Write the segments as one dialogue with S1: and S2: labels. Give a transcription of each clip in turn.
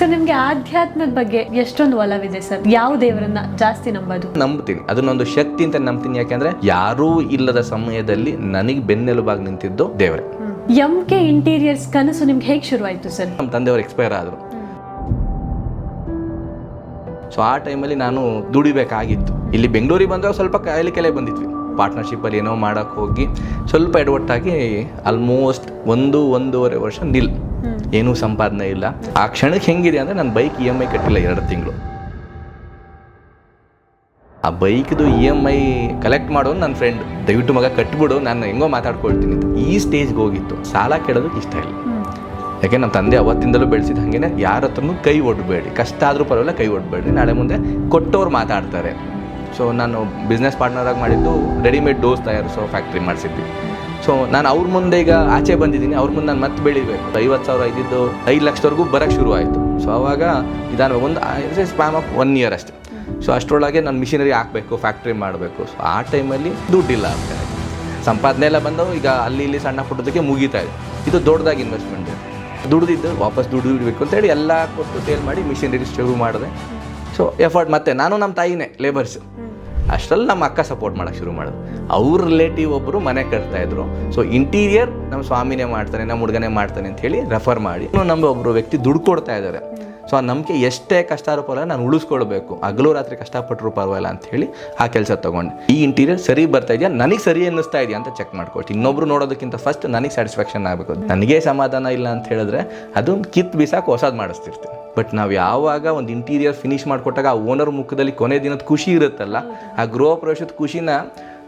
S1: Sir, ನಿಮ್ಗೆ ಆಧ್ಯಾತ್ಮದ ಬಗ್ಗೆ ಎಷ್ಟೊಂದು ಒಲವಿದೆ ಸರ್. ಯಾವ ದೇವರನ್ನ ಜಾಸ್ತಿ
S2: ನಂಬ್ತೀನಿ, ಅದನ್ನೊಂದು ಶಕ್ತಿ ಅಂತ ನಂಬ್ತೀನಿ. ಯಾಕೆಂದ್ರೆ ಯಾರೂ ಇಲ್ಲದ ಸಮಯದಲ್ಲಿ ನನಗೆ ಬೆನ್ನೆಲುಬಾಗಿ ನಿಂತಿದ್ದು ದೇವರೇ.
S1: MK ಇಂಟೀರಿಯರ್ಸ್ ಕನಸು ನಿಮ್ಗೆ ಹೇಗೆ ಶುರುವಾಯ್ತು ಸರ್?
S2: ನಮ್ಮ ತಂದೆಯವರು ಎಕ್ಸ್ಪೈರ್ ಆದರು. ಸೊ ಆ ಟೈಮಲ್ಲಿ ನಾನು ದುಡಿಬೇಕಾಗಿತ್ತು. ಇಲ್ಲಿ ಬೆಂಗಳೂರಿಗೆ ಬಂದಾಗ ಸ್ವಲ್ಪ ಕೆಲೆ ಬಂದಿದ್ವಿ. ಪಾರ್ಟ್ನರ್ಶಿಪ್ಪಲ್ಲಿ ಏನೋ ಮಾಡೋಕ್ಕೆ ಹೋಗಿ ಸ್ವಲ್ಪ ಎಡವಟ್ಟಾಗಿ ಆಲ್ಮೋಸ್ಟ್ 1.5 ವರ್ಷ ಏನೂ ಸಂಪಾದನೆ ಇಲ್ಲ. ಆ ಕ್ಷಣಕ್ಕೆ ಹೆಂಗಿದೆ ಅಂದರೆ ನನ್ನ ಬೈಕ್ EMI ಕಟ್ಟಿಲ್ಲ 2 ತಿಂಗಳು. ಆ ಬೈಕ್ದು EMI ಕಲೆಕ್ಟ್ ಮಾಡೋನು ನನ್ನ ಫ್ರೆಂಡ್, ದಯವಿಟ್ಟು ಮಗ ಕಟ್ಬಿಡು, ನಾನು ಹೆಂಗೋ ಮಾತಾಡ್ಕೊಳ್ತೀನಿ ಅಂತ. ಈ ಸ್ಟೇಜ್ಗೆ ಹೋಗಿತ್ತು. ಸಾಲ ಕೇಳೋದಕ್ಕೆ ಇಷ್ಟ ಇಲ್ಲ. ಯಾಕೆ ನಮ್ಮ ತಂದೆ ಅವತ್ತಿಂದಲೂ ಬೆಳೆಸಿದ ಹಾಗೇನೆ ಯಾರ ಹತ್ರನೂ ಕೈ ಒಡ್ಬೇಡಿ, ಕಷ್ಟ ಆದರೂ ಪರವಾಗಿಲ್ಲ ಕೈ ಒಡ್ಬೇಡಿ, ನಾಳೆ ಮುಂದೆ ಕೊಟ್ಟವ್ರು ಮಾತಾಡ್ತಾರೆ. ಸೊ ನಾನು ಬಿಸ್ನೆಸ್ ಪಾರ್ಟ್ನರಾಗಿ ಮಾಡಿದ್ದು ರೆಡಿಮೇಡ್ ಡೋಸ್ ತಯಾರಿಸೋ ಫ್ಯಾಕ್ಟ್ರಿ ಮಾಡಿಸಿದ್ವಿ. ಸೊ ನಾನು ಅವ್ರ ಮುಂದೆ ಈಗ ಆಚೆ ಬಂದಿದ್ದೀನಿ, ಅವ್ರ ಮುಂದೆ ನಾನು ಮತ್ತೆ ಬೆಳಿಬೇಕು. 50,000 ಇದ್ದಿದ್ದು 5 ಲಕ್ಷದವರೆಗೂ ಬರೋಕ್ಕೆ ಶುರು ಆಯಿತು. ಸೊ ಆವಾಗ ನಿಧಾನ ಒಂದು ಸ್ಪ್ಯಾಮ್ ಆಫ್ 1 ಇಯರ್ ಅಷ್ಟೆ. ಸೊ ಅಷ್ಟರೊಳಗೆ ನಾನು ಮಿಷಿನರಿ ಹಾಕಬೇಕು, ಫ್ಯಾಕ್ಟ್ರಿ ಮಾಡಬೇಕು. ಸೊ ಆ ಟೈಮಲ್ಲಿ ದುಡ್ಡಿಲ್ಲ ಅಂತ ಸಂಪಾದನೆ ಎಲ್ಲ ಬಂದವು. ಈಗ ಅಲ್ಲಿ ಇಲ್ಲಿ ಸಣ್ಣ ಪುಟ್ಟದಕ್ಕೆ ಮುಗೀತಾ ಇದೆ. ಇದು ದೊಡ್ಡದಾಗಿ ಇನ್ವೆಸ್ಟ್ಮೆಂಟ್ ಇದೆ. ದುಡ್ದಿದ್ದು ವಾಪಸ್ ದುಡ್ಡು ಇಡಬೇಕು ಅಂತೇಳಿ ಎಲ್ಲ ಕೊಟ್ಟು ಸೇಲ್ ಮಾಡಿ ಮಿಷಿನರಿ ಶುರು ಮಾಡಿದೆ. ಸೊ ಎಫರ್ಟ್ ಮತ್ತೆ ನಾನು ನಮ್ಮ ತಾಯಿನೇ ಲೇಬರ್ಸ್. ಅಷ್ಟರಲ್ಲಿ ನಮ್ಮ ಅಕ್ಕ ಸಪೋರ್ಟ್ ಮಾಡೋಕ್ಕೆ ಶುರು ಮಾಡೋದು. ಅವ್ರ ರಿಲೇಟಿವ್ ಒಬ್ಬರು ಮನೆ ಕಟ್ತಾಯಿದ್ರು. ಸೊ ಇಂಟೀರಿಯರ್ ನಮ್ಮ ಸ್ವಾಮಿನೇ ಮಾಡ್ತಾನೆ, ನಮ್ಮ ಹುಡುಗನೇ ಮಾಡ್ತಾನೆ ಅಂತ ಹೇಳಿ ರೆಫರ್ ಮಾಡಿ ನಮ್ಮ ಒಬ್ಬರು ವ್ಯಕ್ತಿ ದುಡ್ಡು ಕೊಡ್ತಾ ಇದ್ದಾರೆ. ಸೊ ಆ ನಂಬಿಕೆ ಎಷ್ಟೇ ಕಷ್ಟ ಆದ್ರೂ ಪರವಾಗಿಲ್ಲ, ನಾನು ಉಳಿಸ್ಕೊಳ್ಬೇಕು, ಹಗಲು ರಾತ್ರಿ ಕಷ್ಟಪಟ್ಟರು ಪರವಾಗಿಲ್ಲ ಅಂತ ಹೇಳಿ ಆ ಕೆಲಸ ತೊಗೊಂಡೆ. ಈ ಇಂಟೀರಿಯರ್ ಸರಿ ಬರ್ತಾ ಇದೆಯಾ, ನನಗೆ ಸರಿ ಅನ್ನಿಸ್ತಾ ಇದೆಯಾ ಅಂತ ಚೆಕ್ ಮಾಡ್ಕೊಳ್ತೀನಿ. ಇನ್ನೊಬ್ರು ನೋಡೋದಕ್ಕಿಂತ ಫಸ್ಟ್ ನನಗೆ ಸ್ಯಾಟಿಸ್ಫ್ಯಾಕ್ಷನ್ ಆಗಬೇಕು. ನನಗೆ ಸಮಾಧಾನ ಇಲ್ಲ ಅಂತ ಹೇಳಿದ್ರೆ ಅದು ಬಿಸಾಕು ಹೊಸದು ಮಾಡಿಸ್ತಿರ್ತೀನಿ. ಬಟ್ ನಾವು ಯಾವಾಗ ಒಂದು ಇಂಟೀರಿಯರ್ ಫಿನಿಶ್ ಮಾಡಿಕೊಟ್ಟಾಗ ಆ ಓನರ್ ಮುಖದಲ್ಲಿ ಕೊನೆ ದಿನದ ಖುಷಿ ಇರುತ್ತಲ್ಲ, ಆ ಗೃಹ ಪ್ರವೇಶದ ಖುಷಿನ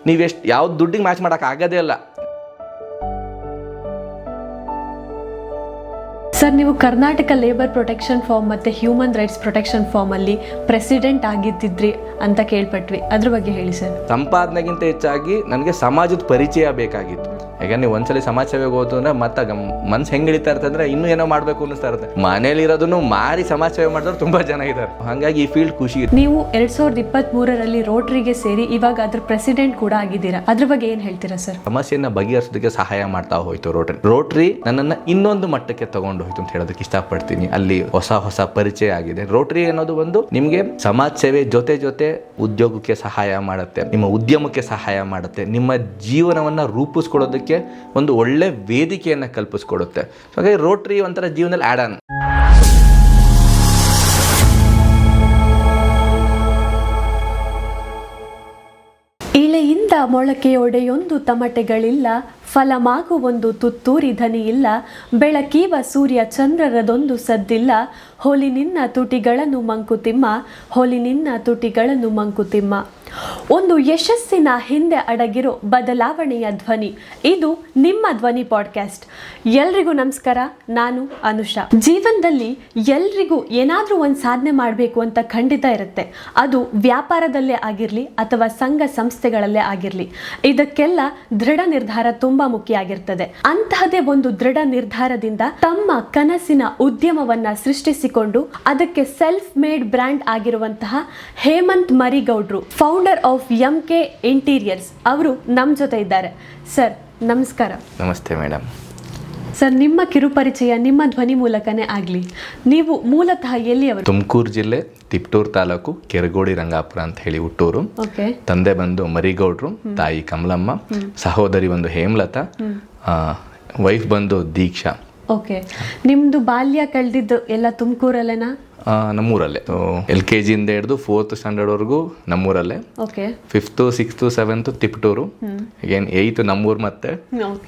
S2: ನೀವೆಷ್ಟು ಯಾವ್ದು ದುಡ್ಡಿಗೆ ಮ್ಯಾಚ್ ಮಾಡೋಕೆ ಆಗೋದೇ ಇಲ್ಲ.
S1: ಸರ್, ನೀವು ಕರ್ನಾಟಕ ಲೇಬರ್ ಪ್ರೊಟೆಕ್ಷನ್ ಫಾರ್ಮ್ ಮತ್ತು ಹ್ಯೂಮನ್ ರೈಟ್ಸ್ ಪ್ರೊಟೆಕ್ಷನ್ ಫಾರ್ಮಲ್ಲಿ ಪ್ರೆಸಿಡೆಂಟ್ ಆಗಿದ್ದಿದ್ರಿ ಅಂತ ಕೇಳ್ಪಟ್ವಿ. ಅದ್ರ ಬಗ್ಗೆ ಹೇಳಿ ಸರ್.
S2: ಸಂಪಾದನೆಗಿಂತ ಹೆಚ್ಚಾಗಿ ನನಗೆ ಸಮಾಜದ ಪರಿಚಯ ಬೇಕಾಗಿತ್ತು. ಯಾಕಂದ್ರೆ ನೀವು ಒಂದ್ಸಲಿ ಸಮಾಜ ಸೇವೆಗೆ ಹೋದ್ರು ಅಂದ್ರೆ ಮತ್ತೆ ಮನ್ಸು ಹೆಂಗೆ ಹಿಡಿತಾ ಇರ್ತಂದ್ರೆ ಇನ್ನೂ ಏನೋ ಮಾಡಬೇಕು ಅನ್ನಿಸ್ತಾ ಇರುತ್ತೆ. ಮನೇಲಿ ಇರೋದನ್ನು ಮಾರಿ ಸಮಾಜ ಸೇವೆ ಮಾಡಿದವ್ರು ತುಂಬ ಜನ ಇದ್ದಾರೆ. ಹಾಗಾಗಿ ಈ ಫೀಲ್ಡ್ ಖುಷಿ.
S1: ನೀವು 2023ರಲ್ಲಿ ರೋಟರಿಗೆ ಸೇರಿ ಇವಾಗ ಅದ್ರ ಪ್ರೆಸಿಡೆಂಟ್ ಕೂಡ ಆಗಿದ್ದೀರಾ. ಅದ್ರ ಬಗ್ಗೆ ಏನು ಹೇಳ್ತೀರಾ ಸರ್?
S2: ಸಮಸ್ಯೆಯನ್ನು ಬಗೆಹರಿಸೋದಕ್ಕೆ ಸಹಾಯ ಮಾಡ್ತಾ ಹೋಯ್ತು ರೋಟರಿ ನನ್ನನ್ನು ಇನ್ನೊಂದು ಮಟ್ಟಕ್ಕೆ ತಗೊಂಡು ಹೋಯ್ತು ಅಂತ ಹೇಳೋದಕ್ಕೆ ಇಷ್ಟಪಡ್ತೀನಿ. ಅಲ್ಲಿ ಹೊಸ ಪರಿಚಯ ಆಗಿದೆ. ರೋಟರಿ ಅನ್ನೋದು ಒಂದು ನಿಮಗೆ ಸಮಾಜ ಸೇವೆ ಜೊತೆ ಉದ್ಯೋಗಕ್ಕೆ ಸಹಾಯ ಮಾಡುತ್ತೆ, ನಿಮ್ಮ ಉದ್ಯಮಕ್ಕೆ ಸಹಾಯ ಮಾಡುತ್ತೆ, ನಿಮ್ಮ ಜೀವನವನ್ನು ರೂಪಿಸ್ಕೊಳ್ಳೋದಕ್ಕೆ ಒಂದು ಒಳ್ಳೆ ವೇದಿಕೆಯನ್ನು ಕಲ್ಪಿಸ್ಕೊಡುತ್ತೆ. ಹಾಗಾಗಿ ರೋಟರಿ ಒಂಥರ ಜೀವನದಲ್ಲಿ ಆ್ಯಡ್ ಆನ್.
S1: ಇಳೆಯಿಂದ ಮೊಳಕೆಯೊಡೆಯೊಂದು ತಮಟೆಗಳಿಲ್ಲ, ಫಲಮಾಗುವೊಂದು ತುತ್ತೂರಿ ಧನಿಯಿಲ್ಲ, ಬೆಳಕೀವ ಸೂರ್ಯ ಚಂದ್ರರದೊಂದು ಸದ್ದಿಲ್ಲ, ಹೋಲಿ ನಿನ್ನ ತುಟಿಗಳನ್ನು ಮಂಕುತಿಮ್ಮ, ಹೋಲಿ ನಿನ್ನ ತುಟಿಗಳನ್ನು ಮಂಕುತಿಮ್ಮ. ಒಂದು ಯಶಸ್ಸಿನ ಹಿಂದೆ ಅಡಗಿರೋ ಬದಲಾವಣೆಯ ಧ್ವನಿ. ಇದು ನಿಮ್ಮ ಧ್ವನಿ ಪಾಡ್ಕಾಸ್ಟ್. ಎಲ್ರಿಗೂ ನಮಸ್ಕಾರ. ನಾನು ಅನುಷಾ. ಜೀವನದಲ್ಲಿ ಎಲ್ರಿಗೂ ಏನಾದರೂ ಒಂದು ಸಾಧನೆ ಮಾಡಬೇಕು ಅಂತ ಖಂಡಿತ ಇರುತ್ತೆ. ಅದು ವ್ಯಾಪಾರದಲ್ಲೇ ಆಗಿರಲಿ ಅಥವಾ ಸಂಘ ಸಂಸ್ಥೆಗಳಲ್ಲೇ ಆಗಿರಲಿ. ಇದಕ್ಕೆಲ್ಲ ದೃಢ ನಿರ್ಧಾರ ತುಂಬ ಮುಖ್ಯ ಆಗಿರ್ತದೆ. ಅಂತಹದೇ ಒಂದು ದೃಢ ನಿರ್ಧಾರದಿಂದ ತಮ್ಮ ಕನಸಿನ ಉದ್ಯಮವನ್ನ ಸೃಷ್ಟಿಸಿಕೊಂಡು ಅದಕ್ಕೆ ಸೆಲ್ಫ್ ಮೇಡ್ ಬ್ರ್ಯಾಂಡ್ ಆಗಿರುವಂತಹ ಹೇಮಂತ್ ಮರಿಗೌಡ್ರು, ಫೌಂಡರ್ ಆಫ್ MK ಇಂಟೀರಿಯರ್ಸ್, ಅವರು ನಮ್ಮ ಜೊತೆ ಇದ್ದಾರೆ. ಸರ್, ನಮಸ್ಕಾರ.
S2: ನಮಸ್ತೆ ಮೇಡಮ್.
S1: ಸರ್, ನಿಮ್ಮ ಕಿರುಪರಿಚಯ ನಿಮ್ಮ ಧ್ವನಿ ಮೂಲಕನೇ ಆಗಲಿ. ನೀವು ಮೂಲತಃ ಎಲ್ಲಿಯವರು?
S2: ತುಮಕೂರು ಜಿಲ್ಲೆ ತಿಪ್ಟೂರು ತಾಲೂಕು ಕೆರಗೋಡಿ ರಂಗಾಪುರ ಅಂತ ಹೇಳಿ ಹುಟ್ಟೂರು. ತಂದೆ ಬಂದು ಮರಿಗೌಡ್ರು, ತಾಯಿ ಕಮಲಮ್ಮ, ಸಹೋದರಿ ಒಂದು ಹೇಮಲತಾ, ವೈಫ್ ಬಂದು ದೀಕ್ಷಾ.
S1: ಓಕೆ. ನಿಮ್ದು ಬಾಲ್ಯ ಕಳೆದಿದ್ದು ಎಲ್ಲ ತುಮಕೂರಲ್ಲೇನಾ?
S2: ನಮ್ಮೂರಲ್ಲೇ. LKG ಇಂದ ಹಿಡಿದು 4th ಸ್ಟ್ಯಾಂಡರ್ಡ್ವರೆಗೂ ನಮ್ಮೂರಲ್ಲೇ. 5th 6th 7th Tiptur, again 8th ನಮ್ಮೂರು, ಮತ್ತೆ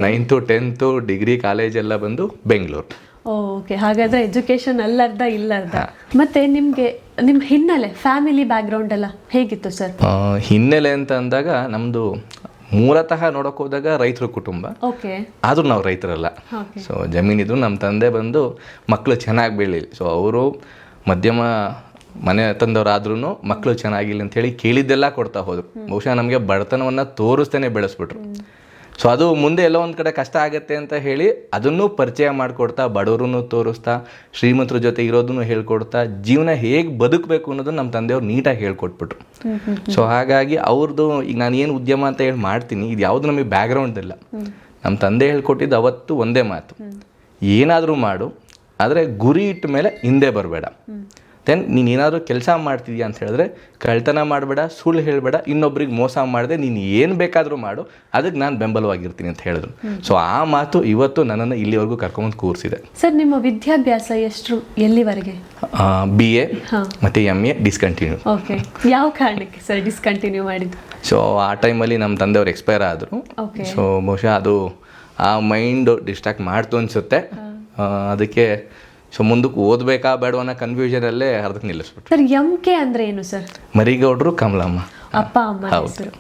S2: 9th 10th ಡಿಗ್ರಿ ಕಾಲೇಜ್ ಎಲ್ಲ ಬಂದು ಬೆಂಗಳೂರು.
S1: ಓಕೆ. ಹಾಗಾದ್ರೆ ಎಜುಕೇಶನ್ ಅಲ್ಲರ್ಧ ಇಲ್ಲರ್ಧ. ಮತ್ತೆ ನಿಮ್ಗೆ ನಿಮ್ಮ ಹಿನ್ನೆಲೆ, ಫ್ಯಾಮಿಲಿ ಬ್ಯಾಕ್ಗ್ರೌಂಡ್ ಎಲ್ಲ ಹೇಗಿತ್ತು ಸರ್?
S2: ಹಿನ್ನೆಲೆ ಅಂತ ಅಂದಾಗ ನಮ್ದು ಮೂಲತಃ ನೋಡಕ್ ಹೋದಾಗ ರೈತರ ಕುಟುಂಬ. ಆದ್ರೂ ನಾವು ರೈತರಲ್ಲ. ಸೊ ಜಮೀನಿದ್ರು. ನಮ್ಮ ತಂದೆ ಬಂದು ಮಕ್ಕಳು ಚೆನ್ನಾಗಿ ಬೆಳೀಲಿ, ಸೊ ಅವರು ಮಧ್ಯಮ ಮನೆ ತಂದವರಾದ್ರೂ ಮಕ್ಕಳು ಚೆನ್ನಾಗಿಲ್ಲ ಅಂತ ಹೇಳಿ ಕೇಳಿದ್ದೆಲ್ಲ ಕೊಡ್ತಾ ಹೋದ್ರು. ಬಹುಶಃ ನಮಗೆ ಬಡತನವನ್ನು ತೋರಿಸ್ತೇನೆ ಬೆಳೆಸ್ಬಿಟ್ರು. ಸೊ ಅದು ಮುಂದೆ ಎಲ್ಲೋ ಒಂದು ಕಡೆ ಕಷ್ಟ ಆಗುತ್ತೆ ಅಂತ ಹೇಳಿ ಅದನ್ನು ಪರಿಚಯ ಮಾಡಿಕೊಡ್ತಾ, ಬಡವರನ್ನು ತೋರಿಸ್ತಾ, ಶ್ರೀಮಂತರ ಜೊತೆ ಇರೋದನ್ನು ಹೇಳ್ಕೊಡ್ತಾ, ಜೀವನ ಹೇಗೆ ಬದುಕಬೇಕು ಅನ್ನೋದನ್ನು ನಮ್ಮ ತಂದೆಯವ್ರು ನೀಟಾಗಿ ಹೇಳ್ಕೊಟ್ಬಿಟ್ರು. ಸೊ ಹಾಗಾಗಿ ಅವ್ರದ್ದು ಈಗ ನಾನು ಏನು ಉದ್ಯಮ ಅಂತ ಹೇಳಿ ಮಾಡ್ತೀನಿ, ಇದು ಯಾವುದು ನಮಗೆ ಬ್ಯಾಕ್ಗ್ರೌಂಡ್ ಇಲ್ಲ. ನಮ್ಮ ತಂದೆ ಹೇಳ್ಕೊಟ್ಟಿದ್ದು ಅವತ್ತು ಒಂದೇ ಮಾತು, ಏನಾದರೂ ಮಾಡು, ಆದರೆ ಗುರಿ ಇಟ್ಟ ಮೇಲೆ ಹಿಂದೆ ಬರಬೇಡ. ದೆನ್ ನೀನು ಏನಾದರೂ ಕೆಲಸ ಮಾಡ್ತಿದ್ಯಾ ಅಂತ ಹೇಳಿದ್ರೆ ಕಳ್ತನ ಮಾಡಬೇಡ, ಸುಳ್ಳು ಹೇಳಬೇಡ, ಇನ್ನೊಬ್ರಿಗೆ ಮೋಸ ಮಾಡದೆ ನೀನು ಏನು ಬೇಕಾದರೂ ಮಾಡು, ಅದಕ್ಕೆ ನಾನು ಬೆಂಬಲವಾಗಿರ್ತೀನಿ ಅಂತ ಹೇಳಿದ್ರು. ಸೊ ಆ ಮಾತು ಇವತ್ತು ನನ್ನನ್ನು ಇಲ್ಲಿವರೆಗೂ ಕರ್ಕೊಂಬಂದು ಕೂರಿಸಿದೆ.
S1: ಸರ್, ನಿಮ್ಮ ವಿದ್ಯಾಭ್ಯಾಸ ಎಷ್ಟು ಎಲ್ಲಿವರೆಗೆ?
S2: BA ಮತ್ತು MA ಡಿಸ್ಕಂಟಿನ್ಯೂ.
S1: ಓಕೆ, ಯಾವ ಕಾರಣಕ್ಕೆ ಸರ್ ಡಿಸ್ಕಂಟಿನ್ಯೂ ಮಾಡಿದ್ದು?
S2: ಸೊ ಆ ಟೈಮಲ್ಲಿ ನಮ್ಮ ತಂದೆಯವರು ಎಕ್ಸ್ಪೈರ್ ಆದರು. ಸೊ ಬಹುಶಃ ಅದು ಆ ಮೈಂಡು ಡಿಸ್ಟ್ರಾಕ್ಟ್ ಮಾಡ್ತು ಅನಿಸುತ್ತೆ. ಅದಕ್ಕೆ ಸೊ ಮುಂದಕ್ಕೆ ಓದಬೇಕಾ ಬೇಡ ಅನ್ನೋ ಕನ್ಫ್ಯೂಷನಲ್ಲೇ ಅರ್ಧಕ್ಕೆ ನಿಲ್ಲಿಸ್ಬಿಟ್ರು.
S1: ಸರ್, MK ಅಂದರೆ ಏನು ಸರ್?
S2: ಮರಿಗೌಡರು ಕಮಲಮ್ಮ
S1: ಅಪ್ಪ ಅಮ್ಮ ಹೆಸರು.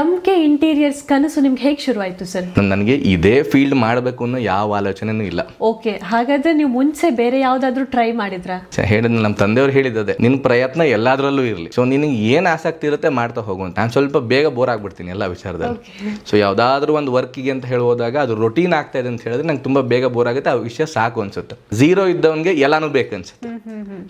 S1: MK ಇಂಟೀರಿಯರ್ಸ್ ಕನಸು ನಿಮ್ಗೆ ಹೇಗೆ ಶುರು ಆಯಿತು ಸರ್?
S2: ನನಗೆ ಇದೇ ಫೀಲ್ಡ್ ಮಾಡಬೇಕು ಅನ್ನೋ ಯಾವ ಆಲೋಚನೆನೂ ಇಲ್ಲ.
S1: ಓಕೆ, ಹಾಗಾದ್ರೆ ನೀವು ಮುಂಚೆ ಬೇರೆ ಯಾವುದಾದ್ರೂ ಟ್ರೈ ಮಾಡಿದ್ರಾ?
S2: ಹೇಳಿದ್ ನಮ್ಮ ತಂದೆಯವ್ರು ಹೇಳಿದ್ದದೆ, ನಿನ್ನ ಪ್ರಯತ್ನ ಎಲ್ಲದರಲ್ಲೂ ಇರಲಿ, ಸೊ ನಿನಗೆ ಏನು ಆಸಕ್ತಿ ಇರುತ್ತೆ ಮಾಡ್ತಾ ಹೋಗುವಂತ. ನಾನು ಸ್ವಲ್ಪ ಬೇಗ ಬೋರ್ ಆಗ್ಬಿಡ್ತೀನಿ ಎಲ್ಲ ವಿಚಾರದಲ್ಲಿ. ಸೊ ಯಾವುದಾದ್ರೂ ಒಂದು ವರ್ಕಿಗೆ ಅಂತ ಹೇಳೋದಾಗ ಅದು ರೊಟೀನ್ ಆಗ್ತಾ ಇದೆ ಅಂತ ಹೇಳಿದ್ರೆ ನಂಗೆ ತುಂಬ ಬೇಗ ಬೋರ್ ಆಗುತ್ತೆ. ಆ ವಿಷಯ ಸಾಕು ಅನ್ಸುತ್ತೆ. ಝೀರೋ ಇದ್ದವನಿಗೆ ಎಲ್ಲಾನು ಬೇಕು ಅನ್ಸುತ್ತೆ.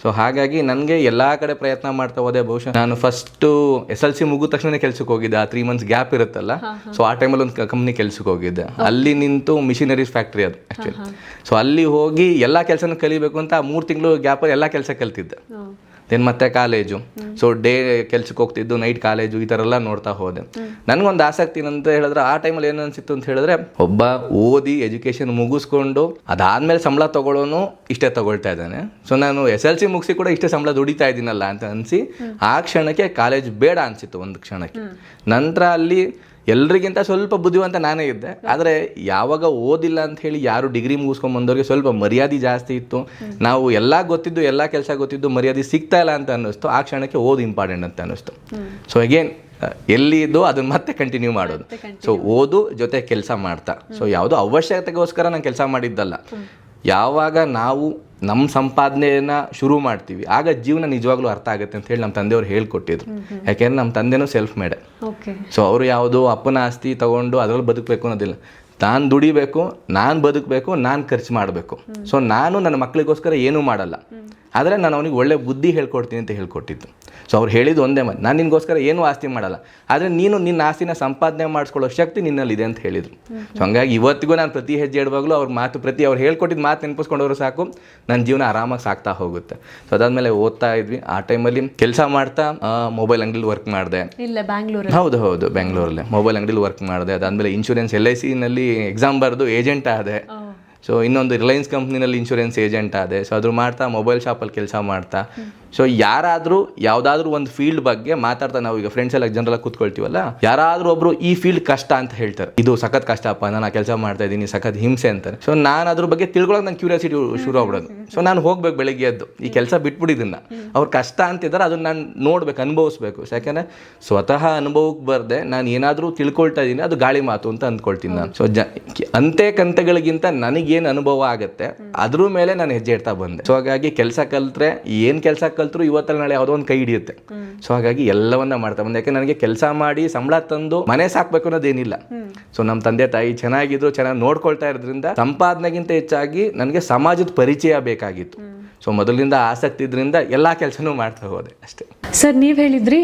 S2: ಸೊ ಹಾಗಾಗಿ ನನಗೆ ಎಲ್ಲ ಕಡೆ ಪ್ರಯತ್ನ ಮಾಡ್ತಾ ಹೋದೆ. ಬಹುಶಃ ನಾನು ಫಸ್ಟು SLC ಮುಗಿದ ತಕ್ಷಣ ಕೆಲ್ಸಕ್ಕೆ ಹೋಗಿದ್ದೆ. 3 months ಗ್ಯಾಪ್ ಇರುತ್ತಲ್ಲ, ಸೊ ಆ ಟೈಮಲ್ಲಿ ಒಂದು ಕಂಪ್ನಿ ಕೆಲ್ಸಕ್ಕೆ ಹೋಗಿದ್ದೆ. ಅಲ್ಲಿ ನಿಂತು ಮಿಷಿನರೀಸ್ ಫ್ಯಾಕ್ಟ್ರಿ ಅದು ಆ್ಯಕ್ಚುಲಿ. ಸೊ ಅಲ್ಲಿ ಹೋಗಿ ಎಲ್ಲ ಕೆಲಸನ ಕಲಿಬೇಕು ಅಂತ 3 ತಿಂಗಳು ಗ್ಯಾಪಲ್ಲಿ ಎಲ್ಲ ಕೆಲಸ ಕಲ್ತಿದ್ದೆ. ದೆನ್ ಮತ್ತೆ ಕಾಲೇಜು, ಸೊ ಡೇ ಕೆಲ್ಸಕ್ಕೆ ಹೋಗ್ತಿದ್ದು, ನೈಟ್ ಕಾಲೇಜು, ಈ ಥರ ಎಲ್ಲ ನೋಡ್ತಾ ಹೋದೆ. ನನಗೊಂದು ಆಸಕ್ತಿ ಅಂತ ಹೇಳಿದ್ರೆ ಆ ಟೈಮಲ್ಲಿ ಏನು ಅನಿಸಿತ್ತು ಅಂತ ಹೇಳಿದ್ರೆ, ಒಬ್ಬ ಓದಿ ಎಜುಕೇಷನ್ ಮುಗಿಸ್ಕೊಂಡು ಅದಾದಮೇಲೆ ಸಂಬಳ ತೊಗೊಳ್ಳೋನು ಇಷ್ಟೇ ತೊಗೊಳ್ತಾ ಇದ್ದಾನೆ. ಸೊ ನಾನು SLC ಮುಗಿಸಿ ಕೂಡ ಇಷ್ಟೇ ಸಂಬಳ ದುಡಿತಾ ಇದ್ದೀನಲ್ಲ ಅಂತ ಅನಿಸಿ ಆ ಕ್ಷಣಕ್ಕೆ ಕಾಲೇಜ್ ಬೇಡ ಅನಿಸಿತ್ತು ಒಂದು ಕ್ಷಣಕ್ಕೆ. ನಂತರ ಅಲ್ಲಿ ಎಲ್ರಿಗಿಂತ ಸ್ವಲ್ಪ ಬುದ್ಧಿವಂತ ನಾನೇ ಇದ್ದೆ. ಆದರೆ ಯಾವಾಗ ಓದಿಲ್ಲ ಅಂತ ಹೇಳಿ ಯಾರು ಡಿಗ್ರಿ ಮುಗಿಸ್ಕೊಂಬಂದವ್ರಿಗೆ ಸ್ವಲ್ಪ ಮರ್ಯಾದೆ ಜಾಸ್ತಿ ಇತ್ತು. ನಾವು ಎಲ್ಲ ಗೊತ್ತಿದ್ದು, ಎಲ್ಲ ಕೆಲಸ ಗೊತ್ತಿದ್ದು ಮರ್ಯಾದೆ ಸಿಗ್ತಾ ಇಲ್ಲ ಅಂತ ಅನ್ನಿಸ್ತು. ಆ ಕ್ಷಣಕ್ಕೆ ಓದು ಇಂಪಾರ್ಟೆಂಟ್ ಅಂತ ಅನ್ನಿಸ್ತು. ಸೊ ಅಗೇನ್ ಎಲ್ಲಿ ಇದ್ದು ಅದನ್ನ ಮತ್ತೆ ಕಂಟಿನ್ಯೂ ಮಾಡೋದು. ಸೊ ಓದು ಜೊತೆ ಕೆಲಸ ಮಾಡ್ತಾ, ಸೊ ಯಾವುದೋ ಅವಶ್ಯಕತೆಗೋಸ್ಕರ ನಾನು ಕೆಲಸ ಮಾಡಿದ್ದಲ್ಲ. ಯಾವಾಗ ನಾವು ನಮ್ಮ ಸಂಪಾದನೆಯನ್ನ ಶುರು ಮಾಡ್ತೀವಿ ಆಗ ಜೀವನ ನಿಜವಾಗ್ಲೂ ಅರ್ಥ ಆಗುತ್ತೆ ಅಂತ ಹೇಳಿ ನಮ್ಮ ತಂದೆಯವ್ರು ಹೇಳ್ಕೊಟ್ಟಿದ್ರು. ಯಾಕೆಂದ್ರೆ ನಮ್ಮ ತಂದೆನೂ ಸೆಲ್ಫ್ ಮೇಡ್. ಸೊ ಅವರು ಯಾವುದೋ ಅಪ್ಪನ ಆಸ್ತಿ ತಗೊಂಡು ಅದರಲ್ಲಿ ಬದುಕಬೇಕು ಅನ್ನೋದಿಲ್ಲ. ನಾನು ದುಡಿಬೇಕು, ನಾನು ಬದುಕಬೇಕು, ನಾನು ಖರ್ಚು ಮಾಡಬೇಕು. ಸೊ ನಾನು ನನ್ನ ಮಕ್ಕಳಿಗೋಸ್ಕರ ಏನೂ ಮಾಡಲ್ಲ, ಆದರೆ ನಾನು ಅವನಿಗೆ ಒಳ್ಳೆ ಬುದ್ಧಿ ಹೇಳ್ಕೊಡ್ತೀನಿ ಅಂತ ಹೇಳ್ಕೊಟ್ಟಿದ್ದು. ಸೊ ಅವ್ರು ಹೇಳಿದ್ದು ಒಂದೇ ಮಾತು, ನಾನು ನಿನಗೋಸ್ಕರ ಏನೂ ಆಸ್ತಿ ಮಾಡಲ್ಲ, ಆದರೆ ನೀನು ನಿನ್ನ ಆಸ್ತಿನ ಸಂಪಾದನೆ ಮಾಡಿಸ್ಕೊಳ್ಳೋ ಶಕ್ತಿ ನಿನ್ನಲ್ಲಿದೆ ಅಂತ ಹೇಳಿದರು. ಸೊ ಹಂಗಾಗಿ ಇವತ್ತಿಗೂ ನಾನು ಪ್ರತಿ ಹೆಜ್ಜೆ ಇಡುವಾಗಲೂ ಅವ್ರ ಮಾತು, ಅವ್ರು ಹೇಳ್ಕೊಟ್ಟಿದ್ದು ಮಾತು ನೆನಪಿಸ್ಕೊಂಡವರು ಸಾಕು, ನನ್ನ ಜೀವನ ಆರಾಮಾಗಿ ಸಾಕ್ತಾ ಹೋಗುತ್ತೆ. ಸೊ ಅದಾದಮೇಲೆ ಓದ್ತಾ ಇದ್ವಿ. ಆ ಟೈಮಲ್ಲಿ ಕೆಲಸ ಮಾಡ್ತಾ ಮೊಬೈಲ್ ಅಂಗಡಿಲಿ ವರ್ಕ್ ಮಾಡಿದೆ. ಹೌದು, ಬೆಂಗಳೂರಲ್ಲೇ ಮೊಬೈಲ್ ಅಂಗಡಿಲಿ ವರ್ಕ್ ಮಾಡಿದೆ. ಅದಾದಮೇಲೆ ಇನ್ಶೂರೆನ್ಸ್ LIC ನಲ್ಲಿ ಎಕ್ಸಾಮ್ ಬರೆದು ಏಜೆಂಟ್ ಆದೆ. ಸೊ ಇನ್ನೊಂದು ರಿಲಯನ್ಸ್ ಕಂಪ್ನಿನಲ್ಲಿ ಇನ್ಶೂರೆನ್ಸ್ ಏಜೆಂಟ್ ಆದೆ. ಸೊ ಅದ್ರ ಮಾಡ್ತಾ ಮೊಬೈಲ್ ಶಾಪಲ್ಲಿ ಕೆಲಸ ಮಾಡ್ತಾ, ಸೊ ಯಾರಾದರೂ ಯಾವುದಾದ್ರೂ ಒಂದು ಫೀಲ್ಡ್ ಬಗ್ಗೆ ಮಾತಾಡ್ತಾ, ನಾವು ಈಗ ಫ್ರೆಂಡ್ಸ್ ಎಲ್ಲ ಜನರೆಲ್ಲ ಕೂತ್ಕೊಳ್ತೀವಲ್ಲ, ಯಾರಾದರೂ ಒಬ್ರು ಈ ಫೀಲ್ಡ್ ಕಷ್ಟ ಅಂತ ಹೇಳ್ತಾರೆ, ಇದು ಸಖತ್ ಕಷ್ಟಪ್ಪ, ನಾನು ಕೆಲಸ ಮಾಡ್ತಾ ಇದ್ದೀನಿ, ಸಖತ್ ಹಿಂಸೆ ಅಂತಾರೆ. ಸೊ ನಾನು ಅದ್ರ ಬಗ್ಗೆ ತಿಳ್ಕೊಳಕ್ಕೆ ನನ್ನ ಕ್ಯೂರಿಯಾಸಿಟಿ ಶುರು ಆಗ್ಬಿಡೋದು. ಸೊ ನಾನು ಹೋಗ್ಬೇಕು ಬೆಳಗ್ಗೆ ಎದ್ದು, ಈ ಕೆಲಸ ಬಿಟ್ಬಿಟ್ಟಿದ್ದನ್ನ ಅವ್ರು ಕಷ್ಟ ಅಂತಿದ್ದಾರೆ, ಅದನ್ನ ನಾನು ನೋಡ್ಬೇಕು, ಅನುಭವಿಸ್ಬೇಕು. ಯಾಕಂದ್ರೆ ಸ್ವತಃ ಅನುಭವಕ್ಕೆ ಬರದೆ ನಾನು ಏನಾದರೂ ತಿಳ್ಕೊಳ್ತಾ ಇದ್ದೀನಿ, ಅದು ಗಾಳಿ ಮಾತು ಅಂತ ಅಂದ್ಕೊಳ್ತೀನಿ ನಾನು. ಸೊ ಅಂತೆ ಕಂತೆಗಳಿಗಿಂತ ನನಗೇನು ಅನುಭವ ಆಗುತ್ತೆ ಅದ್ರ ಮೇಲೆ ನಾನು ಹೆಜ್ಜೆ ಇಡ್ತಾ ಬಂದೆ. ಸೊ ಹಾಗಾಗಿ ಕೆಲಸ ಕಲ್ತ್ರೆ ಏನು ಕೆಲಸ ಕಲ್ತರು ಇವತ್ತಲ್ಲಿ ನಾಳೆ ಯಾವುದೋ ಒಂದು ಕೈ ಹಿಡಿಯುತ್ತೆ. ಸೊ ಹಾಗಾಗಿ ಎಲ್ಲವನ್ನ ಮಾಡ್ತಾ ಬಂದೆ. ಯಾಕೆ ನನಗೆ ಕೆಲಸ ಮಾಡಿ ಸಂಬಳ ತಂದು ಮನೆ ಸಾಕ್ಬೇಕು ಅನ್ನೋದೇನಿಲ್ಲ. ಸೊ ನಮ್ಮ ತಂದೆ ತಾಯಿ ಚೆನ್ನಾಗಿದ್ರು, ಚೆನ್ನಾಗಿ ನೋಡ್ಕೊಳ್ತಾ ಇರೋದ್ರಿಂದ ಸಂಪಾದನೆಗಿಂತ ಹೆಚ್ಚಾಗಿ ನನಗೆ ಸಮಾಜದ ಪರಿಚಯ ಬೇಕಾಗಿತ್ತು. ಸೊ ಮೊದಲಿಂದ ಆಸಕ್ತಿ ಇದ್ರಿಂದ ಎಲ್ಲಾ ಕೆಲಸನೂ ಮಾಡ್ತಾ ಹೋದೆ ಅಷ್ಟೇ.
S1: ಸರ್, ನೀವು ಹೇಳಿದ್ರಿ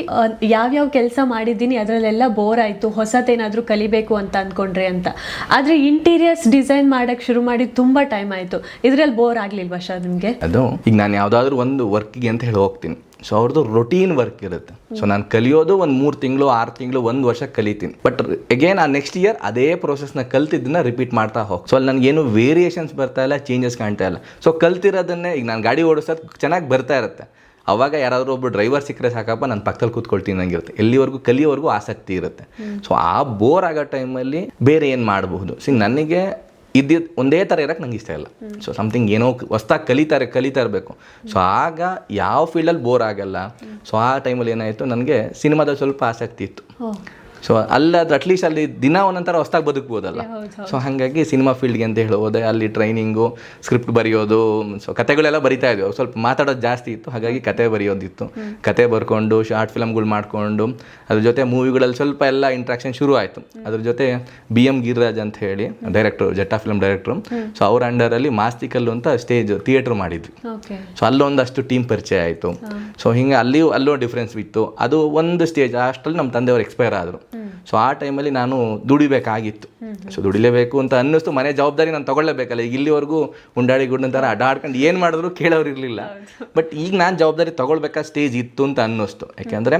S1: ಯಾವ್ಯಾವ ಕೆಲಸ ಮಾಡಿದ್ದೀನಿ ಅದರಲ್ಲೆಲ್ಲ ಬೋರ್ ಆಯಿತು, ಹೊಸತೇನಾದರೂ ಕಲಿಬೇಕು ಅಂತ ಅಂದ್ಕೊಂಡ್ರೆ ಅಂತ. ಆದರೆ ಇಂಟೀರಿಯರ್ಸ್ ಡಿಸೈನ್ ಮಾಡೋಕ್ಕೆ ಶುರು ಮಾಡಿ ತುಂಬ ಟೈಮ್ ಆಯಿತು, ಇದರಲ್ಲಿ ಬೋರ್ ಆಗಲಿಲ್ವಾ ಸರ್ ನಿಮಗೆ?
S2: ಅದು ಈಗ ನಾನು ಯಾವುದಾದ್ರೂ ಒಂದು ವರ್ಕಿಗೆ ಅಂತ ಹೇಳಿ ಹೋಗ್ತೀನಿ. ಸೊ ಅವ್ರದ್ದು ರೊಟೀನ್ ವರ್ಕ್ ಇರುತ್ತೆ. ಸೊ ನಾನು ಕಲಿಯೋದು ಒಂದು 3 ತಿಂಗಳು 6 ತಿಂಗಳು 1 ವರ್ಷ ಕಲಿತೀನಿ. ಬಟ್ ಅಗೇನ್ ಆ ನೆಕ್ಸ್ಟ್ ಇಯರ್ ಅದೇ ಪ್ರೋಸೆಸ್ನ ಕಲ್ತಿದ್ದನ್ನ ರಿಪೀಟ್ ಮಾಡ್ತಾ ಹೋಗಿ. ಸೊ ಅಲ್ಲಿ ನನಗೇನು ವೇರಿಯೇಷನ್ಸ್ ಬರ್ತಾ ಇಲ್ಲ, ಚೇಂಜಸ್ ಕಾಣ್ತಾ ಇಲ್ಲ. ಸೊ ಕಲ್ತಿರೋದನ್ನೇ ಈಗ ನಾನು ಗಾಡಿ ಓಡಿಸೋದು ಚೆನ್ನಾಗಿ ಬರ್ತಾ ಇರುತ್ತೆ. ಅವಾಗ ಯಾರಾದರೂ ಒಬ್ಬರು ಡ್ರೈವರ್ ಸಿಕ್ಕರೆ ಸಾಕಪ್ಪ, ನಾನು ಪಕ್ಕದಲ್ಲಿ ಕೂತ್ಕೊಳ್ತೀನಿ ನಂಗಿರುತ್ತೆ. ಎಲ್ಲಿವರೆಗೂ ಕಲಿಯೋವರೆಗೂ ಆಸಕ್ತಿ ಇರುತ್ತೆ. ಸೊ ಆ ಬೋರ್ ಆಗೋ ಟೈಮಲ್ಲಿ ಬೇರೆ ಏನು ಮಾಡಬಹುದು. ನನಗೆ ಇದ್ದಿದ್ದು ಒಂದೇ ಥರ ಇರೋಕ್ಕೆ ನಂಗೆ ಇಷ್ಟ ಇಲ್ಲ. ಸೊ ಸಮಥಿಂಗ್ ಏನೋ ಹೊಸ್ದಾಗಿ ಕಲಿತಾ ಇರಬೇಕು. ಸೊ ಆಗ ಯಾವ ಫೀಲ್ಡಲ್ಲಿ ಬೋರ್ ಆಗಲ್ಲ. ಸೊ ಆ ಟೈಮಲ್ಲಿ ಏನಾಯಿತು, ನನಗೆ ಸಿನಿಮಾದಲ್ಲಿ ಸ್ವಲ್ಪ ಆಸಕ್ತಿ ಇತ್ತು. ಸೊ ಅಲ್ಲಾದ್ರೆ ಅಟ್ಲೀಸ್ಟ್ ಅಲ್ಲಿ ದಿನ ಒಂದೊಂಥರ ಹೊಸ್ದಾಗಿ ಬದುಕ್ಬೋದಲ್ಲ. ಸೊ ಹಾಗಾಗಿ ಸಿನಿಮಾ ಫೀಲ್ಡ್ಗೆ ಅಂತ ಹೇಳಿ ಹೋದೆ. ಅಲ್ಲಿ ಟ್ರೈನಿಂಗು, ಸ್ಕ್ರಿಪ್ಟ್ ಬರೆಯೋದು, ಸೊ ಕತೆಗಳೆಲ್ಲ ಬರಿತಾ ಇದ್ವಿ. ಸ್ವಲ್ಪ ಮಾತಾಡೋದು ಜಾಸ್ತಿ ಇತ್ತು, ಹಾಗಾಗಿ ಕತೆ ಬರೆಯೋದಿತ್ತು. ಕತೆ ಬರ್ಕೊಂಡು ಶಾರ್ಟ್ ಫಿಲಮ್ಗಳು ಮಾಡಿಕೊಂಡು ಅದ್ರ ಜೊತೆ ಮೂವಿಗಳಲ್ಲಿ ಸ್ವಲ್ಪ ಎಲ್ಲ ಇಂಟ್ರಾಕ್ಷನ್ ಶುರು ಆಯಿತು. ಅದ್ರ ಜೊತೆ BM ಗಿರಿರಾಜ್ ಅಂತ ಹೇಳಿ ಡೈರೆಕ್ಟ್ರು, ಜಟ್ಟಾ ಫಿಲಮ್ ಡೈರೆಕ್ಟ್ರು. ಸೊ ಅವ್ರ ಅಂಡರಲ್ಲಿ ಮಾಸ್ತಿಕಲ್ಲು ಅಂತ ಸ್ಟೇಜ್ ಥಿಯೇಟ್ರ್ ಮಾಡಿದ್ವಿ. ಸೊ ಅಲ್ಲೊಂದಷ್ಟು ಟೀಮ್ ಪರಿಚಯ ಆಯಿತು. ಸೊ ಹಿಂಗೆ ಅಲ್ಲೂ ಡಿಫ್ರೆನ್ಸ್ ಇತ್ತು. ಅದು ಒಂದು ಸ್ಟೇಜ್ ಅಷ್ಟರಲ್ಲಿ ನಮ್ಮ ತಂದೆಯವರು ಎಕ್ಸ್ಪೈರ್ ಆದರು. ಸೊ ಆ ಟೈಮಲ್ಲಿ ನಾನು ದುಡಿಬೇಕಾಗಿತ್ತು. ಸೊ ದುಡಿಲೇಬೇಕು ಅಂತ ಅನ್ನಿಸ್ತು. ಮನೆ ಜವಾಬ್ದಾರಿ ನಾನು ತಗೊಳ್ಳೇಬೇಕಲ್ಲ. ಈಗ ಇಲ್ಲಿವರೆಗೂ ಉಂಡಾಡಿ ಗುಡ್ಡಂತರ ಅಡ್ಡಾಡ್ಕೊಂಡು ಏನು ಮಾಡಿದ್ರು ಕೇಳೋರು ಇರಲಿಲ್ಲ. ಬಟ್ ಈಗ ನಾನು ಜವಾಬ್ದಾರಿ ತಗೊಳ್ಬೇಕಾದ ಸ್ಟೇಜ್ ಇತ್ತು ಅಂತ ಅನ್ನಿಸ್ತು. ಯಾಕೆಂದರೆ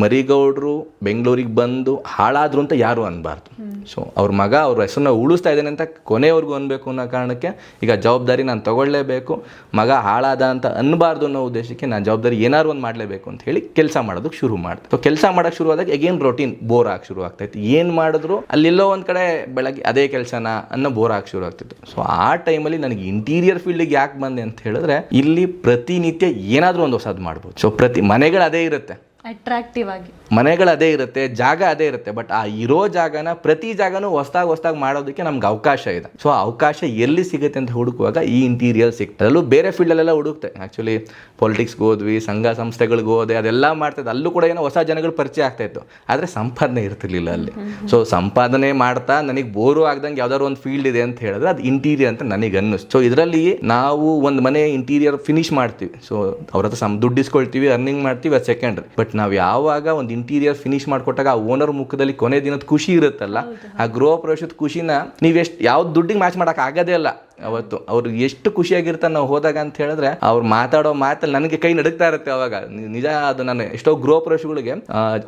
S2: ಮರಿಗೌಡರು ಬೆಂಗಳೂರಿಗೆ ಬಂದು ಹಾಳಾದ್ರು ಅಂತ ಯಾರು ಅನ್ಬಾರ್ದು. ಸೊ ಅವ್ರ ಮಗ ಅವ್ರ ಹೆಸರನ್ನ ಉಳಿಸ್ತಾ ಇದ್ದಾನೆ ಅಂತ ಕೊನೆವರೆಗೂ ಅನ್ಬೇಕು ಅನ್ನೋ ಕಾರಣಕ್ಕೆ ಈಗ ಜವಾಬ್ದಾರಿ ನಾನು ತಗೊಳ್ಳೇಬೇಕು, ಮಗ ಹಾಳಾದ ಅಂತ ಅನ್ಬಾರ್ದು ಅನ್ನೋ ಉದ್ದೇಶಕ್ಕೆ ನಾನು ಜವಾಬ್ದಾರಿ ಏನಾದ್ರು ಒಂದು ಮಾಡಲೇಬೇಕು ಅಂತ ಹೇಳಿ ಕೆಲಸ ಮಾಡೋದಕ್ಕೆ ಶುರು ಮಾಡಿದೆ. ಸೊ ಕೆಲಸ ಮಾಡೋಕ್ಕೆ ಶುರು ಆದಾಗ ಎಗೇನ್ ರೊಟೀನ್ ಬೋರ್ ಆಗಿ ಶುರು ಆಗ್ತಾಯಿತ್ತು. ಏನು ಮಾಡಿದ್ರು ಅಲ್ಲೆಲ್ಲೋ ಒಂದು ಕಡೆ ಬೆಳಗ್ಗೆ ಅದೇ ಕೆಲಸನ ಅನ್ನೋ ಬೋರ್ ಆಗಿ ಶುರು ಆಗ್ತಿತ್ತು. ಸೊ ಆ ಟೈಮಲ್ಲಿ ನನಗೆ ಇಂಟೀರಿಯರ್ ಫೀಲ್ಡಿಗೆ ಯಾಕೆ ಬಂದೆ ಅಂತ ಹೇಳಿದ್ರೆ, ಇಲ್ಲಿ ಪ್ರತಿನಿತ್ಯ ಏನಾದರೂ ಒಂದು ಹೊಸದು ಮಾಡ್ಬೋದು. ಸೊ ಮನೆಗಳು ಅದೇ ಇರುತ್ತೆ,
S1: ಅಟ್ರಾಕ್ಟಿವ್ ಆಗಿ
S2: ಮನೆಗಳು ಅದೇ ಇರುತ್ತೆ, ಜಾಗ ಅದೇ ಇರುತ್ತೆ. ಬಟ್ ಆ ಇರೋ ಜಾಗನ ಪ್ರತಿ ಜಾಗನೂ ಹೊಸ್ದಾಗಿ ಮಾಡೋದಕ್ಕೆ ನಮ್ಗೆ ಅವಕಾಶ ಇದೆ. ಸೊ ಆ ಅವಕಾಶ ಎಲ್ಲಿ ಸಿಗುತ್ತೆ ಅಂತ ಹುಡುಕುವಾಗ ಈ ಇಂಟೀರಿಯರ್ ಸಿಗ್ತದೆ. ಅಲ್ಲೂ ಬೇರೆ ಫೀಲ್ಡಲ್ಲೆಲ್ಲ ಹುಡುಕ್ತೆ. ಆ್ಯಕ್ಚುಲಿ ಪಾಲಿಟಿಕ್ಸ್ಗೆ ಹೋದ್ವಿ, ಸಂಘ ಸಂಸ್ಥೆಗಳಿಗೆ ಹೋದೆ, ಅದೆಲ್ಲ ಮಾಡ್ತಾಯಿದ್ದೆ. ಅಲ್ಲೂ ಕೂಡ ಏನೋ ಹೊಸ ಜನಗಳು ಪರಿಚಯ ಆಗ್ತಾಯಿತ್ತು, ಆದರೆ ಸಂಪಾದನೆ ಇರ್ತಿರ್ಲಿಲ್ಲ ಅಲ್ಲಿ. ಸೊ ಸಂಪಾದನೆ ಮಾಡ್ತಾ ನನಗೆ ಬೋರು ಆಗ್ದಂಗೆ ಯಾವ್ದಾದ್ರು ಒಂದು ಫೀಲ್ಡ್ ಇದೆ ಅಂತ ಹೇಳಿದ್ರೆ ಅದು ಇಂಟೀರಿಯರ್ ಅಂತ ನನಗೆ ಅನ್ನಿಸ್ತು. ಸೊ ಇದರಲ್ಲಿ ನಾವು ಒಂದು ಮನೆ ಇಂಟೀರಿಯರ್ ಫಿನಿಶ್ ಮಾಡ್ತೀವಿ. ಸೊ ಅವ್ರ ಹತ್ರ ದುಡ್ಡು ಇಸ್ಕೊಳ್ತೀವಿ, ಅರ್ನಿಂಗ್ ಮಾಡ್ತೀವಿ, ಅದು ಸೆಕೆಂಡ್ರಿ. ಬಟ್ ನಾವು ಯಾವಾಗ ಒಂದು ಇಂಟೀರಿಯರ್ ಫಿನಿಶ್ ಮಾಡ್ಕೊಟ್ಟಾಗ ಆ ಓನರ್ ಮುಖದಲ್ಲಿ ಕೊನೆ ದಿನದ ಖುಷಿ ಇರುತ್ತಲ್ಲ, ಆ ಗೃಹ ಪ್ರವೇಶದ ಖುಷಿನ ನೀವೆಷ್ಟು ಯಾವ ದುಡ್ಡಿಗೆ ಮ್ಯಾಚ್ ಮಾಡೋಕೆ ಆಗೋದೇ ಇಲ್ಲ. ಅವತ್ತು ಅವ್ರು ಎಷ್ಟು ಖುಷಿಯಾಗಿರ್ತಾರೆ ನಾವು ಹೋದಾಗ ಅಂತ ಹೇಳಿದ್ರೆ, ಅವ್ರು ಮಾತಾಡೋ ಮಾತಲ್ಲಿ ನನಗೆ ಕೈ ನಡುಗ್ತಾ ಇರುತ್ತೆ. ಅವಾಗ ನಿಜ ಅದು ನಾನು ಎಷ್ಟೋ ಗೃಹ ಪ್ರವೇಶಗಳಿಗೆ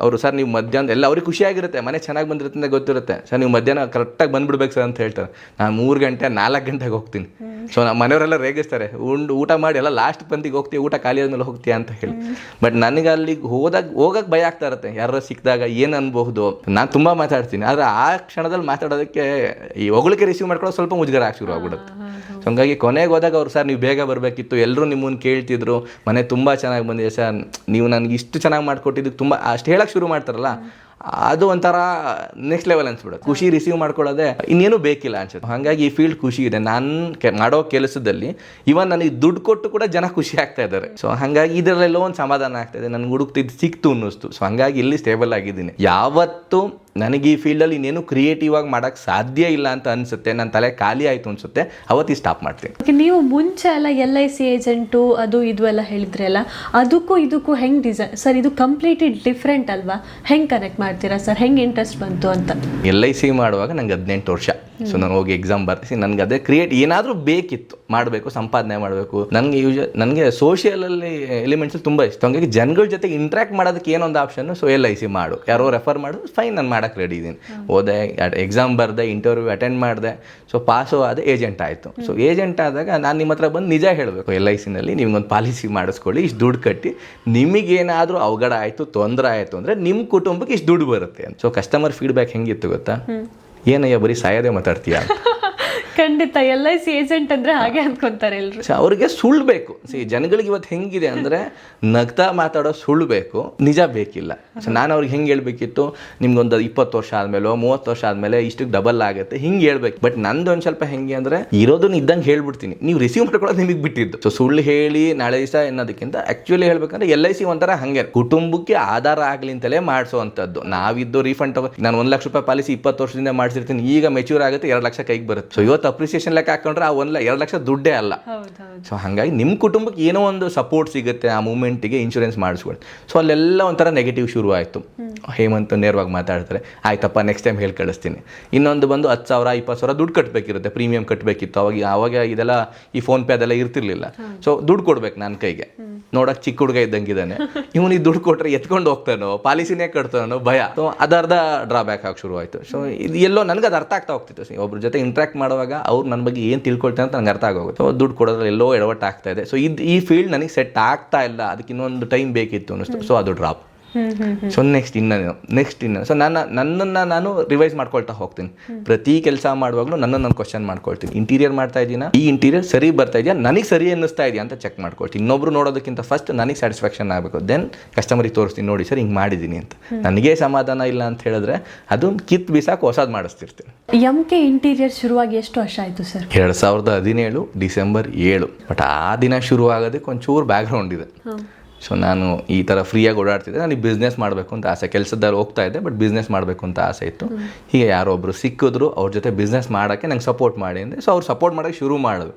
S2: ಅವರು ಸರ್ ನೀವು ಮಧ್ಯಾಹ್ನ ಎಲ್ಲ ಅವ್ರಿಗೆ ಖುಷಿಯಾಗಿರುತ್ತೆ, ಮನೆ ಚೆನ್ನಾಗಿ ಬಂದಿರುತ್ತೆ ಅಂತ ಗೊತ್ತಿರುತ್ತೆ. ಸರ್ ನೀವು ಮಧ್ಯಾಹ್ನ ಕರೆಕ್ಟಾಗಿ ಬಂದ್ಬಿಡ್ಬೇಕು ಸರ್ ಅಂತ ಹೇಳ್ತಾರೆ. ನಾನು 3 ಗಂಟೆ 4 ಗಂಟೆಗೆ ಹೋಗ್ತೀನಿ. ಸೊ ನಮ್ಮ ಮನೆಯವರೆಲ್ಲ ರೇಗಿಸ್ತಾರೆ, ಊಟ ಮಾಡಿ ಎಲ್ಲ ಲಾಸ್ಟ್ ಪಂತಿಗೆ ಹೋಗ್ತೀವಿ, ಊಟ ಖಾಲಿ ಆದ್ಮೇಲೆ ಹೋಗ್ತೀಯಾ ಅಂತ ಹೇಳಿ. ಬಟ್ ನನಗೆ ಅಲ್ಲಿಗೆ ಹೋಗಕ್ಕೆ ಭಯ ಆಗ್ತಾ ಇರುತ್ತೆ. ಯಾರು ಸಿಕ್ಕಿದಾಗ ಏನು ಅನ್ಬಹುದು. ನಾನು ತುಂಬ ಮಾತಾಡ್ತೀನಿ, ಆದರೆ ಆ ಕ್ಷಣದಲ್ಲಿ ಮಾತಾಡೋದಕ್ಕೆ ಈ ಹೊಗಳಿಕೆ ರಿಸೀವ್ ಮಾಡ್ಕೊಳ್ಳೋದು ಸ್ವಲ್ಪ ಮುಜುಗರ ಆಗಿ ಶುರು ಆಗ್ಬಿಡುತ್ತೆ. ಸೊ ಹಂಗಾಗಿ ಕೊನೆಗೆ ಹೋದಾಗ ಅವ್ರು ಸರ್ ನೀವು ಬೇಗ ಬರಬೇಕಿತ್ತು, ಎಲ್ಲರೂ ನಿಮ್ಮನ್ನು ಕೇಳ್ತಿದ್ರು, ಮನೆ ತುಂಬ ಚೆನ್ನಾಗಿ ಬಂದಿದೆ ಸರ್, ನೀವು ನನಗೆ ಇಷ್ಟು ಚೆನ್ನಾಗಿ ಮಾಡಿಕೊಟ್ಟಿದ್ದಕ್ಕೆ ತುಂಬ ಅಷ್ಟು ಹೇಳಕ್ಕೆ ಶುರು ಮಾಡ್ತಾರಲ್ಲ, ಅದು ಒಂಥರ ನೆಕ್ಸ್ಟ್ ಲೆವೆಲ್ ಅನ್ಸ್ಬಿಡುತ್ತೆ. ಖುಷಿ ರಿಸೀವ್ ಮಾಡ್ಕೊಳ್ಳೋದೆ ಇನ್ನೇನು ಬೇಕಿಲ್ಲ ಅನ್ಸುತ್ತೆ. ಹಾಗಾಗಿ ಈ ಫೀಲ್ಡ್ ಖುಷಿ ಇದೆ. ನಾನು ಮಾಡೋ ಕೆಲಸದಲ್ಲಿ ಇವನ್ ನನಗೆ ದುಡ್ಡು ಕೊಟ್ಟು ಕೂಡ ಜನ ಖುಷಿ ಆಗ್ತಾ ಇದ್ದಾರೆ. ಸೊ ಹಾಗಾಗಿ ಇದರಲ್ಲೆಲ್ಲೋ ಒಂದು ಸಮಾಧಾನ ಆಗ್ತಾ ಇದೆ, ನನಗೆ ಹುಡುಕ್ತಿದ್ದು ಸಿಕ್ತು ಅನ್ನಿಸ್ತು. ಸೊ ಹಾಗಾಗಿ ಇಲ್ಲಿ ಸ್ಟೇಬಲ್ ಆಗಿದ್ದೀನಿ. ಯಾವತ್ತು ನನಗೆ ಈ ಫೀಲ್ಡಲ್ಲಿ ಇನ್ನೇನು ಕ್ರಿಯೇಟಿವ್ ಆಗಿ ಮಾಡೋಕ್ಕೆ ಸಾಧ್ಯ ಇಲ್ಲ ಅಂತ ಅನಿಸುತ್ತೆ, ನನ್ನ ತಲೆ ಖಾಲಿ ಆಯಿತು ಅನಿಸುತ್ತೆ, ಅವತ್ತು ಸ್ಟಾಪ್ ಮಾಡ್ತೀನಿ.
S1: ನೀವು ಮುಂಚೆ ಎಲ್ಲ LIC ಏಜೆಂಟು ಅದು ಇದು ಎಲ್ಲ ಹೇಳಿದ್ರಲ್ಲ, ಅದಕ್ಕೂ ಇದಕ್ಕೂ ಹೆಂಗೆ ಡಿಸೈನ್ ಸರ್? ಇದು ಕಂಪ್ಲೀಟ್ಲಿ ಡಿಫ್ರೆಂಟ್ ಅಲ್ವಾ? ಹೆಂಗೆ ಕನೆಕ್ಟ್ ಮಾಡ್ತೀರಾ ಸರ್? ಹೆಂಗೆ ಇಂಟ್ರೆಸ್ಟ್ ಬಂತು ಅಂತ?
S2: LIC ಮಾಡುವಾಗ ನಂಗೆ 18 ವರ್ಷ. ಸೊ ನಾನು ಹೋಗಿ ಎಕ್ಸಾಮ್ ಬರ್ತೀನಿ. ನನಗೆ ಅದೇ ಏನಾದರೂ ಬೇಕಿತ್ತು, ಮಾಡಬೇಕು, ಸಂಪಾದನೆ ಮಾಡಬೇಕು. ನನಗೆ ಸೋಷಿಯಲಲ್ಲಿ ಎಲಿಮೆಂಟ್ಸಲ್ಲಿ ತುಂಬ ಇಷ್ಟ. ಹಂಗಾಗಿ ಜನಗಳ ಜೊತೆಗೆ ಇಂಟ್ರ್ಯಾಕ್ಟ್ ಮಾಡೋದಕ್ಕೆ ಏನೊಂದು ಆಪ್ಷನ್ನು, ಸೊ LIC ಮಾಡು, ಯಾರೋ ರೆಫರ್ ಮಾಡು, ಫೈನ್ ನಾನು ಮಾಡೋಕ್ಕೆ ರೆಡಿ ಇದ್ದೀನಿ. ಹೋದೆ, ಎಕ್ಸಾಮ್ ಬರೆದೆ, ಇಂಟರ್ವ್ಯೂ ಅಟೆಂಡ್ ಮಾಡಿದೆ. ಸೊ ಪಾಸು ಆದ ಏಜೆಂಟ್ ಆಯಿತು. ಸೊ ಏಜೆಂಟ್ ಆದಾಗ ನಾನು ನಿಮ್ಮ ಹತ್ರ ಬಂದು ನಿಜ ಹೇಳಬೇಕು, LICನಲ್ಲಿ ನಿಮ್ಗೊಂದು ಪಾಲಿಸಿ ಮಾಡಿಸ್ಕೊಳ್ಳಿ, ಇಷ್ಟು ದುಡ್ಡು ಕಟ್ಟಿ, ನಿಮಗೇನಾದರೂ ಅವಘಡ ಆಯಿತು, ತೊಂದರೆ ಆಯಿತು ಅಂದರೆ ನಿಮ್ಮ ಕುಟುಂಬಕ್ಕೆ ಇಷ್ಟು ದುಡ್ಡು ಬರುತ್ತೆ ಅಂತ. ಸೊ ಕಸ್ಟಮರ್ ಫೀಡ್ಬ್ಯಾಕ್ ಹೆಂಗಿತ್ತು ಗೊತ್ತಾ? ಏನಯ್ಯ ಬರೀ ಸಾಯೋದೇ ಮಾತಾಡ್ತೀಯಾ?
S1: ಖಂಡಿತ LIC ಏಜೆಂಟ್ ಅಂದರೆ ಹಾಗೆ ಅಂದ್ಕೊತಾರೆ ಎಲ್ಲರೂ.
S2: ಅವ್ರಿಗೆ ಸುಳ್ಳು ಬೇಕು. ಜನಗಳಿಗೆ ಇವತ್ತು ಹೆಂಗಿದೆ ಅಂದರೆ ನಗ್ತಾ ಮಾತಾಡೋ ಸುಳ್ಳು ಬೇಕು, ನಿಜ ಬೇಕಿಲ್ಲ. ಸೊ ನಾನು ಅವ್ರಿಗೆ ಹೆಂಗೆ ಹೇಳ್ಬೇಕಿತ್ತು, ನಿಮ್ಗೊಂದು 20 ವರ್ಷ ಆದಮೇಲೆ 30 ವರ್ಷ ಆದಮೇಲೆ ಇಷ್ಟಕ್ಕೆ ಡಬಲ್ ಆಗುತ್ತೆ ಹಿಂಗೆ ಹೇಳ್ಬೇಕು. ಬಟ್ ನಂದು ಒಂದು ಸ್ವಲ್ಪ ಹೆಂಗೆ ಅಂದರೆ ಇರೋದನ್ನ ಇದ್ದಂಗೆ ಹೇಳ್ಬಿಡ್ತೀನಿ, ನೀವು ರಿಸೀವ್ ಮಾಡ್ಕೊಳ್ಳೋದು ನಿಮಗೆ ಬಿಟ್ಟಿದ್ದು. ಸೊ ಸುಳ್ಳು ಹೇಳಿ ನಾಳೆ ದಿವಸ ಅನ್ನೋದಕ್ಕಿಂತ ಆ್ಯಕ್ಚುಲಿ ಹೇಳ್ಬೇಕಂದ್ರೆ LIC ಒಂಥರ ಹಾಗೆ ಕುಟುಂಬಕ್ಕೆ ಆಧಾರ ಆಗಲಿ ಅಂತಲೇ ಮಾಡಿಸೋವಂಥದ್ದು. ನಾವಿದ್ದು ರೀಫಂಡ್ ನಾನು 1 ಲಕ್ಷ ರೂಪಾಯಿ ಪಾಲಿಸಿ 20 ವರ್ಷದಿಂದ ಮಾಡಿಸಿರ್ತೀನಿ, ಈಗ ಮೆಚ್ಯೂರ್ ಆಗುತ್ತೆ 2 ಲಕ್ಷ ಕೈಗೆ ಬರುತ್ತೆ. ಸೊ ಇವತ್ತು ಅಪ್ರಿಸಿಯೇಷನ್ ಲೆಕ್ಕ ಹಾಕೊಂಡ್ರೆ ಆ 2 ಲಕ್ಷ ದುಡ್ಡೇ ಅಲ್ಲ. ಸೊ ಹಾಗಾಗಿ ನಿಮ್ಮ ಕುಟುಂಬಕ್ಕೆ ಏನೋ ಒಂದು ಸಪೋರ್ಟ್ ಸಿಗುತ್ತೆ ಆ ಮೂಮೆಂಟಿಗೆ, ಇನ್ಶೂರೆನ್ಸ್ ಮಾಡಿಸ್ಕೊಳ್ಳಿ. ಸೊ ಅಲ್ಲೆಲ್ಲ ಒಂಥರ ನೆಗೆಟಿವ್ ಶುರು ಆಯಿತು. ಹೇಮಂತ್ ನೇರವಾಗಿ ಮಾತಾಡ್ತಾರೆ, ಆಯ್ತಪ್ಪ ನೆಕ್ಸ್ಟ್ ಟೈಮ್ ಹೇಳಿ ಕಳಿಸ್ತೀನಿ. ಇನ್ನೊಂದು ಬಂದು 10,000 20,000 ದುಡ್ಡು ಕಟ್ಟಬೇಕಿರುತ್ತೆ, ಪ್ರೀಮಿಯಂ ಕಟ್ಟಬೇಕಿತ್ತು. ಅವಾಗ ಇದೆಲ್ಲ ಈ ಫೋನ್ಪೇ ಅದೆಲ್ಲ ಇರ್ತಿರ್ಲಿಲ್ಲ. ಸೊ ದುಡ್ಡು ಕೊಡ್ಬೇಕು ನನ್ನ ಕೈಗೆ. ನೋಡಕ್ಕೆ ಚಿಕ್ಕ ಹುಡುಗ ಇದ್ದಂಗಿದ್ದಾನೆ, ಇವನಿಗೆ ದುಡ್ಡು ಕೊಟ್ಟರೆ ಎತ್ಕೊಂಡು ಹೋಗ್ತಾನೋ, ಪಾಲಿಸಿನೇ ಕಟ್ತಾನೋ ಭಯ. ಸೊ ಅದರ್ಧ ಡ್ರಾಬ್ಯಾಕ್ ಆಗಿ ಶುರು ಆಯಿತು. ಸೊ ಇದು ಎಲ್ಲೋ ನನಗೆ ಅದು ಅರ್ಥ ಆಗ್ತಾ ಹೋಗ್ತಿತ್ತು. ಒಬ್ಬರ ಜೊತೆ ಇಂಟ್ರಾಕ್ಟ್ ಮಾಡುವಾಗ ಅವ್ರು ನನ್ನ ಬಗ್ಗೆ ಏನು ತಿಳ್ಕೊಳ್ತಾರೆ ಅಂತ ನನಗೆ ಅರ್ಥ ಆಗೋಗುತ್ತೆ. ಸೊ ದುಡ್ಡು ಕೊಡೋದ್ರಲ್ಲಿ ಎಲ್ಲೋ ಎಡವಟ್ಟು ಆಗ್ತಾ ಇದೆ. ಸೊ ಈ ಫೀಲ್ಡ್ ನನಗೆ ಸೆಟ್ ಆಗ್ತಾ ಇಲ್ಲ, ಅದಕ್ಕೆ ಇನ್ನೊಂದು ಟೈಮ್ ಬೇಕಿತ್ತು ಅನ್ನಿಸ್ತು. ಸೊ ಅದು ಡ್ರಾಪ್. ಸೊ ನೆಕ್ಸ್ಟ್ ಇನ್ನು ಸೊ ನನ್ನನ್ನು ನಾನು ರಿವೈಸ್ ಮಾಡ್ಕೊಳ್ತಾ ಹೋಗ್ತೀನಿ. ಪ್ರತಿ ಕೆಲಸ ಮಾಡುವಾಗಲೂ ನನ್ನನ್ನು ನಾನು ಕ್ವಶನ್ ಮಾಡ್ಕೊಳ್ತೀನಿ. ಇಂಟೀರಿಯರ್ ಮಾಡ್ತಾ ಇದ್ದೀನ, ಈ ಇಂಟೀರಿಯರ್ ಸರಿ ಬರ್ತಾ ಇದೆಯಾ, ನನಗೆ ಸರಿ ಅನ್ನಿಸ್ತಾ ಇದೆಯಾ ಅಂತ ಚೆಕ್ ಮಾಡ್ಕೊಳ್ತೀನಿ. ಇನ್ನೊಬ್ರು ನೋಡೋದಕ್ಕಿಂತ ಫಸ್ಟ್ ನನಗೆ ಸ್ಯಾಟಿಸ್ಫ್ಯಾಕ್ಷನ್ ಆಗಬೇಕು, ದೆನ್ ಕಸ್ಟಮರಿಗೆ ತೋರಿಸ್ತೀನಿ, ನೋಡಿ ಸರ್ ಹಿಂಗೆ ಮಾಡಿದ್ದೀನಿ ಅಂತ. ನನಗೆ ಸಮಾಧಾನ ಇಲ್ಲ ಅಂತ ಹೇಳಿದ್ರೆ ಅದನ್ನು ಕಿತ್ತು ಬಿಸಾಕು ಹೊಸದು ಮಾಡಿಸ್ತಿರ್ತೀನಿ.
S1: MK ಇಂಟೀರಿಯರ್ ಶುರುವಾಗಿ ಎಷ್ಟು ವರ್ಷ ಆಯಿತು ಸರ್?
S2: 2017 ಡಿಸೆಂಬರ್ 7. ಬಟ್ ಆ ದಿನ ಶುರು ಆಗೋದಕ್ಕೆ ಒಂಚೂರು ಬ್ಯಾಕ್ಗ್ರೌಂಡ್ ಇದೆ. ಸೊ ನಾನು ಈ ಥರ ಫ್ರೀಯಾಗಿ ಓಡಾಡ್ತಿದ್ದೆ. ನನಗೆ ಬಿಸ್ನೆಸ್ ಮಾಡಬೇಕು ಅಂತ ಆಸೆ, ಕೆಲಸದಲ್ಲಿ ಹೋಗ್ತಾ ಇದ್ದೆ, ಬಟ್ ಬಿಸ್ನೆಸ್ ಮಾಡಬೇಕು ಅಂತ ಆಸೆ ಇತ್ತು. ಹೀಗೆ ಯಾರೊಬ್ಬರು ಸಿಕ್ಕಿದ್ರು, ಅವ್ರ ಜೊತೆ ಬಿಸ್ನೆಸ್ ಮಾಡೋಕ್ಕೆ ನಂಗೆ ಸಪೋರ್ಟ್ ಮಾಡಿ ಅಂದರೆ, ಸೊ ಅವ್ರು ಸಪೋರ್ಟ್ ಮಾಡೋಕ್ಕೆ ಶುರು ಮಾಡಿದ್ರು.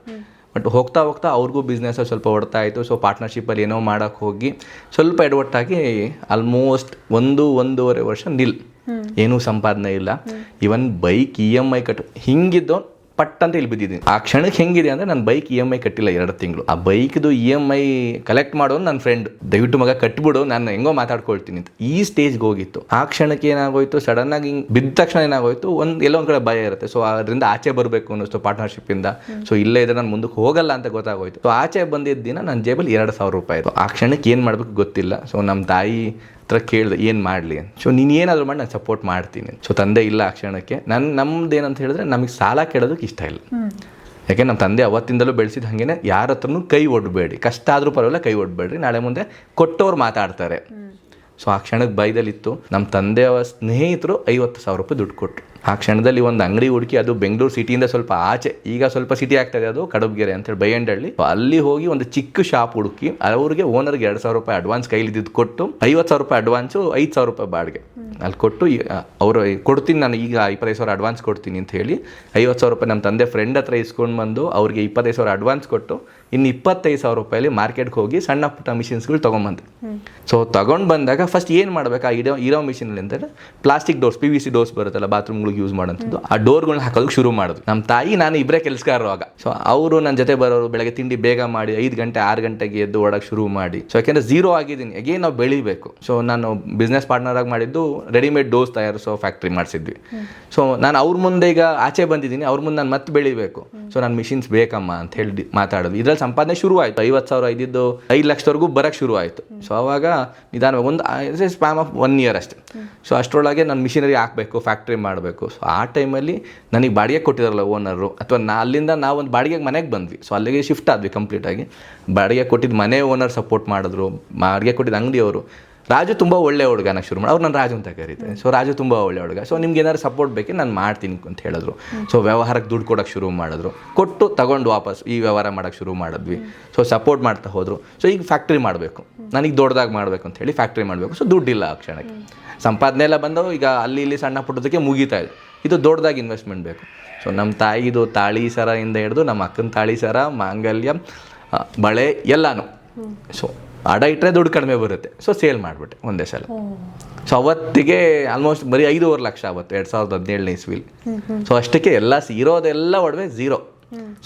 S2: ಬಟ್ ಹೋಗ್ತಾ ಅವ್ರಿಗೂ ಬಿಸ್ನೆಸ್ಸಲ್ಲಿ ಸ್ವಲ್ಪ ಹೊಡ್ತಾ ಇತ್ತು. ಸೊ ಪಾರ್ಟ್ನರ್ಶಿಪ್ಪಲ್ಲಿ ಏನೋ ಮಾಡೋಕ್ಕೆ ಹೋಗಿ ಸ್ವಲ್ಪ ಎಡವಟ್ಟಾಗಿ ಆಲ್ಮೋಸ್ಟ್ 1.5 ವರ್ಷ ಏನೂ ಸಂಪಾದನೆ ಇಲ್ಲ. ಇವನ್ ಬೈಕ್ EMI ಕಟ್ಟು ಹಿಂಗಿದ್ದು ಪಟ್ ಅಂತ ಇಲ್ಲಿ ಬಿದ್ದಿದ್ದೀನಿ. ಆ ಕ್ಷಣಕ್ಕೆ ಹೆಂಗಿದೆ ಅಂದರೆ ನನ್ನ ಬೈಕ್ EMI ಕಟ್ಟಿಲ್ಲ 2 ತಿಂಗಳು. ಆ ಬೈಕ್ದು EMI ಕಲೆಕ್ಟ್ ಮಾಡೋನು ನನ್ನ ಫ್ರೆಂಡ್, ದಯವಿಟ್ಟು ಮಗ ಕಟ್ಬಿಡು, ನಾನು ಹೆಂಗೋ ಮಾತಾಡ್ಕೊಳ್ತೀನಿ ಅಂತ ಈ ಸ್ಟೇಜ್ಗೆ ಹೋಗಿತ್ತು. ಆ ಕ್ಷಣಕ್ಕೆ ಏನಾಗೋಯ್ತು, ಸಡನ್ ಆಗಿ ಹಿಂಗೆ ಬಿದ್ದ ತಕ್ಷಣ ಏನಾಗೋಯ್ತು, ಎಲ್ಲೋ ಒಂದು ಕಡೆ ಭಯ ಇರುತ್ತೆ. ಸೊ ಅದರಿಂದ ಆಚೆ ಬರಬೇಕು ಅನ್ನಿಸ್ತು ಪಾರ್ಟ್ನರ್ಶಿಪ್ಪಿಂದ. ಸೊ ಇಲ್ಲೇ ಇದ್ರೆ ನಾನು ಮುಂದಕ್ಕೆ ಹೋಗಲ್ಲ ಅಂತ ಗೊತ್ತಾಗೋಯ್ತು. ಸೊ ಆಚೆ ಬಂದಿದ್ದ ದಿನ ನನ್ನ ಜೇಬಲ್ಲಿ 2,000 ರೂಪಾಯಿ ಇತ್ತು. ಆ ಕ್ಷಣಕ್ಕೆ ಏನು ಮಾಡಬೇಕು ಗೊತ್ತಿಲ್ಲ. ಸೊ ನಮ್ಮ ತಾಯಿ ಹತ್ರ ಕೇಳಿದೆ ಏನು ಮಾಡಲಿ ಅಂತ. ಸೊ ನೀನು ಏನಾದರೂ ಮಾಡಿ ನಾನು ಸಪೋರ್ಟ್ ಮಾಡ್ತೀನಿ. ಸೊ ತಂದೆ ಇಲ್ಲ ಆ ಕ್ಷಣಕ್ಕೆ. ನಮ್ದೇನಂತ ಹೇಳಿದ್ರೆ ನಮಗೆ ಸಾಲ ಕೇಳೋದಕ್ಕೆ ಇಷ್ಟ ಇಲ್ಲ. ಯಾಕೆ ನಮ್ಮ ತಂದೆ ಅವತ್ತಿಂದಲೂ ಬೆಳೆಸಿದ ಹಾಗೇನೆ ಯಾರ ಹತ್ರನೂ ಕೈ ಒಡ್ಬೇಡಿ, ಕಷ್ಟ ಆದರೂ ಪರವಾಗಿಲ್ಲ ಕೈ ಒಡ್ಬೇಡ್ರಿ, ನಾಳೆ ಮುಂದೆ ಕೊಟ್ಟವ್ರು ಮಾತಾಡ್ತಾರೆ. ಸೊ ಆ ಕ್ಷಣಕ್ಕೆ ಬೈದಲ್ಲಿತ್ತು. ನಮ್ಮ ತಂದೆಯ ಸ್ನೇಹಿತರು 50,000 ರೂಪಾಯಿ ದುಡ್ಡು ಕೊಟ್ಟರು. ಆ ಕ್ಷಣದಲ್ಲಿ ಒಂದು ಅಂಗಡಿ ಹುಡುಕಿ, ಅದು ಬೆಂಗಳೂರು ಸಿಟಿಯಿಂದ ಸ್ವಲ್ಪ ಆಚೆ, ಈಗ ಸ್ವಲ್ಪ ಸಿಟಿ ಆಗ್ತಾಯಿದೆ, ಅದು ಕಡಬಗೆರೆ ಅಂತೇಳಿ ಬೈಯಂಡಳ್ಳಿ. ಅಲ್ಲಿ ಹೋಗಿ ಒಂದು ಚಿಕ್ಕ ಶಾಪ್ ಹುಡುಕಿ ಅವ್ರಿಗೆ ಓನರ್ಗೆ 2,000 ರೂಪಾಯಿ ಅಡ್ವಾನ್ಸ್ ಕೈಲಿದ್ದು ಕೊಟ್ಟು 50,000 ರೂಪಾಯಿ ಅಡ್ವಾನ್ಸು, 5,000 ರೂಪಾಯಿ ಬಾಡಿಗೆ ಅಲ್ಲಿ ಕೊಟ್ಟು ಅವರು ಕೊಡ್ತೀನಿ ನಾನು ಈಗ 25,000 ಅಡ್ವಾನ್ಸ್ ಕೊಡ್ತೀನಿ ಅಂತ ಹೇಳಿ 50,000 ರೂಪಾಯಿ ನಮ್ಮ ತಂದೆ ಫ್ರೆಂಡ್ ಹತ್ರ ಇಸ್ಕೊಂಡು ಬಂದು ಅವ್ರಿಗೆ 25,000 ಅಡ್ವಾನ್ಸ್ ಕೊಟ್ಟು ಇನ್ನು 25,000 ರೂಪಾಯಲ್ಲಿ ಮಾರ್ಕೆಟ್ಗೆ ಹೋಗಿ ಸಣ್ಣ ಪುಟ್ಟ ಮಿಷಿನ್ಸ್ಗಳು ತೊಗೊಂಬಂದೆ. ಸೊ ತೊಗೊಂಡು ಬಂದಾಗ ಫಸ್ಟ್ ಏನು ಮಾಡಬೇಕು, ಆ ಇರೋ ಮಿಷಿನಲ್ಲಿ ಅಂತೇಳಿ ಪ್ಲಾಸ್ಟಿಕ್ ಡೋರ್ಸ್, PVC ಡೋರ್ಸ್ ಬರುತ್ತಲ್ಲ ಬಾತ್ರೂಮ್ಗಳಿಗೆ ಯೂಸ್ ಮಾಡೋಂಥದ್ದು, ಆ ಡೋರ್ಗಳನ್ನ ಹಾಕೋದಕ್ಕೆ ಶುರು ಮಾಡೋದು. ನಮ್ಮ ತಾಯಿ ನಾನು ಇಬ್ಬರೇ ಕೆಲಸಗಾರರು ಆಗ. ಸೊ ಅವರು ನನ್ನ ಜೊತೆ ಬರೋರು, ಬೆಳಗ್ಗೆ ತಿಂಡಿ ಬೇಗ ಮಾಡಿ 5 ಗಂಟೆ 6 ಗಂಟೆಗೆ ಎದ್ದು ಓಡೋಕ್ಕೆ ಶುರು ಮಾಡಿ. ಸೊ ಯಾಕೆಂದರೆ ಝೀರೋ ಆಗಿದ್ದೀನಿ, ಹೇಗೆ ನಾವು ಬೆಳಿಬೇಕು. ಸೊ ನಾನು ಬಿಸ್ನೆಸ್ ಪಾರ್ಟ್ನರ್ ಆಗಿ ಮಾಡಿದ್ದು ರೆಡಿಮೇಡ್ ಡೋಸ್ ತಯಾರಿಸೋ ಫ್ಯಾಕ್ಟ್ರಿ ಮಾಡಿಸಿದ್ವಿ. ಸೊ ನಾನು ಅವ್ರ ಮುಂದೆ ಈಗ ಆಚೆ ಬಂದಿದ್ದೀನಿ, ಅವ್ರ ಮುಂದೆ ನಾನು ಮತ್ತೆ ಬೆಳಿಬೇಕು. ಸೊ ನಾನು ಮಿಷಿನ್ಸ್ ಬೇಕಮ್ಮ ಅಂತ ಹೇಳಿ ಮಾತಾಡೋದು. ಇದರಲ್ಲಿ ಸಂಪಾದನೆ ಶುರು ಆಯಿತು. 50,000 ಇದ್ದಿದ್ದು 5 ಲಕ್ಷದವರೆಗೂ ಬರೋಕ್ಕೆ ಶುರು ಆಯಿತು. ಸೊ ಅವಾಗ ನಿಧಾನವಾಗಿ ಒಂದು ಸ್ಪ್ಯಾಮ್ ಆಫ್ 1 ಇಯರ್ ಅಷ್ಟೇ. ಸೊ ಅಷ್ಟರೊಳಗೆ ನಾನು ಮಿಷಿನರಿ ಹಾಕಬೇಕು, ಫ್ಯಾಕ್ಟ್ರಿ ಮಾಡಬೇಕು. ಸೊ ಆ ಟೈಮಲ್ಲಿ ನನಗೆ ಬಾಡಿಗೆ ಕೊಟ್ಟಿದ್ದಾರಲ್ಲ ಓನರು, ಅಥವಾ ಅಲ್ಲಿಂದ ನಾವು ಒಂದು ಬಾಡಿಗೆಗೆ ಮನೆಗೆ ಬಂದ್ವಿ. ಸೊ ಅಲ್ಲಿಗೆ ಶಿಫ್ಟ್ ಆದ್ವಿ ಕಂಪ್ಲೀಟಾಗಿ. ಬಾಡಿಗೆ ಕೊಟ್ಟಿದ್ದು ಮನೆ ಓನರ್ ಸಪೋರ್ಟ್ ಮಾಡಿದ್ರು, ಬಾಡಿಗೆ ಕೊಟ್ಟಿದ್ದು ಅಂಗಡಿಯವರು. ರಾಜು ತುಂಬ ಒಳ್ಳೆ ಹುಡುಗ, ನಾನು ಶುರು ಮಾಡಿ ಅವ್ರು ನಾನು ರಾಜು ಅಂತ ಕರೀತಾರೆ. ಸೊ ರಾಜು ತುಂಬ ಒಳ್ಳೆ ಹುಡುಗ. ಸೊ ನಿಮ್ಗೆ ಏನಾದ್ರು ಸಪೋರ್ಟ್ ಬೇಕೇ ನಾನು ಮಾಡ್ತೀನಿ ಅಂತ ಹೇಳಿದ್ರು. ಸೊ ವ್ಯವಹಾರಕ್ಕೆ ದುಡ್ಡು ಕೊಡೋಕ್ಕೆ ಶುರು ಮಾಡಿದ್ರು, ಕೊಟ್ಟು ತಗೊಂಡು ವಾಪಸ್ ಈ ವ್ಯವಹಾರ ಮಾಡೋಕ್ಕೆ ಶುರು ಮಾಡಿದ್ವಿ. ಸೊ ಸಪೋರ್ಟ್ ಮಾಡ್ತಾ ಹೋದರು. ಸೊ ಈಗ ಫ್ಯಾಕ್ಟ್ರಿ ಮಾಡಬೇಕು, ನನಗೆ ದೊಡ್ಡದಾಗಿ ಮಾಡಬೇಕು ಅಂತ ಹೇಳಿ ಫ್ಯಾಕ್ಟ್ರಿ ಮಾಡಬೇಕು. ಸೊ ದುಡ್ಡಿಲ್ಲ ಆ ಕ್ಷಣಕ್ಕೆ, ಸಂಪಾದನೆ ಎಲ್ಲ ಬಂದವು. ಈಗ ಅಲ್ಲಿ ಇಲ್ಲಿ ಸಣ್ಣ ಪುಟ್ಟದಕ್ಕೆ ಮುಗೀತಾ ಇದೆ. ಇದು ದೊಡ್ಡದಾಗಿ ಇನ್ವೆಸ್ಟ್ಮೆಂಟ್ ಬೇಕು. ಸೊ ನಮ್ಮ ತಾಯಿದು ತಾಳಿ ಸರದಿಂದ ಹಿಡಿದು ನಮ್ಮ ಅಕ್ಕನ ತಾಳಿ ಸರ, ಮಾಂಗಲ್ಯ, ಬಳೆ ಎಲ್ಲನೂ. ಸೊ ಅಡ ಇಟ್ಟರೆ ದುಡ್ಡು ಕಡಿಮೆ ಬರುತ್ತೆ. ಸೊ ಸೇಲ್ ಮಾಡಿಬಿಟ್ಟೆ ಒಂದೇ ಸಲ. ಸೊ ಅವತ್ತಿಗೆ ಆಲ್ಮೋಸ್ಟ್ ಬರೀ 5.5 ಲಕ್ಷ ಅವತ್ತು 2017ನೇ ಇಸ್ವಿಲಿ. ಸೊ ಅಷ್ಟಕ್ಕೆ ಎಲ್ಲ ಇರೋದೆಲ್ಲ ಒಡವೆ ಝೀರೋ.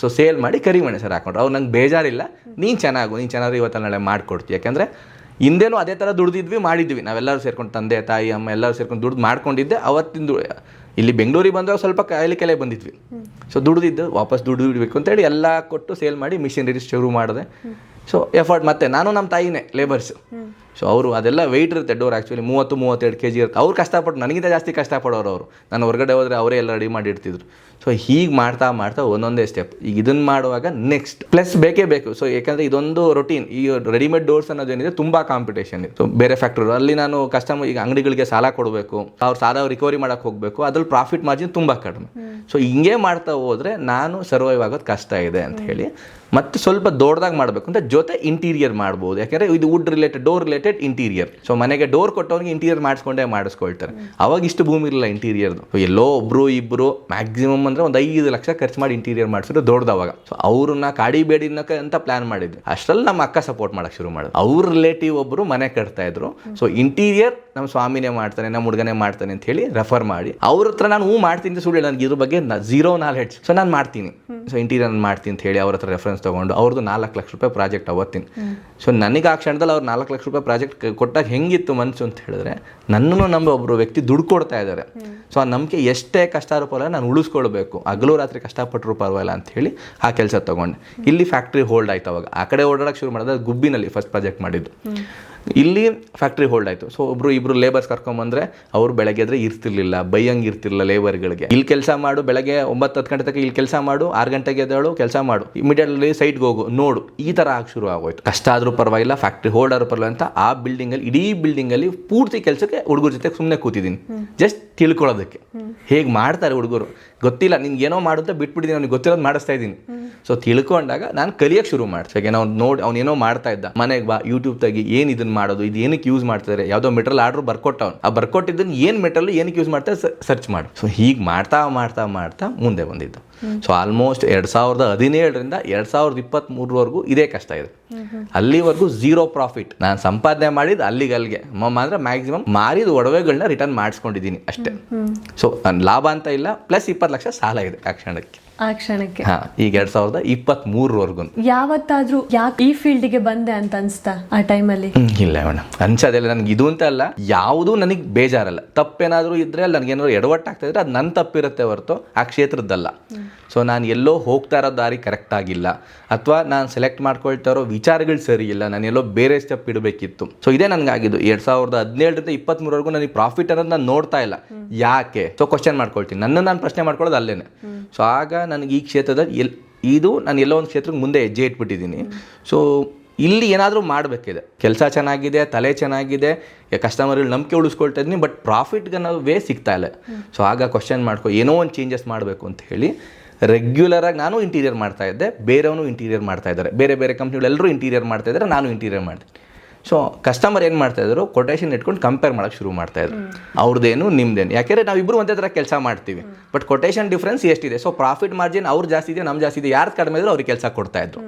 S2: ಸೊ ಸೇಲ್ ಮಾಡಿ ಕರಿಮಣೆ ಸರ್ ಹಾಕೊಂಡ್ರು. ಅವ್ರು ನಂಗೆ ಬೇಜಾರಿಲ್ಲ, ನೀನು ಚೆನ್ನಾದ್ರೆ ಇವತ್ತು ನಾಳೆ ಮಾಡಿಕೊಡ್ತೀವಿ. ಯಾಕೆಂದರೆ ಹಿಂದೇನೂ ಅದೇ ಥರ ದುಡ್ದಿದ್ವಿ, ಮಾಡಿದ್ವಿ ನಾವೆಲ್ಲರೂ ಸೇರ್ಕೊಂಡು, ತಂದೆ ತಾಯಿ ಅಮ್ಮ ಎಲ್ಲರೂ ಸೇರ್ಕೊಂಡು ದುಡ್ಡು ಮಾಡ್ಕೊಂಡಿದ್ದೆ. ಅವತ್ತಿಂದು ಇಲ್ಲಿ ಬೆಂಗಳೂರಿಗೆ ಬಂದಾಗ ಸ್ವಲ್ಪ ಕೆಲೆ ಬಂದಿದ್ವಿ. ಸೊ ದುಡ್ದಿದ್ದು ವಾಪಸ್ ದುಡ್ಡು ಇಡಬೇಕು ಅಂತೇಳಿ ಎಲ್ಲ ಕೊಟ್ಟು ಸೇಲ್ ಮಾಡಿ ಮಿಷಿನರೀಸ್ ಶುರು ಮಾಡಿದೆ. ಸೊ ಎಫರ್ಟ್ ಮತ್ತೆ ನಾನು ನಮ್ಮ ತಾಯಿನೇ ಲೇಬರ್ಸು. ಸೊ ಅವರು ಅದೆಲ್ಲ ವೆಯ್ಟ್ ಇರುತ್ತೆ ಡೋರ್, ಆ್ಯಕ್ಚುಲಿ 30-32 kg ಇರುತ್ತೆ. ಅವ್ರು ಕಷ್ಟಪಟ್ಟು ನನಗಿಂತ ಜಾಸ್ತಿ ಕಷ್ಟಪಡೋರು ಅವರು. ನಾನು ಹೊರಗಡೆ ಹೋದರೆ ಅವರೇ ಎಲ್ಲ ರೆಡಿ ಮಾಡಿ ಇಡ್ತಿದ್ರು. ಸೊ ಹೀಗೆ ಮಾಡ್ತಾ ಒಂದೊಂದೇ ಸ್ಟೆಪ್. ಈಗ ಇದನ್ನು ಮಾಡುವಾಗ ನೆಕ್ಸ್ಟ್ ಪ್ಲಸ್ ಬೇಕೇ ಬೇಕು. ಸೊ ಯಾಕಂದರೆ ಇದೊಂದು ರೊಟೀನ್. ಈ ರೆಡಿಮೇಡ್ ಡೋರ್ಸ್ ಅನ್ನೋದೇನಿದೆ ತುಂಬ ಕಾಂಪಿಟೇಷನ್ ಇದೆ. ಸೊ ಬೇರೆ ಫ್ಯಾಕ್ಟ್ರಿ ಅಲ್ಲಿ ನಾನು ಕಸ್ಟಮರ್ ಈಗ ಅಂಗಡಿಗಳಿಗೆ ಸಾಲ ಕೊಡಬೇಕು, ಅವ್ರು ಸಾಲ ರಿಕವರಿ ಮಾಡೋಕ್ಕೆ ಹೋಗಬೇಕು, ಅದ್ರಲ್ಲಿ ಪ್ರಾಫಿಟ್ ಮಾರ್ಜಿನ್ ತುಂಬ ಕಡಿಮೆ. ಸೊ ಹಿಂಗೆ ಮಾಡ್ತಾ ಹೋದರೆ ನಾನು ಸರ್ವೈವ್ ಆಗೋದು ಕಷ್ಟ ಇದೆ ಅಂತ ಹೇಳಿ ಮತ್ತು ಸ್ವಲ್ಪ ದೊಡ್ಡದಾಗಿ ಮಾಡಬೇಕು ಅಂತ ಜೊತೆ ಇಂಟೀರಿಯರ್ ಮಾಡ್ಬೋದು. ಯಾಕೆಂದರೆ ಇದು wood related, door related interior. So ಮನೆಗೆ ಡೋರ್ ಕೊಟ್ಟವ್ರಿಗೆ ಇಂಟೀರಿಯರ್ ಮಾಡಿಸ್ಕೊಳ್ತಾರೆ. ಅವಾಗ ಇಷ್ಟು ಭೂಮಿ ಇರಲಿಲ್ಲ ಇಂಟೀರಿಯರ್ದು. ಎಲ್ಲೋ ಒಬ್ಬರು ಇಬ್ಬರು ಮ್ಯಾಕ್ಸಿಮಮ್ ಅಂದರೆ ಒಂದು 5 ಲಕ್ಷ ಖರ್ಚು ಮಾಡಿ ಇಂಟೀರಿಯರ್ ಮಾಡಿಸಿದ್ರು ದೊಡ್ಡದವಾಗ. ಸೊ ಅವ್ರನ್ನ ಕಾಡಿಬೇಡಿನಕ್ಕೆ ಅಂತ ಪ್ಲಾನ್ ಮಾಡಿದ್ವಿ. ಅಷ್ಟರಲ್ಲಿ ನಮ್ಮ ಅಕ್ಕ ಸಪೋರ್ಟ್ ಮಾಡೋಕ್ಕೆ ಶುರು ಮಾಡಿದ್ರು. ಅವ್ರ ರಿಲೇಟಿವ್ ಒಬ್ಬರು ಮನೆ ಕಟ್ತಾ ಇದ್ರು. ಸೊ ಇಂಟೀರಿಯರ್ ನಮ್ಮ ಸ್ವಾಮಿನೇ ಮಾಡ್ತಾನೆ, ನಮ್ಮ ಹುಡುಗನೇ ಮಾಡ್ತಾನೆ ಅಂತ ಹೇಳಿ ರೆಫರ್ ಮಾಡಿ ಅವ್ರ ಹತ್ರ ನಾನು ಮಾಡ್ತೀನಿ ಸುಳ್ಳು, ನನಗೆ ಇದ್ರ ಬಗ್ಗೆ ಝೀರೋ ನಾಲೆಡ್ಜ್. ಸೊ ನಾನು ಮಾಡ್ತೀನಿ, ಸೊ ಇಂಟೀರಿಯರ್ ಮಾಡ್ತೀನಿ ಅಂತ ಹೇಳಿ ಅವ್ರ ಹತ್ರ ರೆಫರೆನ್ಸ್ ತೊಗೊಂಡು ಅವ್ರದ್ದು 4 ಲಕ್ಷ ರೂಪಾಯಿ ಪ್ರಾಜೆಕ್ಟ್ ಅವತ್ತಿನ. ಸೊ ನನಗೆ ಆ ಕ್ಷಣದಲ್ಲಿ ಅವ್ರು 4 ಲಕ್ಷ ರೂಪಾಯಿ ಪ್ರಾಜೆಕ್ಟ್ ಕೊಟ್ಟಾಗ ಹೆಂಗಿತ್ತು ಮನಸ್ಸು ಅಂತ ಹೇಳಿದ್ರೆ, ನನ್ನನ್ನು ನಮ್ಮ ಒಬ್ಬರು ವ್ಯಕ್ತಿ ದುಡ್ಡು ಕೊಡ್ತಾ ಇದ್ದಾರೆ. ಸೊ ಆ ನಂಬಿಕೆ ಎಷ್ಟೇ ಕಷ್ಟ ಪರವಾಗಿಲ್ಲ ನಾನು ಉಳಿಸ್ಕೊಳ್ಬೇಕು, ಹಗಲು ರಾತ್ರಿ ಕಷ್ಟಪಟ್ಟರು ಪರವಾಗಿಲ್ಲ ಅಂತ ಹೇಳಿ ಆ ಕೆಲಸ ತೊಗೊಂಡೆ. ಇಲ್ಲಿ ಫ್ಯಾಕ್ಟ್ರಿ ಹೋಲ್ಡ್ ಆಯ್ತು. ಅವಾಗ ಆ ಕಡೆ ಓಡಾಡೋಕ್ಕೆ ಶುರು ಮಾಡಿದ್ರೆ ಗುಬ್ಬಿನಲ್ಲಿ ಫಸ್ಟ್ ಪ್ರಾಜೆಕ್ಟ್ ಮಾಡಿದ್ದು. ಇಲ್ಲಿ ಫ್ಯಾಕ್ಟ್ರಿ ಹೋಲ್ಡ್ ಆಯಿತು. ಸೊ ಇಬ್ಬರು ಲೇಬರ್ಸ್ ಕರ್ಕೊಂಬಂದರೆ ಅವರು ಬೆಳಗ್ಗೆ ಎದ್ರೆ ಇರ್ತಿರ್ಲಿಲ್ಲ, ಬೈಯಂಗೆ ಇರ್ತಿರ್ಲಿಲ್ಲ ಲೇಬರ್ಗಳಿಗೆ. ಇಲ್ಲಿ ಕೆಲಸ ಮಾಡು, ಬೆಳಗ್ಗೆ 9-10 ಗಂಟೆ ತನಕ ಇಲ್ಲಿ ಕೆಲಸ ಮಾಡು, 6 ಗಂಟೆಗೆ ಎದ್ದೇಳು ಕೆಲಸ ಮಾಡು, ಇಮಿಡಿಯೇಟ್ಲಿ ಸೈಟ್ಗೆ ಹೋಗು ನೋಡು, ಈ ಥರ ಆಗಿ ಶುರು ಆಗೋಯ್ತು. ಕಷ್ಟ ಆದರೂ ಪರವಾಗಿಲ್ಲ, ಫ್ಯಾಕ್ಟ್ರಿ ಹೋಲ್ಡ್ ಆದ್ರೂ ಪರವಾಗಿಲ್ಲ ಅಂತ ಆ ಬಿಲ್ಡಿಂಗಲ್ಲಿ, ಇಡೀ ಬಿಲ್ಡಿಂಗಲ್ಲಿ ಪೂರ್ತಿ ಕೆಲಸಕ್ಕೆ ಹುಡುಗರ ಜೊತೆ ಸುಮ್ಮನೆ ಕೂತಿದ್ದೀನಿ, ಜಸ್ಟ್ ತಿಳ್ಕೊಳ್ಳೋದಕ್ಕೆ ಹೇಗೆ ಮಾಡ್ತಾರೆ ಹುಡುಗರು. ಗೊತ್ತಿಲ್ಲ ನಿನ್ಗೆ ಏನೋ ಮಾಡುತ್ತೆ ಬಿಟ್ಬಿಟ್ಟಿದ್ದೀನಿ, ಅವ್ನಿಗೆ ಗೊತ್ತಿರೋದು ಮಾಡಿಸ್ತಾ ಇದ್ದೀನಿ. ಸೊ ತಿಳ್ಕೊಂಡಾಗ ನಾನು ಕಲಿಯೋಕ್ಕೆ ಶುರು ಮಾಡ್ತೀನಿ. ನಾವು ನೋಡಿ ಅವ್ನೇನೋ ಮಾಡ್ತಾ ಇದ್ದ, ಮನೆಗೆ ಬಾ ಯೂಟ್ಯೂಬ್ ತೆಗಿ, ಏನು ಇದನ್ನು ಮಾಡೋದು, ಇದು ಏನಕ್ಕೆ ಯೂಸ್ ಮಾಡ್ತಾರೆ, ಯಾವುದೋ ಮೆಟೀರಿಯಲ್ ಆರ್ಡ್ರ್ ಬರ್ಕೊಟ್ಟವ್ನು, ಆ ಬರ್ಕೊಟ್ಟಿದ್ದನ್ನು ಏನು ಮೆಟೀರಿಯಲ್ ಏನಕ್ಕೆ ಯೂಸ್ ಮಾಡ್ತಾರೆ ಸರ್ಚ್ ಮಾಡು. ಸೊ ಹೀಗೆ ಮಾಡ್ತಾ ಮಾಡ್ತಾ ಮಾಡ್ತಾ ಮುಂದೆ ಬಂದಿದ್ದು. ಸೊ ಆಲ್ಮೋಸ್ಟ್ 2017ರಿಂದ 2023ವರೆಗೂ ಇದೇ ಕಷ್ಟ ಇದೆ. ಅಲ್ಲಿವರೆಗೂ ಝೀರೋ ಪ್ರಾಫಿಟ್. ನಾನು ಸಂಪಾದನೆ ಮಾಡಿದ್ದು ಅಲ್ಲಿಗೆ ಅಂದರೆ ಮ್ಯಾಕ್ಸಿಮಮ್ ಮಾರಿದ ಒಡವೆಗಳನ್ನ ರಿಟರ್ನ್ ಮಾಡಿಸ್ಕೊಂಡಿದ್ದೀನಿ ಅಷ್ಟೇ. ಸೊ ನನ್ನ ಲಾಭ ಅಂತ ಇಲ್ಲ, ಪ್ಲಸ್ 20 ಲಕ್ಷ ಸಾಲ ಇದೆ ಆ ಕ್ಷಣಕ್ಕೆ. ಹಾ, ಈಗ 2023ವರೆಗೂ.
S1: ಯಾವತ್ತಾದ್ರೂ ಯಾಕೆ ಈ ಫೀಲ್ಡ್ಗೆ ಬಂದೆ ಅಂತ ಅನ್ಸ್ತಾ ಆ ಟೈಮಲ್ಲಿ?
S2: ಇಲ್ಲ ಮೇಡಮ್, ಅನ್ಸೋದಿಲ್ಲ. ನನಗೆ ಇದು ಅಂತ ಅಲ್ಲ, ಯಾವುದೂ ನನಗೆ ಬೇಜಾರಲ್ಲ. ತಪ್ಪೇನಾದರೂ ಇದ್ರೆ ಅಲ್ಲಿ ನನಗೇನಾದ್ರು ಎಡವಟ್ಟಾಗ್ತಾ ಇದ್ರೆ ಅದು ನನ್ನ ತಪ್ಪಿರುತ್ತೆ ಹೊರತು ಆ ಕ್ಷೇತ್ರದ್ದಲ್ಲ. ಸೊ ನಾನು ಎಲ್ಲೋ ಹೋಗ್ತಾ ಇರೋ ದಾರಿ ಕರೆಕ್ಟ್ ಆಗಿಲ್ಲ, ಅಥವಾ ನಾನು ಸೆಲೆಕ್ಟ್ ಮಾಡ್ಕೊಳ್ತಾ ಇರೋ ವಿಚಾರಗಳು ಸರಿ ಇಲ್ಲ, ನಾನು ಎಲ್ಲೋ ಬೇರೆ ಸ್ಟೆಪ್ ಇಡಬೇಕಿತ್ತು. ಸೊ ಇದೇ ನನಗಾಗಿದ್ದು. 2017ರಿಂದ 23ವರೆಗೂ ನನಗೆ ಪ್ರಾಫಿಟ್ ಅನ್ನೋದು ನಾನು ನೋಡ್ತಾ ಇಲ್ಲ. ಯಾಕೆ? ಸೊ ಕ್ವಶನ್ ಮಾಡ್ಕೊಳ್ತೀನಿ, ನಾನು ಪ್ರಶ್ನೆ ಮಾಡ್ಕೊಳ್ಳೋದು ಅಲ್ಲೇನೆ. ಸೊ ಆಗ ನನಗೆ ಈ ಕ್ಷೇತ್ರದ ಇದು ನಾನು ಎಲ್ಲೋ ಒಂದು ಕ್ಷೇತ್ರಕ್ಕೆ ಮುಂದೆ ಹೆಜ್ಜೆ ಇಟ್ಬಿಟ್ಟಿದ್ದೀನಿ. ಸೊ ಇಲ್ಲಿ ಏನಾದರೂ ಮಾಡಬೇಕಿದೆ. ಕೆಲಸ ಚೆನ್ನಾಗಿದೆ, ತಲೆ ಚೆನ್ನಾಗಿದೆ, ಕಸ್ಟಮರ್ಗಳು ನಂಬಿಕೆ ಉಳಿಸ್ಕೊಳ್ತಾ ಇದ್ದೀನಿ, ಬಟ್ ಪ್ರಾಫಿಟ್ಗೆ ಅನ್ನೋ ವೇ ಸಿಗ್ತಾ ಇಲ್ಲ. ಸೊ ಆಗ ಕ್ವಶನ್ ಏನೋ ಒಂದು ಚೇಂಜಸ್ ಮಾಡಬೇಕು ಅಂತ ಹೇಳಿ ರೆಗ್ಯುಲರಾಗಿ ನಾನು ಇಂಟೀರಿಯರ್ ಮಾಡ್ತಾ ಇದ್ದೆ, ಬೇರೆಯವನು ಇಂಟೀರಿಯರ್ ಮಾಡ್ತಾ ಇದ್ದಾರೆ, ಬೇರೆ ಬೇರೆ ಕಂಪ್ನಿಗಳೆಲ್ಲರೂ ಇಂಟೀರಿಯರ್ ಮಾಡ್ತಾ ಇದ್ದಾರೆ, ನಾನು ಇಂಟೀರಿಯರ್ ಮಾಡ್ತೀನಿ. ಸೊ ಕಸ್ಟಮರ್ ಏನು ಮಾಡ್ತಾಯಿದ್ರು, ಕೊಟೇಶನ್ ಇಟ್ಕೊಂಡು ಕಂಪೇರ್ ಮಾಡೋಕ್ಕೆ ಶುರು ಮಾಡ್ತಾಯಿದ್ರು. ಅವ್ರದ್ದೇನು ನಿಮ್ದೇನು, ಯಾಕೆಂದರೆ ನಾವಿಬ್ಬರು ಒಂದೇ ಥರ ಕೆಲಸ ಮಾಡ್ತೀವಿ, ಬಟ್ ಕೊಟೇಶನ್ ಡಿಫ್ರೆನ್ಸ್ ಎಷ್ಟಿದೆ. ಸೊ ಪ್ರಾಫಿಟ್ ಮಾರ್ಜಿನ್ ಅವ್ರು ಜಾಸ್ತಿ ಇದೆ, ನಮ್ಮ ಜಾಸ್ತಿ ಇದೆ, ಯಾರು ಕಡಿಮೆ ಇದ್ರು ಅವ್ರಿಗೆ ಕೆಲಸ ಕೊಡ್ತಾಯಿದ್ರು.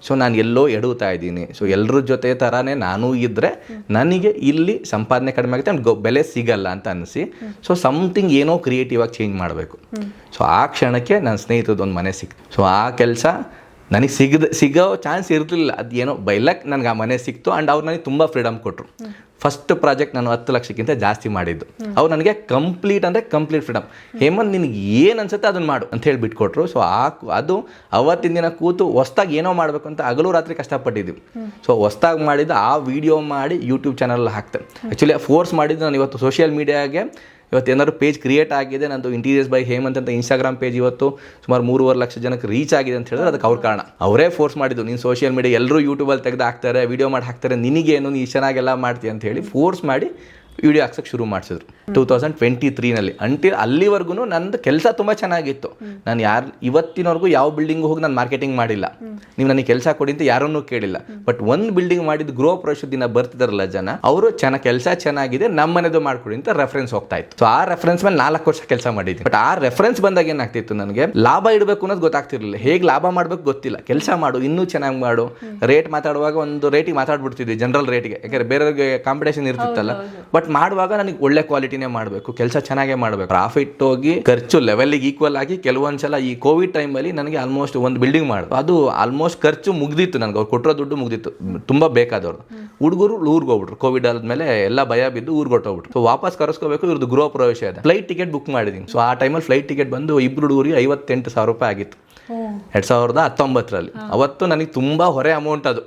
S2: ಸೊ ನಾನು ಎಲ್ಲೋ ಎಡುತ್ತಾ ಇದ್ದೀನಿ. ಸೊ ಎಲ್ಲರ ಜೊತೆ ಥರನೇ ನಾನು ಇದ್ದರೆ ನನಗೆ ಇಲ್ಲಿ ಸಂಪಾದನೆ ಕಡಿಮೆ ಆಗುತ್ತೆ, ಅವ್ನು ಬೆಲೆ ಸಿಗಲ್ಲ ಅಂತ ಅನಿಸಿ, ಸೊ ಸಮಥಿಂಗ್ ಏನೋ ಕ್ರಿಯೇಟಿವ್ ಆಗಿ ಚೇಂಜ್ ಮಾಡಬೇಕು. ಸೊ ಆ ಕ್ಷಣಕ್ಕೆ ನನ್ನ ಸ್ನೇಹಿತರದ್ದು ಒಂದು ಮನೆ ಸಿಕ್ತು. ಸೊ ಆ ಕೆಲಸ ನನಗೆ ಸಿಗೋ ಚಾನ್ಸ್ ಇರಲಿಲ್ಲ. ಅದು ಏನೋ ಬೈಲಕ್ ನನಗೆ ಆ ಮನೆ ಸಿಕ್ತು. ಆ್ಯಂಡ್ ಅವ್ರು ನನಗೆ ತುಂಬ ಫ್ರೀಡಮ್ ಕೊಟ್ಟರು. ಫಸ್ಟ್ ಪ್ರಾಜೆಕ್ಟ್ ನಾನು 10 ಲಕ್ಷಕ್ಕಿಂತ ಜಾಸ್ತಿ ಮಾಡಿದ್ದು. ಅವ್ರು ನನಗೆ ಕಂಪ್ಲೀಟ್ ಫ್ರೀಡಮ್. ಹೇಮಂತ್ ನಿನಗೆ ಏನು ಅನ್ಸುತ್ತೆ ಅದನ್ನು ಮಾಡು ಅಂತ ಹೇಳಿ ಬಿಟ್ಕೊಟ್ರು. ಸೊ ಅದು ಅವತ್ತಿನ ದಿನ ಕೂತು ಹೊಸ್ದಾಗಿ ಏನೋ ಮಾಡಬೇಕು ಅಂತ ಹಗಲು ರಾತ್ರಿ ಕಷ್ಟಪಟ್ಟಿದ್ದೀವಿ. ಸೊ ಹೊಸ್ದಾಗಿ ಮಾಡಿದ್ದು ಆ ವಿಡಿಯೋ ಮಾಡಿ ಯೂಟ್ಯೂಬ್ ಚಾನಲ್ ಹಾಕ್ತೆ. ಆ್ಯಕ್ಚುಲಿ ಫೋರ್ಸ್ ಮಾಡಿದ್ದು ನಾನು ಇವತ್ತು ಸೋಷಿಯಲ್ ಮೀಡಿಯಾಗೆ ಇವತ್ತು ಏನಾದ್ರು ಪೇಜ್ ಕ್ರಿಯೇಟ್ ಆಗಿದೆ, ನಂದು ಇಂಟೀರಿಯರ್ಸ್ ಬೈ ಹೇಮಂತ್ ಅಂತ ಇನ್ಸ್ಟಾಗ್ರಾಮ್ ಪೇಜ್ ಇವತ್ತು ಸುಮಾರು 3.5 ಲಕ್ಷ ಜನಕ್ಕೆ ರೀಚ್ ಆಗಿದೆ ಅಂತ ಹೇಳಿದ್ರೆ ಅದಕ್ಕೆ ಅವ್ರ ಕಾರಣ. ಅವರೇ ಫೋರ್ಸ್ ಮಾಡಿದ್ದು, ನೀನು ಸೋಷಿಯಲ್ ಮೀಡಿಯಾ ಎಲ್ಲರೂ ಯೂಟ್ಯೂಬಲ್ಲಿ ತೆಗೆದು ಹಾಕ್ತಾರೆ, ವೀಡಿಯೋ ಮಾಡಿ ಹಾಕ್ತಾರೆ, ನಿನಗೇನು ನೀನು ಚೆನ್ನಾಗೆಲ್ಲ ಮಾಡ್ತೀಯ ಅಂತ ಹೇಳಿ ಫೋರ್ಸ್ ಮಾಡಿ ವಿಡಿಯೋ ಹಾಕ್ಸೋಕ್ಕೆ ಶುರು ಮಾಡಿಸಿದ್ರು 2023ನಲ್ಲಿ. ಅಲ್ಲಿವರೆಗೂ ನಂದು ಕೆಲಸ ತುಂಬ ಚೆನ್ನಾಗಿತ್ತು. ನಾನು ಇವತ್ತಿನವರೆಗೂ ಯಾವ ಬಿಲ್ಡಿಂಗ್ ಹೋಗಿ ನಾನು ಮಾರ್ಕೆಟಿಂಗ್ ಮಾಡಿಲ್ಲ, ನೀವು ನನಗೆ ಕೆಲಸ ಕೊಡಿ ಅಂತ ಯಾರನ್ನೂ ಕೇಳಿಲ್ಲ. ಬಟ್ ಒಂದು ಬಿಲ್ಡಿಂಗ್ ಮಾಡಿದ್ದು ಗೃಹ ಪ್ರವೇಶ ದಿನ ಬರ್ತಿದಾರಲ್ಲ ಜನ, ಅವರು ಕೆಲಸ ಚೆನ್ನಾಗಿದೆ, ನಮ್ಮ ಮನೆದು ಮಾಡ್ಕೊಡಿ ಅಂತ ರೆಫರೆನ್ಸ್ ಹೋಗ್ತಾ ಇತ್ತು. ಸೊ ಆ ರೆಫರೆನ್ಸ್ ಮೇಲೆ 4 ವರ್ಷ ಕೆಲಸ ಮಾಡಿದ್ದೀನಿ. ಬಟ್ ಆ ರೆಫರೆನ್ಸ್ ಬಂದಾಗ ಏನಾಗ್ತಿತ್ತು, ನನಗೆ ಲಾಭ ಇಡಬೇಕು ಅನ್ನೋದು ಗೊತ್ತಾಗ್ತಿರ್ಲಿಲ್ಲ. ಹೇಗೆ ಲಾಭ ಮಾಡಬೇಕು ಗೊತ್ತಿಲ್ಲ. ಕೆಲಸ ಮಾಡು, ಇನ್ನೂ ಚೆನ್ನಾಗಿ ಮಾಡು, ರೇಟ್ ಮಾತಾಡುವಾಗ ಒಂದು ರೇಟಿಗೆ ಮಾತಾಡ್ಬಿಡ್ತಿದ್ವಿ, ಜನರಲ್ ರೇಟ್ಗೆ, ಯಾಕಂದರೆ ಬೇರೆಯವ್ರಿಗೆ ಕಾಂಪಿಟೇಷನ್ ಇರ್ತಿತ್ತಲ್ಲ. ಬಟ್ ಮಾಡುವಾಗ ನನಗೆ ಒಳ್ಳೆ ಕ್ವಾಲಿಟಿನೇ ಮಾಡಬೇಕು, ಕೆಲಸ ಚೆನ್ನಾಗೇ ಮಾಡಬೇಕು. ಪ್ರಾಫಿಟ್ ಹೋಗಿ ಖರ್ಚು ಲೆವೆಲ್ಗೆ ಈಕ್ವಲ್ ಆಗಿ ಕೆಲವೊಂದ್ಸಲ ಈ ಕೋವಿಡ್ ಟೈಮಲ್ಲಿ ನನಗೆ ಆಲ್ಮೋಸ್ಟ್ ಒಂದು ಬಿಲ್ಡಿಂಗ್ ಮಾಡೋದು, ಅದು ಆಲ್ಮೋಸ್ಟ್ ಖರ್ಚು ಮುಗ್ದಿತ್ತು. ನನಗೆ ಅವ್ರು ಕೊಟ್ಟಿರೋ ದುಡ್ಡು ಮುಗ್ದಿತ್ತು, ತುಂಬ ಬೇಕಾದವ್ರು. ಹುಡುಗರು ಊರಿಗೆ ಹೋಗ್ಬಿಟ್ರು, ಕೋವಿಡ್ ಆದ್ಮೇಲೆ ಎಲ್ಲ ಭಯ ಬಿದ್ದು ಊರಿಗೆ ಹೊಟ್ಟೋಗ್ಬಿಟ್ರು. ಸೊ ವಾಪಸ್ ಕರೆಸ್ಕೋಬೇಕು, ಇವ್ರದ್ದು ಗೃಹ ಪ್ರವೇಶ ಇದೆ. ಫ್ಲೈಟ್ ಟಿಕೆಟ್ ಬುಕ್ ಮಾಡಿದ್ದೀನಿ. ಸೊ ಆ ಟೈಮಲ್ಲಿ ಫ್ಲೈಟ್ ಟಿಕೆಟ್ ಬಂದು ಇಬ್ಬರು ಹುಡುಗರಿಗೆ 58,000 ರೂಪಾಯಿ ಆಗಿತ್ತು 2019ರಲ್ಲಿ. ಅವತ್ತು ನನಗೆ ತುಂಬ ಹೊರೆ ಅಮೌಂಟ್ ಅದು.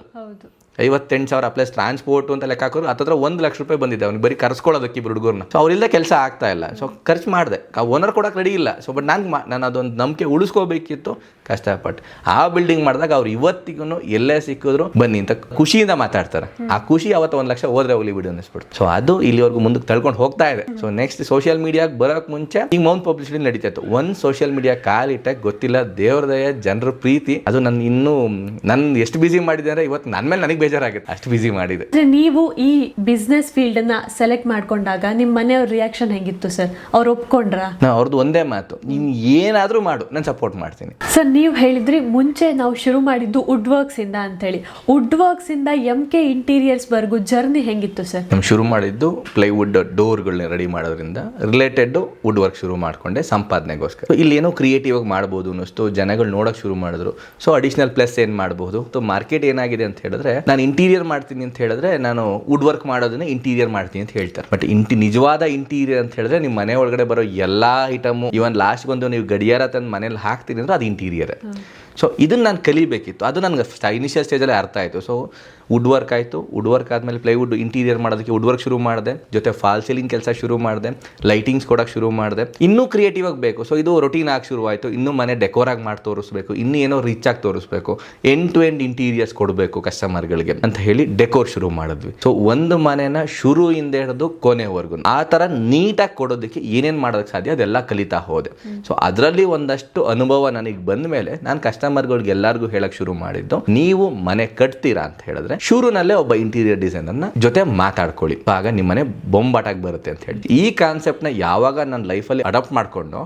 S2: 58,000 ಪ್ಲಸ್ ಟ್ರಾನ್ಸ್ಪೋರ್ಟ್ ಅಂತ ಲೆಕ್ಕ ಹಾಕಿದ್ರು ಹತ್ತಿರ 1 ಲಕ್ಷ ರೂಪಾಯಿ ಬಂದಿದೆ ಅವ್ನಿಗೆ ಬರೀ ಕರ್ಸ್ಕೊಳ್ಳೋದಕ್ಕೆ ಇಬ್ಬರು ಹುಡುಗರನ್ನ. ಸೊ ಅವರಿಲ್ಲದೆ ಕೆಲಸ ಆಗ್ತಾ ಇಲ್ಲ. ಸೊ ಖರ್ಚು ಮಾಡಿದೆ, ಓನರ್ ಕೊಡೋಕೆ ರೆಡಿ ಇಲ್ಲ. ಸೊ ಬಟ್ ನಾನು ಅದೊಂದು ನಂಬಿಕೆ ಉಳಿಸ್ಕೋಬೇಕಿತ್ತು, ಕಷ್ಟಪಟ್ಟು ಆ ಬಿಲ್ಡಿಂಗ್ ಮಾಡಿದಾಗ ಅವ್ರು ಇವತ್ತಿಗೂ ಎಲ್ಲೇ ಸಿಕ್ಕಿದ್ರು ಬನ್ನಿ ಅಂತ ಖುಷಿಯಿಂದ ಮಾತಾಡ್ತಾರೆ. ಆ ಖುಷಿ ಅವತ್ತು 1 ಲಕ್ಷ ಹೋದ್ರೆ ಹೋಗ್ಲಿ ಬಿಡು ಅನ್ನಿಸ್ಬಿಡ್ತು. ಸೊ ಅದು ಇಲ್ಲಿವರೆಗೂ ಮುಂದಕ್ಕೆ ತಳ್ಕೊಂಡು ಹೋಗ್ತಾ ಇದೆ. ಸೊ ನೆಕ್ಸ್ಟ್ ಸೋಷಿಯಲ್ ಮೀಡಿಯಾಗೆ ಬರೋಕೆ ಮುಂಚೆ ಈಗ ಮೌಂಟ್ ಪಬ್ಲಿಸಿಟಿ ನಡೀತಾ ಇತ್ತು. ಒಂದು ಸೋಷಿಯಲ್ ಮೀಡಿಯಾ ಕಾಲಿಟ್ಟಾಗ ಗೊತ್ತಿಲ್ಲ, ದೇವ್ರ ದಯ, ಜನರ ಪ್ರೀತಿ, ಅದು ನನ್ನ ಎಷ್ಟು ಬಿಸಿ ಮಾಡಿದೆ ಅಂದರೆ ಇವತ್ತು ನನ್ನ ಮೇಲೆ ನನಗೆ ಬೇಜಾರಾಗುತ್ತೆ, ಅಷ್ಟು ಬಿಸಿ ಮಾಡಿದೆ.
S1: ನೀವು ಈ ಬಿಸ್ನೆಸ್ ಫೀಲ್ಡ್ ಅನ್ನ ಸೆಲೆಕ್ಟ್ ಮಾಡ್ಕೊಂಡಾಗ ನಿಮ್ಮ ಮನೆಯವ್ರ ರಿಯಾಕ್ಷನ್ ಹೆಂಗಿತ್ತು ಸರ್? ಅವ್ರು ಒಪ್ಕೊಂಡ್ರ?
S2: ಅವ್ರದ್ದು ಒಂದೇ ಮಾತು, ನೀನು ಏನಾದರೂ ಮಾಡು, ನಾನು ಸಪೋರ್ಟ್ ಮಾಡ್ತೀನಿ.
S1: ಸರ್ ನೀವು ಹೇಳಿದ್ರಿ ಮುಂಚೆ ನಾವು ಶುರು ಮಾಡಿದ್ದು ವುಡ್ ವರ್ಕ್ಸ್ ಇಂದ ಅಂತ ಹೇಳಿ. ವುಡ್ ವರ್ಕ್ಸ್ ಇಂದ MK ಇಂಟೀರಿಯರ್ಸ್ ವರ್ಗು ಜರ್ನಿ ಹೆಂಗಿತ್ತು ಸರ್?
S2: ನಾವು ಶುರು ಮಾಡಿದ್ದು ಪ್ಲೈವುಡ್ ಡೋರ್ಗಳನ್ನ ರೆಡಿ ಮಾಡೋದ್ರಿಂದ ರಿಲೇಟೆಡ್ ವುಡ್ ವರ್ಕ್ ಶುರು ಮಾಡ್ಕೊಂಡೆ ಸಂಪಾದನೆಗೋಸ್ಕರ. ಇಲ್ಲಿ ಏನೋ ಕ್ರಿಯೇಟಿವ್ ಆಗಿ ಮಾಡ್ಬೋದು ಅನ್ನಿಸ್ತು, ಜನಗಳು ನೋಡೋಕೆ ಶುರು ಮಾಡಿದ್ರು. ಸೊ ಅಡಿಷನಲ್ ಪ್ಲಸ್ ಏನು ಮಾಡ್ಬೋದು. ಸೊ ಮಾರ್ಕೆಟ್ ಏನಾಗಿದೆ ಅಂತ ಹೇಳಿದ್ರೆ, ನಾನು ಇಂಟೀರಿಯರ್ ಮಾಡ್ತೀನಿ ಅಂತ ಹೇಳಿದ್ರೆ ನಾನು ವುಡ್ ವರ್ಕ್ ಮಾಡೋದನ್ನ ಇಂಟೀರಿಯರ್ ಮಾಡ್ತೀನಿ ಅಂತ ಹೇಳ್ತಾರೆ. ಬಟ್ ನಿಜವಾದ ಇಂಟೀರಿಯರ್ ಅಂತ ಹೇಳಿದ್ರೆ ನಿಮ್ಮ ಮನೆ ಒಳಗಡೆ ಬರೋ ಎಲ್ಲಾ ಐಟಮು, ಇವನ್ ಲಾಸ್ಟ್ ಬಂದು ನೀವು ಗಡಿಯಾರ ತಂದು ಮನೇಲಿ ಹಾಕ್ತೀನಿ ಅಂದ್ರೆ ಅದು ಇಂಟೀರಿಯರ್. ಸೊ ಇದನ್ನು ನಾನು ಕಲಿಬೇಕಿತ್ತು. ಅದು ನನಗೆ ಇನಿಷಿಯಲ್ ಸ್ಟೇಜಲ್ಲಿ ಅರ್ಥ ಆಯಿತು. ಸೊ ವುಡ್ ವರ್ಕ್ ಆಯಿತು. ವುಡ್ ವರ್ಕ್ ಆದಮೇಲೆ ಪ್ಲೈವುಡ್ ಇಂಟೀರಿಯರ್ ಮಾಡೋದಕ್ಕೆ ವುಡ್ ವರ್ಕ್ ಶುರು ಮಾಡಿದೆ. ಜೊತೆ ಫಾಲ್ ಸೀಲಿಂಗ್ ಕೆಲಸ ಶುರು ಮಾಡಿದೆ. ಲೈಟಿಂಗ್ಸ್ ಕೊಡೋಕ್ಕೆ ಶುರು ಮಾಡಿದೆ. ಇನ್ನೂ ಕ್ರಿಯೇಟಿವ್ ಆಗಿ ಬೇಕು. ಸೊ ಇದು ರೊಟೀನ್ ಆಗಿ ಶುರುವಾಯಿತು. ಇನ್ನೂ ಮನೆ ಡೆಕೋರಾಗಿ ಮಾಡಿ ತೋರಿಸ್ಬೇಕು, ಇನ್ನೂ ಏನೋ ರೀಚ್ ಆಗಿ ತೋರಿಸ್ಬೇಕು, ಎಂಡ್ ಟು ಎಂಡ್ ಇಂಟೀರಿಯರ್ಸ್ ಕೊಡಬೇಕು ಕಸ್ಟಮರ್ಗಳಿಗೆ ಅಂತ ಹೇಳಿ ಡೆಕೋರ್ ಶುರು ಮಾಡಿದ್ವಿ. ಸೊ ಒಂದು ಮನೆನ ಶುರುವಿಂದ ಹಿಡಿದು ಕೊನೆವರೆಗೂ ಆ ಥರ ನೀಟಾಗಿ ಕೊಡೋದಕ್ಕೆ ಏನೇನು ಮಾಡೋದಕ್ಕೆ ಸಾಧ್ಯ ಅದೆಲ್ಲ ಕಲಿತಾ ಹೋದೆ. ಸೊ ಅದರಲ್ಲಿ ಒಂದಷ್ಟು ಅನುಭವ ನನಗೆ ಬಂದ ಮೇಲೆ ನಾನು ಕಸ್ಟಮರ್ಗಳಿಗೆ ಎಲ್ಲರಿಗೂ ಹೇಳಕ್ಕೆ ಶುರು ಮಾಡಿದ್ದು, ನೀವು ಮನೆ ಕಟ್ತೀರಾ ಅಂತ ಹೇಳಿದ್ರೆ ಶುರುನಲ್ಲೇ ಒಬ್ಬ ಇಂಟೀರಿಯರ್ ಡಿಸೈನರ್ನ ಜೊತೆ ಮಾತಾಡ್ಕೊಳ್ಳಿ, ಆಗ ನಿಮ್ಮ ಮನೆ ಬೊಂಬಾಟಾಗಿ ಬರುತ್ತೆ ಅಂತ ಹೇಳಿ. ಈ ಕಾನ್ಸೆಪ್ಟ್ನ ಯಾವಾಗ ನನ್ನ ಲೈಫಲ್ಲಿ ಅಡಾಪ್ಟ್ ಮಾಡ್ಕೊಂಡು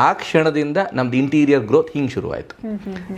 S2: ಆ ಕ್ಷಣದಿಂದ ನಮ್ದು ಇಂಟೀರಿಯರ್ ಗ್ರೋತ್ ಹಿಂಗೆ ಶುರುವಾಯಿತು.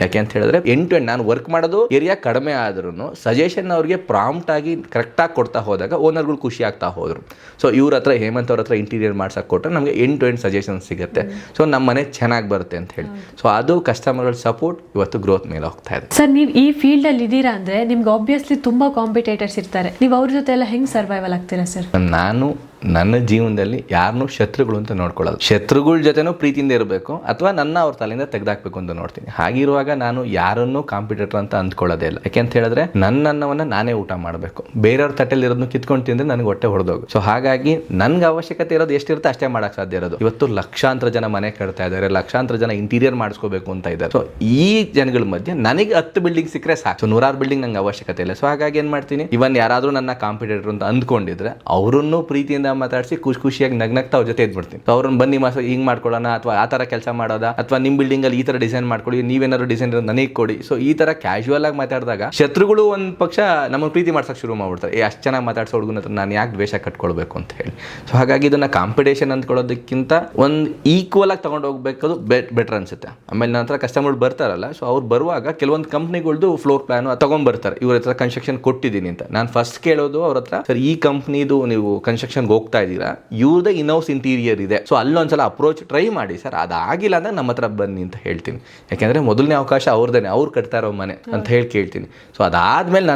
S2: ಯಾಕೆ ಅಂತ ಹೇಳಿದ್ರೆ ಎಂಡ್ ಟು ಎಂಡ್ ನಾನು ವರ್ಕ್ ಮಾಡೋದು ಏರಿಯಾ ಕಡಿಮೆ ಆದ್ರೂ ಸಜೆಷನ್ ಅವ್ರಿಗೆ ಪ್ರಾಂಪ್ಟ್ ಆಗಿ ಕರೆಕ್ಟಾಗಿ ಕೊಡ್ತಾ ಹೋದಾಗ ಓನರ್ಗಳು ಖುಷಿ ಆಗ್ತಾ ಹೋದ್ರು. ಸೊ ಇವ್ರ ಹತ್ರ ಹೇಮಂತ್ ಅವ್ರ ಹತ್ರ ಇಂಟೀರಿಯರ್ ಮಾಡ್ಸಕ್ಕೆ ಕೊಟ್ಟರೆ ನಮಗೆ ಎಂಡ್ ಟು ಎಂಡ್ ಸಜೆಷನ್ ಸಿಗುತ್ತೆ. ಸೊ ನಮ್ಮ ಮನೆ ಚೆನ್ನಾಗಿ ಬರುತ್ತೆ ಅಂತ ಹೇಳಿ. ಸೊ ಅದು ಕಸ್ಟಮರ್ಗಳ ಸಪೋರ್ಟ್ ಇವತ್ತು ಗ್ರೋತ್ ಮೇಲೆ ಹೋಗ್ತಾ ಇದೆ.
S1: ಸರ್, ನೀವು ಈ ಫೀಲ್ಡ್ ಅಲ್ಲಿ ಇದ್ದೀರಾ ಅಂದ್ರೆ ನಿಮ್ಗೆ ಆಬ್ವಿಯಸ್ಲಿ ತುಂಬಾ ಕಾಂಪಿಟೇಟರ್ಸ್ ಇರ್ತಾರೆ. ನೀವು ಅವ್ರ ಜೊತೆ ಎಲ್ಲ ಹೆಂಗ್ ಸರ್ವೈವಲ್ ಆಗ್ತೀರಾ ಸರ್?
S2: ನಾನು ನನ್ನ ಜೀವನದಲ್ಲಿ ಯಾರನ್ನೂ ಶತ್ರುಗಳು ಅಂತ ನೋಡ್ಕೊಳ್ಳೋದು. ಶತ್ರುಗಳ ಜೊತೆನೂ ಪ್ರೀತಿಯಿಂದ ಇರಬೇಕು ಅಥವಾ ನನ್ನ ಅವ್ರ ತಲೆಯಿಂದ ತೆಗೆದಾಕ್ಬೇಕು ಅಂತ ನೋಡ್ತೀನಿ. ಹಾಗಿರುವಾಗ ನಾನು ಯಾರನ್ನೂ ಕಾಂಪಿಟೇಟರ್ ಅಂತ ಅಂದ್ಕೊಳ್ಳೋದೇ ಇಲ್ಲ. ಯಾಕೆ ಅಂತ ಹೇಳಿದ್ರೆ ನನ್ನ ಅನ್ನವನ್ನ ನಾನೇ ಊಟ ಮಾಡಬೇಕು. ಬೇರೆಯವ್ರ ತಟ್ಟೆಲ್ಲಿ ಇರೋದನ್ನು ಕಿತ್ಕೊಂಡು ತಿಂದ್ರೆ ನನಗೆ ಹೊಟ್ಟೆ ಹೊಡೆದೋಗು. ಸೊ ಹಾಗಾಗಿ ನನ್ಗೆ ಅವಶ್ಯಕತೆ ಇರೋದು ಎಷ್ಟಿರುತ್ತೆ ಅಷ್ಟೇ ಮಾಡಕ್ಕೆ ಸಾಧ್ಯ ಇರೋದು. ಇವತ್ತು ಲಕ್ಷಾಂತರ ಜನ ಮನೆ ಕಟ್ತಾ ಇದ್ದಾರೆ, ಲಕ್ಷಾಂತರ ಜನ ಇಂಟೀರಿಯರ್ ಮಾಡಿಸ್ಕೋಬೇಕು ಅಂತ ಇದ್ದಾರೆ. ಸೊ ಈ ಜನಗಳ ಮಧ್ಯೆ ನನಗೆ 10 ಬಿಲ್ಡಿಂಗ್ ಸಿಕ್ಕರೆ ಸಾಕು. ಸೊ 100 ಬಿಲ್ಡಿಂಗ್ ನಂಗೆ ಅವಶ್ಯಕತೆ ಇಲ್ಲ. ಸೊ ಹಾಗಾಗಿ ಏನು ಮಾಡ್ತೀನಿ, ಇವನ್ ಯಾರಾದರೂ ನನ್ನ ಕಾಂಪಿಟೇಟರ್ ಅಂತ ಅಂದ್ಕೊಂಡಿದ್ರೆ ಅವರನ್ನು ಪ್ರೀತಿಯಿಂದ ಮಾತಾಡಿಸಿ ಖುಷಿಯಾಗಿ ನಗ್ನಗ್ತಾ ಅವ್ರ ಜೊತೆ ಇದ್ಬಿಡ್ತೀನಿ. ಅವ್ರನ್ನ ಬನ್ನಿ ಹಿಂಗ್ ಮಾಡ್ಕೊಳ್ಳೋಣ, ಅಥವಾ ಆ ತರ ಕೆಲಸ ಮಾಡೋದಾ, ಅಥವಾ ನಿಮ್ಮ ಬಿಲ್ಡಿಂಗ್ ಅಲ್ಲಿ ಈ ತರ ಡಿಸೈನ್ ಮಾಡ್ಕೊಳ್ಳಿ, ನೀವೇನಾದ್ರು ಡಿಸೈನ್ ನನಗೆ ಕೊಡಿ. ಸೊ ಈ ತರ ಕ್ಯಾಶುವಲ್ ಆಗಿ ಮಾತಾಡಿದಾಗ ಶತ್ರುಗಳು ಒಂದ್ ಪಕ್ಷ ನಮ್ಮನ್ನು ಪ್ರೀತಿ ಮಾಡ್ಸಕ್ ಶುರು ಮಾಡ್ಬಿಡ್ತಾರೆ. ಅಷ್ಟು ಚೆನ್ನಾಗಿ ಮಾತಾಡ್ಸೋ ಹುಡುಗನ ಹತ್ರ ನಾನು ಯಾಕೆ ದ್ವೇಷ ಕಟ್ಕೊಳ್ಬೇಕು ಅಂತ ಹೇಳಿ. ಸೊ ಹಾಗಾಗಿ ಇದನ್ನ ಕಾಂಪಿಟೇಷನ್ ಅಂದ್ಕೊಳ್ಳೋದಕ್ಕಿಂತ ಒಂದು ಈಕ್ವಲ್ ಆಗಿ ತಗೊಂಡು ಹೋಗ್ಬೇಕದು ಬೆಟರ್ ಅನ್ಸುತ್ತೆ. ಆಮೇಲೆ ನನ್ನ ಹತ್ರ ಕಸ್ಟಮರ್ ಬರ್ತಾರಲ್ಲ, ಸೊ ಅವ್ರು ಬರುವಾಗ ಕೆಲವೊಂದು ಕಂಪ್ನಿಗಳ್ದು ಫ್ಲೋರ್ ಪ್ಲಾನ್ ತಗೊಂಡ್ ಬರ್ತಾರೆ. ಇವ್ರ ಹತ್ರ ಕನ್ಸ್ಟ್ರಕ್ಷನ್ ಕೊಟ್ಟಿದ್ದೀನಿ ಅಂತ. ನಾನು ಫಸ್ಟ್ ಕೇಳೋದು ಅವ್ರ ಹತ್ರ, ಸರ್ ಈ ಕಂಪ್ನಿದು ನೀವು ಕನ್ಸ್ಟ್ರಕ್ಷನ್ಗೆ ಹೋಗ್ತಾ ಇದ್ದೀರಾ, ಇವ್ರದ್ದು ಇನ್ಹೌಸ್ ಇಂಟೀರಿಯರ್ ಇದೆ, ಸೊ ಅಲ್ಲೊಂದ್ಸಲ ಅಪ್ರೋಚ್ ಟ್ರೈ ಮಾಡಿ ಸರ್, ಅದಾಗಿಲ್ಲ ಅಂದ್ರೆ ನಮ್ಮ ಹತ್ರ ಬನ್ನಿ ಅಂತ ಹೇಳ್ತೀನಿ. ಯಾಕೆಂದ್ರೆ ಮೊದಲನೇ ಅವಕಾಶ ಅವ್ರದ್ದೇನೆ, ಅವ್ರು ಕಟ್ತಾ ಇರೋ ಮನೆ ಅಂತ ಹೇಳಿ ಕೇಳ್ತೀನಿ. ಸೊ ಅದಾದ್ಮೇಲೆ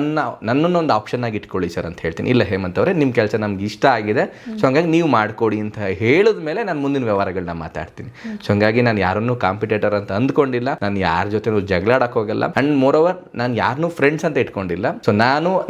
S2: ನನ್ನೊಂದು ಆಪ್ಷನ್ ಆಗಿ ಇಟ್ಕೊಳ್ಳಿ ಸರ್ ಅಂತ ಹೇಳ್ತೀನಿ. ಇಲ್ಲ ಹೇಮಂತ್ ಅವರೇ, ನಿಮ್ಮ ಕೆಲಸ ನಮ್ಗೆ ಇಷ್ಟ ಆಗಿದೆ, ಸೊ ಹಂಗಾಗಿ ನೀವು ಮಾಡ್ಕೊಡಿ ಅಂತ ಹೇಳಿದ ಮೇಲೆ ನಾನು ಮುಂದಿನ ವ್ಯವಹಾರಗಳನ್ನ ಮಾತಾಡ್ತೀನಿ. ಸೊ ಹಂಗಾಗಿ ನಾನು ಯಾರನ್ನೂ ಕಾಂಪಿಟೇಟರ್ ಅಂತ ಅಂದ್ಕೊಂಡಿಲ್ಲ, ನಾನು ಯಾರ ಜೊತೆ ಜಗಳಾಡಕ್ ಹೋಗಲ್ಲ. ಅಂಡ್ ಮೋರ್ ಓವರ್ ನಾನು ಯಾರನ್ನೂ ಫ್ರೆಂಡ್ಸ್ ಅಂತ ಇಟ್ಕೊಂಡಿಲ್ಲ. ಸೊ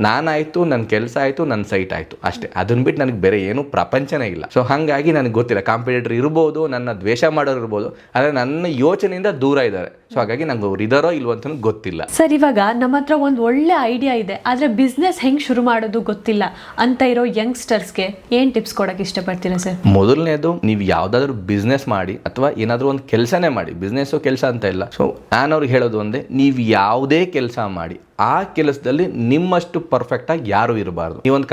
S2: ನಾನಾಯ್ತು, ನನ್ನ ಕೆಲಸ ಆಯ್ತು, ನನ್ನ ಸೈಟ್ ಆಯ್ತು ಅಷ್ಟೇ. ಅದನ್ನ ಬಿಟ್ಟು ನನಗೆ ಬೇರೆ ಏನು ಪ್ರಪಂಚನೇ ಇಲ್ಲ. ಸೊ ಹಾಗಾಗಿ ನನಗೆ ಗೊತ್ತಿಲ್ಲ, ಕಾಂಪಿಟೇಟರ್ ಇರ್ಬೋದು, ನನ್ನ ದ್ವೇಷ ಮಾಡೋರು ಇರ್ಬೋದು, ಆದರೆ ನನ್ನ ಯೋಚನೆಯಿಂದ ದೂರ ಇದ್ದಾರೆ. ಸೊ ಹಾಗಾಗಿ ನಂಗೆ ಅವ್ರು ಇದಾರೋ ಇಲ್ವೋ ಅಂತ ಗೊತ್ತಿಲ್ಲ.
S1: ಸರ್, ಇವಾಗ ನಮ್ಮ ಹತ್ರ ಒಂದು ಒಳ್ಳೆ ಐಡಿಯಾ ಇದೆ, ಆದರೆ ಬಿಸ್ನೆಸ್ ಹೆಂಗ್ ಶುರು ಮಾಡೋದು ಗೊತ್ತಿಲ್ಲ ಅಂತ ಇರೋ ಯಂಗ್ಸ್ಟರ್ಸ್ಗೆ ಏನ್ ಟಿಪ್ಸ್ ಕೊಡಕ್ಕೆ ಇಷ್ಟಪಡ್ತೀರಾ ಸರ್?
S2: ಮೊದಲನೇದು, ನೀವು ಯಾವ್ದಾದ್ರು ಬಿಸ್ನೆಸ್ ಮಾಡಿ ಅಥವಾ ಏನಾದರೂ ಒಂದು ಕೆಲಸನೇ ಮಾಡಿ, ಬಿಸ್ನೆಸ್ಸು ಕೆಲಸ ಅಂತ ಇಲ್ಲ. ಸೊ ನಾನು ಅವ್ರಿಗೆ ಹೇಳೋದು ಒಂದೇ, ನೀವು ಯಾವುದೇ ಕೆಲಸ ಮಾಡಿ ಆ ಕೆಲಸದಲ್ಲಿ ನಿಮ್ಮಷ್ಟು ಪರ್ಫೆಕ್ಟ್ ಆಗಿ ಯಾರು ಇರಬಾರ್ದು. ನೀವೊಂದು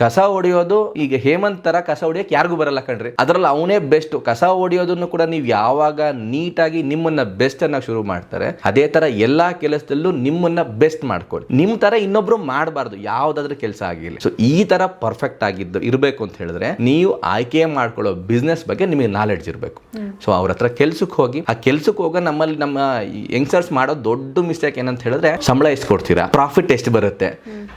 S2: ಕಸ ಹೊಡಿಯೋದು, ಈಗ ಹೇಮಂತ್ ತರ ಕಸ ಹೊಡಿಯಕ್ಕೆ ಯಾರಿಗೂ ಬರಲ್ಲ ಕಣ್ರಿ, ಅದ್ರಲ್ಲಿ ಅವನೇ ಬೆಸ್ಟ್. ಕಸ ಹೊಡಿಯೋದನ್ನು ಕೂಡ ನೀವು ಯಾವಾಗ ನೀಟಾಗಿ ನಿಮ್ಮನ್ನ ಬೆಸ್ಟ್ ಅನ್ನ ಶುರು ಮಾಡ್ತಾರೆ, ಅದೇ ತರ ಎಲ್ಲಾ ಕೆಲಸದಲ್ಲೂ ನಿಮ್ಮನ್ನ ಬೆಸ್ಟ್ ಮಾಡ್ಕೊಳ್ಳಿ. ನಿಮ್ ತರ ಇನ್ನೊಬ್ರು ಮಾಡಬಾರ್ದು ಯಾವ್ದಾದ್ರು ಕೆಲಸ ಆಗಿಲ್ಲ. ಸೊ ಈ ತರ ಪರ್ಫೆಕ್ಟ್ ಆಗಿದ್ದು ಇರಬೇಕು ಅಂತ ಹೇಳಿದ್ರೆ ನೀವು ಆಯ್ಕೆ ಮಾಡ್ಕೊಳ್ಳೋ ಬಿಸ್ನೆಸ್ ಬಗ್ಗೆ ನಿಮಗೆ ನಾಲೆಡ್ಜ್ ಇರಬೇಕು. ಸೊ ಅವ್ರ ಹತ್ರ ಕೆಲ್ಸಕ್ಕೆ ಹೋಗಿ, ಆ ಕೆಲ್ಸಕ್ಕೆ ಹೋಗ ನಮ್ಮಲ್ಲಿ ನಮ್ಮ ಯಂಗ್ಸ್ಟರ್ಸ್ ಮಾಡೋ ದೊಡ್ಡ ಮಿಸ್ಟೇಕ್ ಏನಂತ ಹೇಳಿದ್ರೆ, ಸಂಬಳ ಎಷ್ಟು ಕೊಡ್ತೀರಾ, ಪ್ರಾಫಿಟ್ ಎಷ್ಟು ಬರುತ್ತೆ.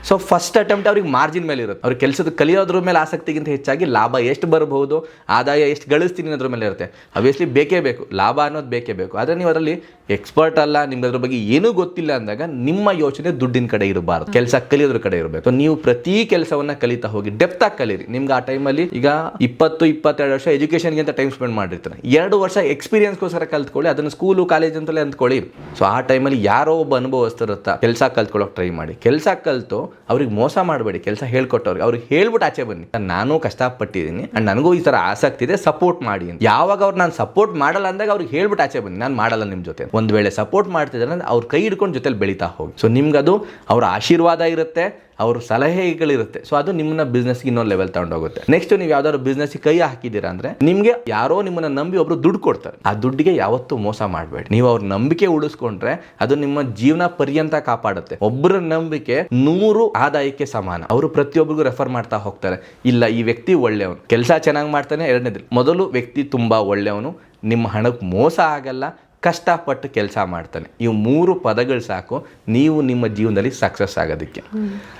S2: ಸೊ ಫಸ್ಟ್ ಅಟೆಂಪ್ಟ್ ಅವ್ರಿಗೆ ಮಾರ್ಜಿನ್ ಮೇಲೆ ಇರುತ್ತೆ. ಅವ್ರಿಗೆ ಕೆಲಸದ ಕಲಿಯೋದ್ರ ಮೇಲೆ ಆಸಕ್ತಿಗಿಂತ ಹೆಚ್ಚಾಗಿ ಲಾಭ ಎಷ್ಟು ಬರಬಹುದು, ಆದಾಯ ಎಷ್ಟು ಗಳಿಸ್ತೀನಿ ಅನ್ನೋದ್ರ ಮೇಲೆ ಇರುತ್ತೆ. ಅಬ್ವಿಯಸ್ಲಿ ಬೇಕೇ ಬೇಕು, ಲಾಭ ಅನ್ನೋದು ಬೇಕೇ ಬೇಕು. ಆದರೆ ನೀವು ಅದರಲ್ಲಿ ಎಕ್ಸ್ಪರ್ಟ್ ಅಲ್ಲ, ನಿಮ್ಗೆ ಅದ್ರ ಬಗ್ಗೆ ಏನೂ ಗೊತ್ತಿಲ್ಲ ಅಂದಾಗ ನಿಮ್ಮ ಯೋಚನೆ ದುಡ್ಡಿನ ಕಡೆ ಇರಬಾರ್ದು, ಕೆಲಸ ಕಲಿಯೋದ್ರ ಕಡೆ ಇರಬೇಕು. ಸೊ ನೀವು ಪ್ರತಿ ಕೆಲಸವನ್ನ ಕಲಿತಾ ಹೋಗಿ, ಡೆಪ್ತ್ ಆಗಿ ಕಲೀರಿ. ನಿಮ್ಗೆ ಆ ಟೈಮಲ್ಲಿ ಈಗ 20-22 ವರ್ಷ ಎಜುಕೇಶನ್ಗೆ ಅಂತ ಟೈಮ್ ಸ್ಪೆಂಡ್ ಮಾಡಿರ್ತಾರೆ, 2 ವರ್ಷ ಎಕ್ಸ್ಪೀರಿಯನ್ಸ್ಗೋಸ್ಕರ ಕಲ್ತ್ಕೊಳ್ಳಿ, ಅದನ್ನು ಸ್ಕೂಲು ಕಾಲೇಜ್ ಅಂತಲೇ ಅಂದ್ಕೊಳ್ಳಿ. ಸೊ ಆ ಟೈಮಲ್ಲಿ ಯಾರೋ ಒಬ್ಬ ಅನುಭವಸ್ಥರತ್ತ ಕೆಲಸ ಕಲ್ತ್ಕೊಳ್ಳೋಕೆ ಟ್ರೈ ಮಾಡಿ. ಕೆಲಸ ಕಲ್ತು ಅವ್ರಿಗೆ ಮೋಸ ಮಾಡಬೇಡಿ. ಕೆಲಸ ಹೇಳ್ಕೊಟ್ಟವ್ರಿಗೆ ಅವ್ರಿಗೆ ಹೇಳ್ಬಿಟ್ಟು ಆಚೆ ಬನ್ನಿ, ನಾನು ಕಷ್ಟಪಟ್ಟಿದ್ದೀನಿ ಅಂಡ್ ನನಗೂ ಈ ತರ ಆಸಕ್ತಿ ಇದೆ, ಸಪೋರ್ಟ್ ಮಾಡಿ ಅಂತ. ಯಾವಾಗ ಅವ್ರು ನಾನು ಸಪೋರ್ಟ್ ಮಾಡಲ್ಲ ಅಂದಾಗ ಅವ್ರಿಗೆ ಹೇಳ್ಬಿಟ್ಟು ಆಚೆ ಬನ್ನಿ, ನಾನು ಮಾಡಲ್ಲ ನಿಮ್ಮ ಜೊತೆ. ಒಂದ್ ವೇಳೆ ಸಪೋರ್ಟ್ ಮಾಡ್ತಿದ್ರೆ ಅವ್ರ ಕೈ ಹಿಡ್ಕೊಂಡು ಜೊತೆಲಿ ಬೆಳೀತಾ ಹೋಗಿ. ಸೊ ನಿಮ್ಗದು ಅವ್ರ ಆಶೀರ್ವಾದ ಇರುತ್ತೆ, ಅವ್ರ ಸಲಹೆಗಳಿರುತ್ತೆ. ಸೊ ಅದು ನಿಮ್ಮನ್ನ ಬಿಸ್ನೆಸ್ಗೆ ಇನ್ನೊಂದು ಲೆವೆಲ್ ತಗೊಂಡೋಗುತ್ತೆ. ನೆಕ್ಸ್ಟ್, ನೀವು ಯಾವ್ದಾದ್ರು ಬಿಸ್ನೆಸ್ ಕೈ ಹಾಕಿದ್ದೀರಾ ಅಂದ್ರೆ, ನಿಮ್ಗೆ ಯಾರೋ ನಿಮ್ಮನ್ನ ನಂಬಿ ಒಬ್ರು ದುಡ್ಡು ಕೊಡ್ತಾರೆ, ಆ ದುಡ್ಡಿಗೆ ಯಾವತ್ತೂ ಮೋಸ ಮಾಡಬೇಡಿ. ನೀವು ಅವ್ರ ನಂಬಿಕೆ ಉಳಿಸ್ಕೊಂಡ್ರೆ ಅದು ನಿಮ್ಮ ಜೀವನ ಪರ್ಯಂತ ಕಾಪಾಡುತ್ತೆ. ಒಬ್ಬರ ನಂಬಿಕೆ 100 ಆದಾಯಕ್ಕೆ ಸಮಾನ. ಅವರು ಪ್ರತಿಯೊಬ್ಬರಿಗೂ ರೆಫರ್ ಮಾಡ್ತಾ ಹೋಗ್ತಾರೆ, ಇಲ್ಲ ಈ ವ್ಯಕ್ತಿ ಒಳ್ಳೆಯವನು, ಕೆಲಸ ಚೆನ್ನಾಗಿ ಮಾಡ್ತಾನೆ. ಎರಡನೇದು, ಮೊದಲು ವ್ಯಕ್ತಿ ತುಂಬಾ ಒಳ್ಳೆಯವನು, ನಿಮ್ಮ ಹಣಕ್ಕೆ ಮೋಸ ಆಗಲ್ಲ, ಕಷ್ಟಪಟ್ಟು ಕೆಲಸ ಮಾಡ್ತಾನೆ. ಇವು 3 ಪದಗಳು ಸಾಕು ನೀವು ನಿಮ್ಮ ಜೀವನದಲ್ಲಿ ಸಕ್ಸಸ್ ಆಗೋದಕ್ಕೆ.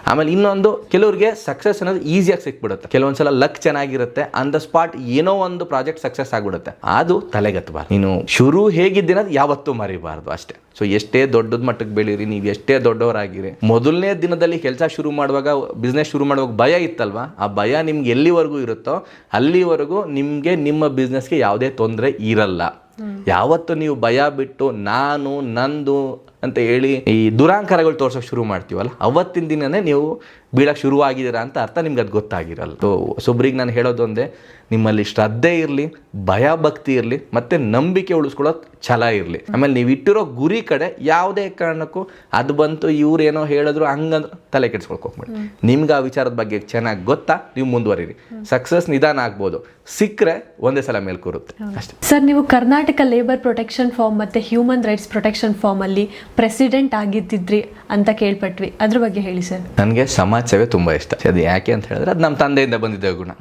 S2: ಆಮೇಲೆ ಇನ್ನೊಂದು, ಕೆಲವ್ರಿಗೆ ಸಕ್ಸಸ್ ಅನ್ನೋದು ಈಸಿಯಾಗಿ ಸಿಕ್ಬಿಡುತ್ತೆ. ಕೆಲವೊಂದ್ಸಲ ಲಕ್ ಚೆನ್ನಾಗಿರುತ್ತೆ, ಆನ್ ದ ಸ್ಪಾಟ್ ಏನೋ ಒಂದು ಪ್ರಾಜೆಕ್ಟ್ ಸಕ್ಸಸ್ ಆಗ್ಬಿಡುತ್ತೆ. ಅದು ತಲೆಗತ್ತಬಾರ್ದು. ನೀನು ಶುರು ಹೇಗಿದ್ದೀನದು ಯಾವತ್ತೂ ಮರಿಬಾರ್ದು ಅಷ್ಟೇ. ಸೊ ಎಷ್ಟೇ ದೊಡ್ಡದ ಮಟ್ಟಕ್ಕೆ ಬೆಳೀರಿ, ನೀವು ಎಷ್ಟೇ ದೊಡ್ಡವರಾಗಿರಿ, ಮೊದಲನೇ ದಿನದಲ್ಲಿ ಕೆಲಸ ಶುರು ಮಾಡುವಾಗ, ಬಿಸ್ನೆಸ್ ಶುರು ಮಾಡುವಾಗ ಭಯ ಇತ್ತಲ್ವಾ, ಆ ಭಯ ನಿಮ್ಗೆ ಎಲ್ಲಿವರೆಗೂ ಇರುತ್ತೋ ಅಲ್ಲಿವರೆಗೂ ನಿಮಗೆ ನಿಮ್ಮ ಬಿಸ್ನೆಸ್ಗೆ ಯಾವುದೇ ತೊಂದರೆ ಇರಲ್ಲ. ಯಾವತ್ತು ನೀವು ಭಯ ಬಿಟ್ಟು ನಾನು ನಂದು ಅಂತ ಹೇಳಿ ಈ ದುರಾಂಕಾರಗಳು ತೋರ್ಸೋಕೆ ಶುರು ಮಾಡ್ತೀವಲ್ಲ, ಅವತ್ತಿನ ದಿನನೇ ನೀವು ಬೀಳಕ್ಕೆ ಶುರುವಾಗಿದ್ದೀರಾ ಅಂತ ಅರ್ಥ. ನಿಮ್ಗೆ ಅದು ಗೊತ್ತಾಗಿರಲ್ಲ. ಸೊ ಒಬ್ಬರಿಗೆ ನಾನು ಹೇಳೋದೊಂದೇ, ನಿಮ್ಮಲ್ಲಿ ಶ್ರದ್ಧೆ ಇರಲಿ, ಭಯ ಭಕ್ತಿ ಇರಲಿ, ಮತ್ತು ನಂಬಿಕೆ ಉಳಿಸ್ಕೊಳ್ಳೋದು ಛಲ ಇರಲಿ. ಆಮೇಲೆ ನೀವು ಇಟ್ಟಿರೋ ಗುರಿ ಕಡೆ ಯಾವುದೇ ಕಾರಣಕ್ಕೂ ಅದು ಬಂತು ಇವ್ರೇನೋ ಹೇಳಿದ್ರು ಹಂಗಂದ್ರೆ ತಲೆ ಕೆಡಿಸ್ಕೊಳ್ಕೋಗ್ಬೇಡಿ. ನಿಮ್ಗೆ ಆ ವಿಚಾರದ ಬಗ್ಗೆ ಚೆನ್ನಾಗಿ ಗೊತ್ತಾ, ನೀವು ಮುಂದುವರಿರಿ. ಸಕ್ಸಸ್ ನಿಧಾನ ಆಗ್ಬೋದು, ಸಿಕ್ಕರೆ ಒಂದೇ ಸಲ ಮೇಲೆ ಕೂರುತ್ತೆ ಅಷ್ಟೇ.
S1: ಸರ್, ನೀವು ಕರ್ನಾಟಕ ಲೇಬರ್ ಪ್ರೊಟೆಕ್ಷನ್ ಫಾರ್ಮ್ ಮತ್ತು ಹ್ಯೂಮನ್ ರೈಟ್ಸ್ ಪ್ರೊಟೆಕ್ಷನ್ ಫಾರ್ಮಲ್ಲಿ ಪ್ರೆಸಿಡೆಂಟ್ ಆಗಿದ್ದಿದ್ರಿ ಅಂತ ಕೇಳ್ಪಟ್ವಿ, ಅದ್ರ ಬಗ್ಗೆ ಹೇಳಿ ಸರ್.
S2: ನನಗೆ ಸಮಾಜ ಸೇವೆ ತುಂಬ ಇಷ್ಟ. ಅದು ಯಾಕೆ ಅಂತ ಹೇಳಿದ್ರೆ ಅದು ನಮ್ಮ ತಂದೆಯಿಂದ ಬಂದಿದ್ದ ಗುಣ.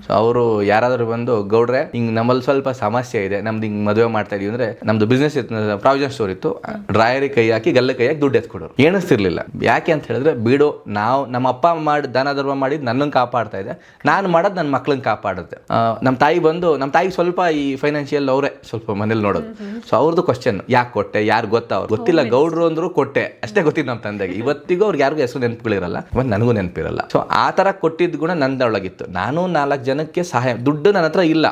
S2: ಸೊ ಅವರು ಯಾರಾದರೂ ಬಂದು, ಗೌಡ್ರೆ ಹಿಂಗೆ ನಮ್ಮಲ್ಲಿ ಸ್ವಲ್ಪ ಸಮಸ್ಯೆ ಇದೆ, ನಮ್ದು ಹಿಂಗೆ ಮದುವೆ ಮಾಡ್ತಾ ಇದೀವಿ ಅಂದರೆ, ನಮ್ದು ಬಿಸ್ನೆಸ್ ಇತ್ತು, ಪ್ರಾವಿಷನ್ ಸ್ಟೋರ್ ಇತ್ತು, ಡ್ರಾಯರಿಗೆ ಕೈ ಹಾಕಿ ಗಲ್ಲ ಕೈ ಹಾಕಿ ದುಡ್ಡು ಎತ್ಕೊಡೋರು. ಏಣಿಸ್ತಿರ್ಲಿಲ್ಲ. ಯಾಕೆ ಅಂತ ಹೇಳಿದ್ರೆ, ಬಿಡು, ನಮ್ಮ ಅಪ್ಪ ಮಾಡಿ ದಾನ ಧರ್ಮ ಮಾಡಿದ್ದು ನನ್ನನ್ನು ಕಾಪಾಡ್ತಾ ಇದೆ, ನಾನು ಮಾಡೋದು ನನ್ನ ಮಕ್ಳನ್ನ ಕಾಪಾಡುತ್ತೆ. ನಮ್ಮ ತಾಯಿಗೆ ಸ್ವಲ್ಪ ಈ ಫೈನಾನ್ಷಿಯಲ್ ಅವರೇ ಸ್ವಲ್ಪ ಮನೇಲಿ ನೋಡೋದು. ಸೊ ಅವ್ರದ್ದು ಕ್ವಶನ್, ಯಾಕೆ ಕೊಟ್ಟೆ, ಯಾರು ಗೊತ್ತಾ, ಅವ್ರು ಗೊತ್ತಿಲ್ಲ, ಗೌಡ್ರು ಅಂದ್ರು ಕೊಟ್ಟೆ ಅಷ್ಟೇ ಗೊತ್ತಿದ್ದು ನಮ್ಮ ತಂದೆಗೆ. ಇವತ್ತಿಗೂ ಅವ್ರಿಗೆ ಯಾರಿಗೂ ಹೆಸರು ನೆನಪುಗಳಿರಲ್ಲ, ಮತ್ತು ನನಗೂ ನೆನಪಿರಲ್ಲ. ಸೊ ಆ ಥರ ಕೊಟ್ಟಿದ್ದ ಗುಣ ನನ್ನೊಳಗಿತ್ತು. ನಾನು 4 ಜನಕ್ಕೆ ಸಹಾಯ, ದುಡ್ಡು ನನ್ನ ಹತ್ರ ಇಲ್ಲ,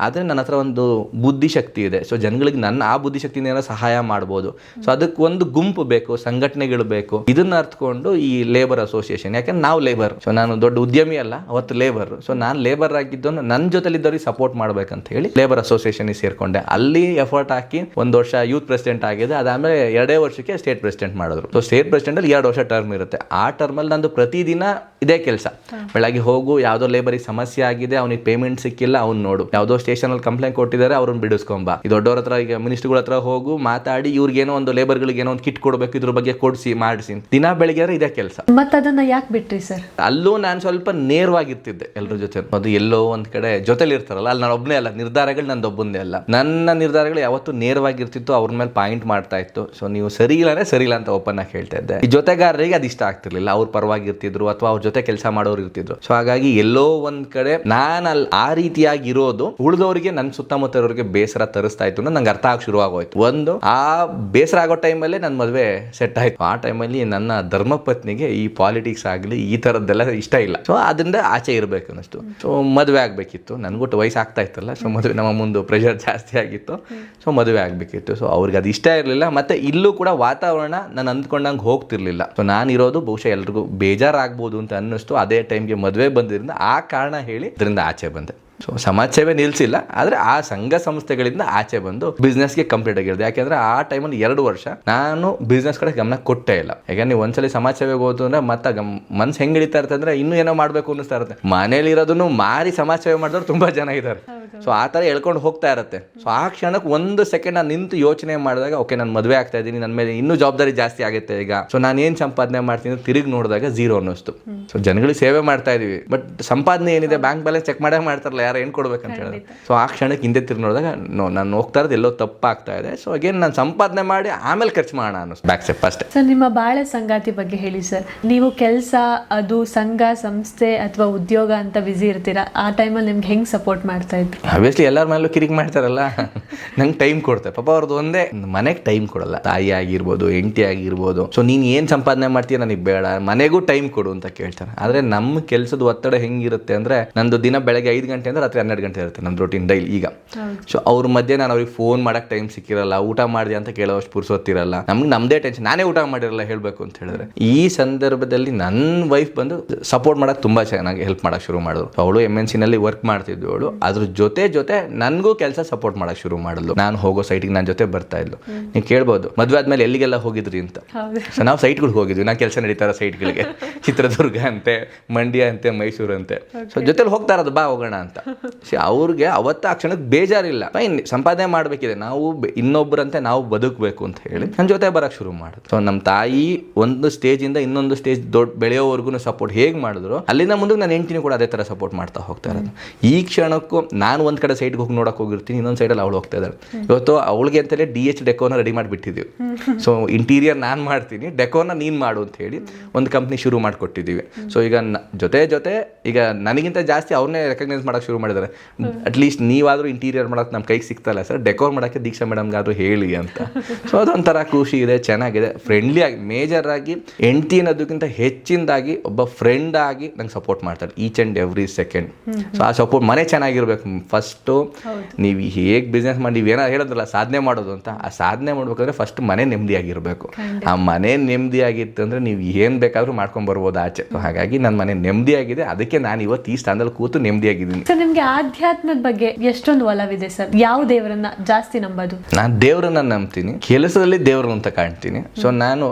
S2: ಆದರೆ ನನ್ನ ಹತ್ರ ಒಂದು ಬುದ್ಧಿಶಕ್ತಿ ಇದೆ. ಸೊ ಜನಗಳಿಗೆ ಆ ಬುದ್ಧಿಶಕ್ತಿಯಿಂದ ಸಹಾಯ ಮಾಡ್ಬೋದು. ಸೊ ಅದಕ್ಕೆ ಒಂದು ಗುಂಪು ಬೇಕು, ಸಂಘಟನೆಗಳು ಬೇಕು. ಇದನ್ನ ಅರ್ಥಕೊಂಡು ಈ ಲೇಬರ್ ಅಸೋಸಿಯೇಷನ್, ಯಾಕಂದ್ರೆ ನಾವು ಲೇಬರ್. ಸೊ ನಾನು ದೊಡ್ಡ ಉದ್ಯಮಿ ಅಲ್ಲ, ಅವತ್ತು ಲೇಬರ್. ಸೊ ನಾನು ಲೇಬರ್ ಆಗಿದ್ದವನು ನನ್ನ ಜೊತೆಲಿದ್ದವ್ರಿಗೆ ಸಪೋರ್ಟ್ ಮಾಡ್ಬೇಕಂತ ಹೇಳಿ ಲೇಬರ್ ಅಸೋಸಿಯೇಷನ್ಗೆ ಸೇರ್ಕೊಂಡೆ. ಅಲ್ಲಿ ಎಫರ್ಟ್ ಹಾಕಿ 1 ವರ್ಷ ಯೂತ್ ಪ್ರೆಸಿಡೆಂಟ್ ಆಗಿದೆ. ಅದಾದಮೇಲೆ 2 ವರ್ಷಕ್ಕೆ ಸ್ಟೇಟ್ ಪ್ರೆಸಿಡೆಂಟ್ ಮಾಡಿದ್ರು. ಸೊ ಸ್ಟೇಟ್ ಪ್ರೆಸಿಡೆಂಟಲ್ಲಿ 2 ವರ್ಷ ಟರ್ಮ್ ಇರುತ್ತೆ. ಆ ಟರ್ಮಲ್ಲಿ ನಂದು ಪ್ರತಿದಿನ ಇದೇ ಕೆಲಸ. ಬೆಳಗ್ಗೆ ಹೋಗು, ಯಾವುದೋ ಲೇಬರಿಗೆ ಸಮಸ್ಯೆ ಆಗಿದೆ, ಅವನಿಗೆ ಪೇಮೆಂಟ್ ಸಿಕ್ಕಿಲ್ಲ, ಅವ್ನು ನೋಡು. ಯಾವುದೋ ಸ್ಟೇಷನಲ್ಲಿ ಕಂಪ್ಲೇಂಟ್ ಕೊಟ್ಟಿದ್ದಾರೆ, ಅವ್ರನ್ನ ಬಿಡಿಸ್ಕೊಂಬ. ಈ ದೊಡ್ಡವ್ರ ಹತ್ರ, ಈಗ ಮಿನಿಸ್ಟರ್ಗಳ ಹತ್ರ ಹೋಗು, ಮಾತಾಡಿ ಇವ್ರಿಗೇನೋ ಒಂದು ಲೇಬರ್ಗಳಿಗೆ ಏನೋ ಒಂದು ಕಿಟ್ ಕೊಡಬೇಕು, ಇದ್ರ ಬಗ್ಗೆ ಕೊಡಿಸಿ ಮಾಡಿಸಿ. ದಿನ ಬೆಳಿಗ್ಗೆ ಇದೇ ಕೆಲಸ.
S1: ಮತ್ತೆ ಅದನ್ನ ಯಾಕೆ ಬಿಟ್ರಿ ಸರ್?
S2: ಅಲ್ಲೂ ನಾನು ಸ್ವಲ್ಪ ನೇರವಾಗಿರ್ತಿದ್ದೆ ಎಲ್ಲರ ಜೊತೆ. ಅದು ಎಲ್ಲೋ ಒಂದ್ ಕಡೆ ಜೊತೆಲಿ ಇರ್ತಾರಲ್ಲ, ಅಲ್ಲಿ ನಾನು ಒಬ್ಬನೇ ಅಲ್ಲ, ನಿರ್ಧಾರಗಳು ನಂದು ಒಬ್ಬಂದೇ ಅಲ್ಲ. ನನ್ನ ನಿರ್ಧಾರಗಳು ಯಾವತ್ತೂ ನೇರವಾಗಿರ್ತಿತ್ತು, ಅವ್ರ ಮೇಲೆ ಪಾಯಿಂಟ್ ಮಾಡ್ತಾ ಇತ್ತು. ಸೊ ನೀವು ಸರಿ ಇಲ್ಲ ಅಂತ ಓಪನ್ ಆಗಿ ಹೇಳ್ತಾ ಇದ್ದೆ. ಈ ಜೊತೆಗಾರರಿಗೆ ಅದು ಇಷ್ಟ ಆಗ್ತಿರ್ಲಿಲ್ಲ, ಅವ್ರ ಪರವಾಗಿರ್ತಿದ್ರು ಅಥವಾ ಅವ್ರ ಜೊತೆ ಕೆಲಸ ಮಾಡೋರು ಇರ್ತಿದ್ರು. ಸೊ ಹಾಗಾಗಿ ಎಲ್ಲೋ ಒಂದ್ ಕಡೆ ನಾನು ಅಲ್ಲಿ ಆ ರೀತಿಯಾಗಿ ಇರೋದು ಉಳಿದವರಿಗೆ, ನನ್ನ ಸುತ್ತಮುತ್ತ ಇರೋರಿಗೆ ಬೇಸರ ತರಿಸ್ತಾ ಇತ್ತು ಅನ್ನೋದು ನಂಗೆ ಅರ್ಥ ಆಗಿ ಶುರು ಆಗೋಯ್ತು. ಒಂದು, ಆ ಬೇಸರ ಆಗೋ ಟೈಮಲ್ಲೇ ನನ್ನ ಮದುವೆ ಸೆಟ್ ಆಯ್ತು. ಆ ಟೈಮಲ್ಲಿ ನನ್ನ ಧರ್ಮಪತ್ನಿಗೆ ಈ ಪಾಲಿಟಿಕ್ಸ್ ಆಗಲಿ ಈ ಥರದ್ದೆಲ್ಲ ಇಷ್ಟ ಇಲ್ಲ. ಸೊ ಅದರಿಂದ ಆಚೆ ಇರಬೇಕು ಅನ್ನಿಸ್ತು. ಸೊ ಮದುವೆ ಆಗಬೇಕಿತ್ತು. ನನಗೊಟ್ಟು ವಯಸ್ಸು ಆಗ್ತಾ ಇತ್ತಲ್ಲ, ಸೊ ಮದುವೆ ನಮ್ಮ ಮುಂದೆ ಪ್ರೆಷರ್ ಜಾಸ್ತಿ ಆಗಿತ್ತು. ಸೊ ಮದುವೆ ಆಗಬೇಕಿತ್ತು. ಸೊ ಅವ್ರಿಗೆ ಅದು ಇಷ್ಟ ಇರಲಿಲ್ಲ. ಮತ್ತು ಇಲ್ಲೂ ಕೂಡ ವಾತಾವರಣ ನಾನು ಅಂದ್ಕೊಂಡಂಗೆ ಹೋಗ್ತಿರ್ಲಿಲ್ಲ. ಸೊ ನಾನಿರೋದು ಬಹುಶಃ ಎಲ್ರಿಗೂ ಬೇಜಾರಾಗ್ಬೋದು ಅಂತ ಅನ್ನಿಸ್ತು. ಅದೇ ಟೈಮ್ಗೆ ಮದುವೆ ಬಂದಿದ್ದರಿಂದ ಆ ಕಾರಣ ಹೇಳಿ ಇದರಿಂದ ಆಚೆ ಬಂದೆ. ಸೊ ಸಮಾಜ ಸೇವೆ ನಿಲ್ಲಿಸಿಲ್ಲ, ಆದರೆ ಆ ಸಂಘ ಸಂಸ್ಥೆಗಳಿಂದ ಆಚೆ ಬಂದು ಬಿಸ್ನೆಸ್ಗೆ ಕಂಪ್ಲೀಟ್ ಆಗಿರೋದು. ಯಾಕೆಂದ್ರೆ ಆ ಟೈಮಲ್ಲಿ 2 ವರ್ಷ ನಾನು ಬಿಸ್ನೆಸ್ ಕಡೆ ಗಮನ ಕೊಟ್ಟೇ ಇಲ್ಲ. ಯಾಕಂದ್ರೆ ನೀವು ಒಂದ್ಸಲಿ ಸಮಾಜ ಸೇವೆಗೆ ಹೋದ್ರು ಅಂದ್ರೆ ಮತ್ತೆ ಮನ್ಸು ಹೆಂಗೆ ಹಿಡಿತಾ ಇರ್ತದೆ ಅಂದ್ರೆ ಇನ್ನೂ ಏನೋ ಮಾಡಬೇಕು ಅನ್ನಿಸ್ತಾ ಇರುತ್ತೆ. ಮನೇಲಿ ಇರೋದನ್ನು ಮಾರಿ ಸಮಾಜ ಸೇವೆ ಮಾಡಿದವ್ರು ತುಂಬ ಜನ ಇದ್ದಾರೆ. ಸೊ ಆ ಥರ ಹೇಳ್ಕೊಂಡು ಹೋಗ್ತಾ ಇರುತ್ತೆ. ಸೊ ಆ ಕ್ಷಣಕ್ಕೆ 1 ಸೆಕೆಂಡ್ ನಾನು ನಿಂತು ಯೋಚನೆ ಮಾಡಿದಾಗ, ಓಕೆ ನಾನು ಮದುವೆ ಆಗ್ತಾ ಇದ್ದೀನಿ, ನನ್ನ ಮೇಲೆ ಇನ್ನೂ ಜವಾಬ್ದಾರಿ ಜಾಸ್ತಿ ಆಗುತ್ತೆ ಈಗ. ಸೊ ನಾನು ಏನು ಸಂಪಾದನೆ ಮಾಡ್ತೀನಿ ತಿರುಗಿ ನೋಡಿದಾಗ 0 ಅನ್ನಿಸ್ತು. ಸೊ ಜನಗಳಿಗೆ ಸೇವೆ ಮಾಡ್ತಾ ಇದೀವಿ, ಬಟ್ ಸಂಪಾದನೆ ಏನಿದೆ, ಬ್ಯಾಂಕ್ ಬ್ಯಾಲೆನ್ಸ್ ಚೆಕ್ ಮಾಡೇ ಮಾಡ್ತಾರಲ್ಲ, ಯಾರು ಏನು ಕೊಡ್ಬೇಕಂತ ಹೇಳಿದ್ರೆ. ಸೊ ಆ ಕ್ಷಣಕ್ಕೆ ಹಿಂದೆ ತಿರುಗಿ ನೋಡಿದಾಗ ನಾನು ಹೋಗ್ತಾ ಇರೋದು ಎಲ್ಲೋ ತಪ್ಪಾಗ್ತಾ ಇದೆ. ಸೊ ಅಗೇನ್ ನಾನು ಸಂಪಾದನೆ ಮಾಡಿ ಆಮೇಲೆ ಖರ್ಚು ಮಾಡೋಣ ಅನ್ನಿಸ್ತು. ಬ್ಯಾಕ್ ಸ್ಟೆಪ್ ಅಷ್ಟೇ.
S1: ಸರ್, ನಿಮ್ಮ ಬಾಳೆ ಸಂಗಾತಿ ಬಗ್ಗೆ ಹೇಳಿ ಸರ್. ನೀವು ಕೆಲಸ, ಅದು ಸಂಘ ಸಂಸ್ಥೆ ಅಥವಾ ಉದ್ಯೋಗ ಅಂತ ಬಿಸಿ ಇರ್ತೀರಾ, ಆ ಟೈಮಲ್ಲಿ ನಿಮ್ಗೆ ಹೆಂಗೆ ಸಪೋರ್ಟ್ ಮಾಡ್ತಾ ಇದ್ರು?
S2: ಆಬ್ವಿಯಸ್ಲಿ ಎಲ್ಲರ ಮೇಲೂ ಕಿರಿಕ್ ಮಾಡ್ತಾರಲ್ಲ, ನಂಗೆ ಟೈಮ್ ಕೊಡ್ತಾರೆ. ಪಾಪ ಅವ್ರದ್ದು ಒಂದೇ, ಮನೆಗೆ ಟೈಮ್ ಕೊಡಲ್ಲ. ತಾಯಿ ಆಗಿರ್ಬೋದು, ಹೆಂಡತಿ ಆಗಿರ್ಬೋದು. ಸೊ ನೀನು ಏನು ಸಂಪಾದನೆ ಮಾಡ್ತೀಯ ನನಗೆ ಬೇಡ, ಮನೆಗೂ ಟೈಮ್ ಕೊಡು ಅಂತ ಕೇಳ್ತಾರೆ. ಆದರೆ ನಮ್ಮ ಕೆಲಸದ ಒತ್ತಡ ಹೆಂಗಿರುತ್ತೆ ಅಂದರೆ, ನಂದು ದಿನ ಬೆಳಗ್ಗೆ 5 ಗಂಟೆ ಅಂದರೆ ರಾತ್ರಿ 12 ಗಂಟೆ ಇರುತ್ತೆ ನನ್ನ ರೂಟೀನ್ ಡೈಲಿ ಈಗ. ಸೊ ಅವ್ರ ಮಧ್ಯೆ ನಾನು ಅವ್ರಿಗೆ ಫೋನ್ ಮಾಡಕ್ಕೆ ಟೈಮ್ ಸಿಕ್ಕಿರಲ್ಲ, ಊಟ ಮಾಡಿದೆ ಅಂತ ಕೇಳೋಷ್ಟು ಪುರ್ಸೊತ್ತಿರಲ್ಲ. ನಮ್ದೇ ಟೆನ್ಷನ್, ನಾನೇ ಊಟ ಮಾಡಿರಲ್ಲ ಹೇಳಬೇಕು ಅಂತ ಹೇಳಿದ್ರೆ. ಈ ಸಂದರ್ಭದಲ್ಲಿ ನನ್ನ ವೈಫ್ ಬಂದು ಸಪೋರ್ಟ್ ಮಾಡೋಕ್ಕೆ ತುಂಬ ಚೆನ್ನಾಗಿ ಹೆಲ್ಪ್ ಮಾಡೋಕ್ಕೆ ಶುರು ಮಾಡಿದ್ರು. ಅವಳು MNC ನಲ್ಲಿ ವರ್ಕ್ ಮಾಡ್ತಿದ್ಳು. ಅವಳು ಅದ್ರ ಜೊತೆ ನನಗೂ ಕೆಲಸ ಸಪೋರ್ಟ್ ಮಾಡೋಕ್ಕೆ ಶುರು ಮಾಡಿದ್ಲು. ನಾನು ಹೋಗೋ ಸೈಟಿಗೆ ನನ್ನ ಜೊತೆ ಬರ್ತಾ ಇದ್ಲು. ನೀವು ಕೇಳ್ಬೋದು, ಮದುವೆ ಆದ್ಮೇಲೆ ಎಲ್ಲಿಗೆಲ್ಲ ಹೋಗಿದ್ರಿ ಅಂತ. ಸೊ ನಾವು ಸೈಟ್ಗಳಿಗೆ ಹೋಗಿದ್ವಿ, ನಾನು ಕೆಲಸ ನಡೀತಾರ ಸೈಟ್ಗಳಿಗೆ, ಚಿತ್ರದುರ್ಗ ಅಂತೆ, ಮಂಡ್ಯ ಅಂತೆ, ಮೈಸೂರು ಅಂತೆ. ಸೊ ಜೊತೆಲಿ ಹೋಗ್ತಾ ಇರೋದು, ಬಾ ಹೋಗೋಣ ಅಂತ. ಅವ್ರಿಗೆ ಅವತ್ತು ಆ ಕ್ಷಣಕ್ಕೆ ಬೇಜಾರಿಲ್ಲ, ಸಂಪಾದನೆ ಮಾಡಬೇಕಿದೆ, ನಾವು ಇನ್ನೊಬ್ಬರಂತೆ ನಾವು ಬದುಕಬೇಕು ಅಂತ ಹೇಳಿ ನನ್ನ ಜೊತೆ ಬರೋಕ್ಕೆ ಶುರು ಮಾಡಿದ್ರು. ಸೊ ನಮ್ಮ ತಾಯಿ ಒಂದು ಸ್ಟೇಜಿಂದ ಇನ್ನೊಂದು ಸ್ಟೇಜ್ ದೊಡ್ಡ ಬೆಳೆಯೋವರೆಗೂ ಸಪೋರ್ಟ್ ಹೇಗೆ ಮಾಡಿದ್ರು, ಅಲ್ಲಿಂದ ಮುಂದೆ ನಾನು ಹೆಂಡ್ತಿನೂ ಕೂಡ ಅದೇ ಥರ ಸಪೋರ್ಟ್ ಮಾಡ್ತಾ ಹೋಗ್ತಾ ಇರೋದು. ಈ ಕ್ಷಣಕ್ಕೂ ನಾನು ನಾನು ಒಂದು ಕಡೆ ಸೈಡ್ಗೆ ಹೋಗಿ ನೋಡಕ್ಕೆ ಹೋಗಿರ್ತೀನಿ, ಇನ್ನೊಂದು ಸೈಡಲ್ಲಿ ಅವಳು ಹೋಗ್ತಾ ಇದ್ದಾಳೆ. ಇವತ್ತು ಅವಳಿಗೆ ಅಂತಲೇ DH ಡೆಕೋನ ರೆಡಿ ಮಾಡಿಬಿಟ್ಟಿದ್ದೀವಿ. ಸೊ ಇಂಟೀರಿಯರ್ ನಾನು ಮಾಡ್ತೀನಿ, ಡೆಕೋನ ನೀನು ಮಾಡು ಅಂತ ಹೇಳಿ ಒಂದು ಕಂಪ್ನಿ ಶುರು ಮಾಡಿಕೊಟ್ಟಿದ್ದೀವಿ. ಸೊ ಈಗ ಜೊತೆ ಈಗ ನನಗಿಂತ ಜಾಸ್ತಿ ಅವ್ರನ್ನೇ ರೆಕಗ್ನೈಸ್ ಮಾಡೋಕ್ಕೆ ಶುರು ಮಾಡಿದ್ದಾರೆ. ಅಟ್ಲೀಸ್ಟ್ ನೀವಾದರೂ ಇಂಟೀರಿಯರ್ ಮಾಡೋಕ್ಕೆ ನಮ್ಮ ಕೈಗೆ ಸಿಗ್ತಲ್ಲ ಸರ್, ಡೆಕೋರ್ ಮಾಡೋಕ್ಕೆ ದೀಕ್ಷಾ ಮೇಡಮ್ಗಾದ್ರೂ ಹೇಳಿ ಅಂತ. ಸೊ ಅದೊಂಥರ ಖುಷಿ ಇದೆ, ಚೆನ್ನಾಗಿದೆ. ಫ್ರೆಂಡ್ಲಿ ಆಗಿ, ಮೇಜರ್ ಆಗಿ ಹೆಂಡ್ತಿ ಅನ್ನೋದಕ್ಕಿಂತ ಹೆಚ್ಚಿನದಾಗಿ ಒಬ್ಬ ಫ್ರೆಂಡ್ ಆಗಿ ನಂಗೆ ಸಪೋರ್ಟ್ ಮಾಡ್ತಾರೆ each and every second. So ಆ ಸಪೋರ್ಟ್, ಮನೆ ಚೆನ್ನಾಗಿರ್ಬೇಕು ಫಸ್ಟು. ನೀವು ಹೇಗೆ ಬಿಸ್ನೆಸ್ ಮಾಡಿ ನೀವೇನೋ ಹೇಳೋದ್ರಲ್ಲ ಸಾಧನೆ ಮಾಡೋದು ಅಂತ, ಆ ಸಾಧನೆ ಮಾಡ್ಬೇಕಂದ್ರೆ ಫಸ್ಟ್ ಮನೆ ನೆಮ್ಮದಿಯಾಗಿರ್ಬೇಕು. ಆ ಮನೆ ನೆಮ್ಮದಿಯಾಗಿತ್ತು ಅಂದರೆ ನೀವು ಏನು ಬೇಕಾದರೂ ಮಾಡ್ಕೊಂಡು ಬರ್ಬೋದು ಆಚೆ. ಹಾಗಾಗಿ ನನ್ನ ಮನೆ ನೆಮ್ಮದಿಯಾಗಿದೆ, ಅದಕ್ಕೆ ನಾನು ಇವತ್ತು ಈ ಸ್ಥಾನದಲ್ಲಿ ಕೂತು ನೆಮ್ಮದಿಯಾಗಿದ್ದೀನಿ.
S1: ಸರ್, ನಿಮಗೆ ಆಧ್ಯಾತ್ಮದ ಬಗ್ಗೆ ಎಷ್ಟೊಂದು ಒಲವಿದೆ ಸರ್? ಯಾವ ದೇವರನ್ನ ಜಾಸ್ತಿ ನಂಬೋದು?
S2: ನಾನು ದೇವರನ್ನ ನಂಬ್ತೀನಿ, ಕೆಲಸದಲ್ಲಿ ದೇವರು ಅಂತ ಕಾಣ್ತೀನಿ. ಸೊ ನಾನು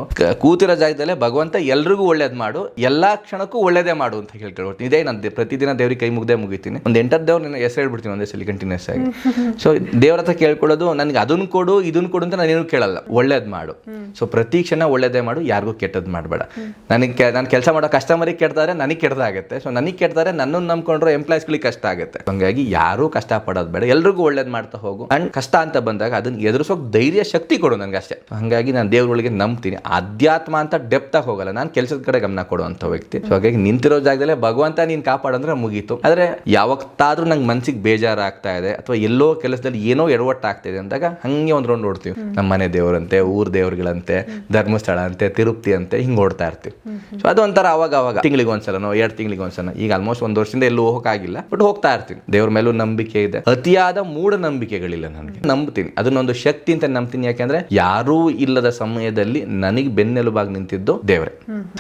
S2: ಕೂತಿರೋ ಜಾಗದಲ್ಲೇ ಭಗವಂತ ಎಲ್ರಿಗೂ ಒಳ್ಳೇದು ಮಾಡು, ಎಲ್ಲಾ ಕ್ಷಣಕ್ಕೂ ಒಳ್ಳೇದೇ ಮಾಡು ಅಂತ ಹೇಳ್ಕೊಳ್ತೀನಿ. ಇದೇ ನಾನು ಪ್ರತಿದಿನ ದೇವ್ರಿಗೆ ಕೈ ಮುಗ್ದೇ ಮುಗಿತೀನಿ. ಒಂದು 8 ದೇವ್ರು ನನ್ನ ಹೆಸರು ಹೇಳ್ಬಿಡ್ತೀನಿ ಒಂದೇ ಸಲ ಕಂಟಿನ್ಯೂಸ್ ಆಗಿ. ಸೊ ದೇವ್ರ ಹತ್ರ ಕೇಳ್ಕೊಳ್ಳೋದು, ನನಗೆ ಅದನ್ನು ಕೊಡು ಇದನ್ನು ಕೊಡು ಅಂತ ನಾನೇನು ಕೇಳಲ್ಲ, ಒಳ್ಳೇದು ಮಾಡು. ಸೊ ಪ್ರತಿ ಕ್ಷಣ ಒಳ್ಳೇದೇ ಮಾಡು, ಯಾರಿಗೂ ಕೆಟ್ಟದ್ದು ಮಾಡಬೇಡ. ನಾನು ಕೆಲಸ ಮಾಡೋ ಕಸ್ಟಮರಿಗೆ ಕೆಡ್ತಾರೆ, ನನಗೆ ಕೆಟ್ಟದಾಗುತ್ತೆ. ಸೊ ನನಗೆ ಕೆಡ್ತಾರೆ, ನನ್ನನ್ನು ನಂಬ್ಕೊಂಡ್ರೆ ಎಂಪ್ಲಾಯ್ಸ್ಗಳಿಗೆ ಕಷ್ಟ ಆಗುತ್ತೆ. ಹಂಗಾಗಿ ಯಾರೂ ಕಷ್ಟ ಪಡೋದು ಬೇಡ, ಎಲ್ರಿಗೂ ಒಳ್ಳೇದು ಮಾಡ್ತಾ ಹೋಗು. ಅಂಡ್ ಕಷ್ಟ ಅಂತ ಬಂದಾಗ ಅದನ್ನ ಎದುರಿಸೋಕೆ ಧೈರ್ಯ ಶಕ್ತಿ ಕೊಡು ನನಗೆ ಅಷ್ಟೇ. ಹಾಗಾಗಿ ನಾನು ದೇವ್ರಗಳಿಗೆ ನಂಬ್ತೀನಿ. ಅಧ್ಯಾತ್ಮ ಅಂತ ಡೆಪ್ತಾಗಿ ಹೋಗಲ್ಲ, ನಾನು ಕೆಲಸದ ಕಡೆ ಗಮನ ಕೊಡುವಂಥ ವ್ಯಕ್ತಿ. ಸೊ ಹಾಗಾಗಿ ನಿಂತಿರೋ ಜಾಗದಲ್ಲೇ ಭಗವಂತ ನೀನು ಕಾಪಾಡಂದ್ರೆ ಮುಗೀತು. ಆದರೆ ಯಾವತ್ತಾದ್ರೂ ನಂಗೆ ಮನ್ಸಿಗೆ ಬೇಜಾರಾಗ್ತಾ ಇದೆ ಅಥವಾ ಎಲ್ಲೋ ಕೆಲಸದಲ್ಲಿ ಏನೋ ಎಡವಟ್ಟಾಗ್ತಾ ಇದೆ ಅಂದಾಗ ಹಂಗೆ ಒಂದು ರೌಂಡ್ ಓಡ್ತೀವಿ. ನಮ್ಮ ಮನೆ ದೇವರಂತೆ, ಊರ್ ದೇವ್ರುಗಳಂತೆ, ಧರ್ಮಸ್ಥಳ ಅಂತೆ, ತಿರುಪತಿ ಅಂತೆ, ಹಿಂಗೆ ಓಡ್ತಾ ಇರ್ತೀವಿ. ಸೊ ಅದೊಂಥರ ಅವಾಗ ತಿಂಗಳಿಗೆ ಒಂದ್ಸಲನೋ 2 ತಿಂಗಳಿಗೆ ಒಂದ್ಸಲ, ಈಗ ಆಲ್ಮೋಸ್ಟ್ 1 ವರ್ಷದಿಂದ ಎಲ್ಲೂ ಹೋಗೋಕ್ಕಾಗಿಲ್ಲ, ಬಟ್ ಹೋಗ್ತಾ ಇರ್ತೀನಿ. ದೇವ್ರ ಮೇಲೂ ನಂಬಿಕೆ ಇದೆ, ಅತಿಯಾದ ಮೂಢನಂಬಿಕೆಗಳಿಲ್ಲ ನನಗೆ. ನಂಬ್ತೀನಿ, ಅದನ್ನೊಂದು ಶಕ್ತಿ ಅಂತ ನಂಬ್ತೀನಿ. ಯಾಕೆಂದ್ರೆ ಯಾರೂ ಇಲ್ಲದ ಸಮಯದಲ್ಲಿ ನನಗೆ ಬೆನ್ನೆಲುಬಾಗಿ ನಿಂತಿದ್ದು ದೇವರೇ.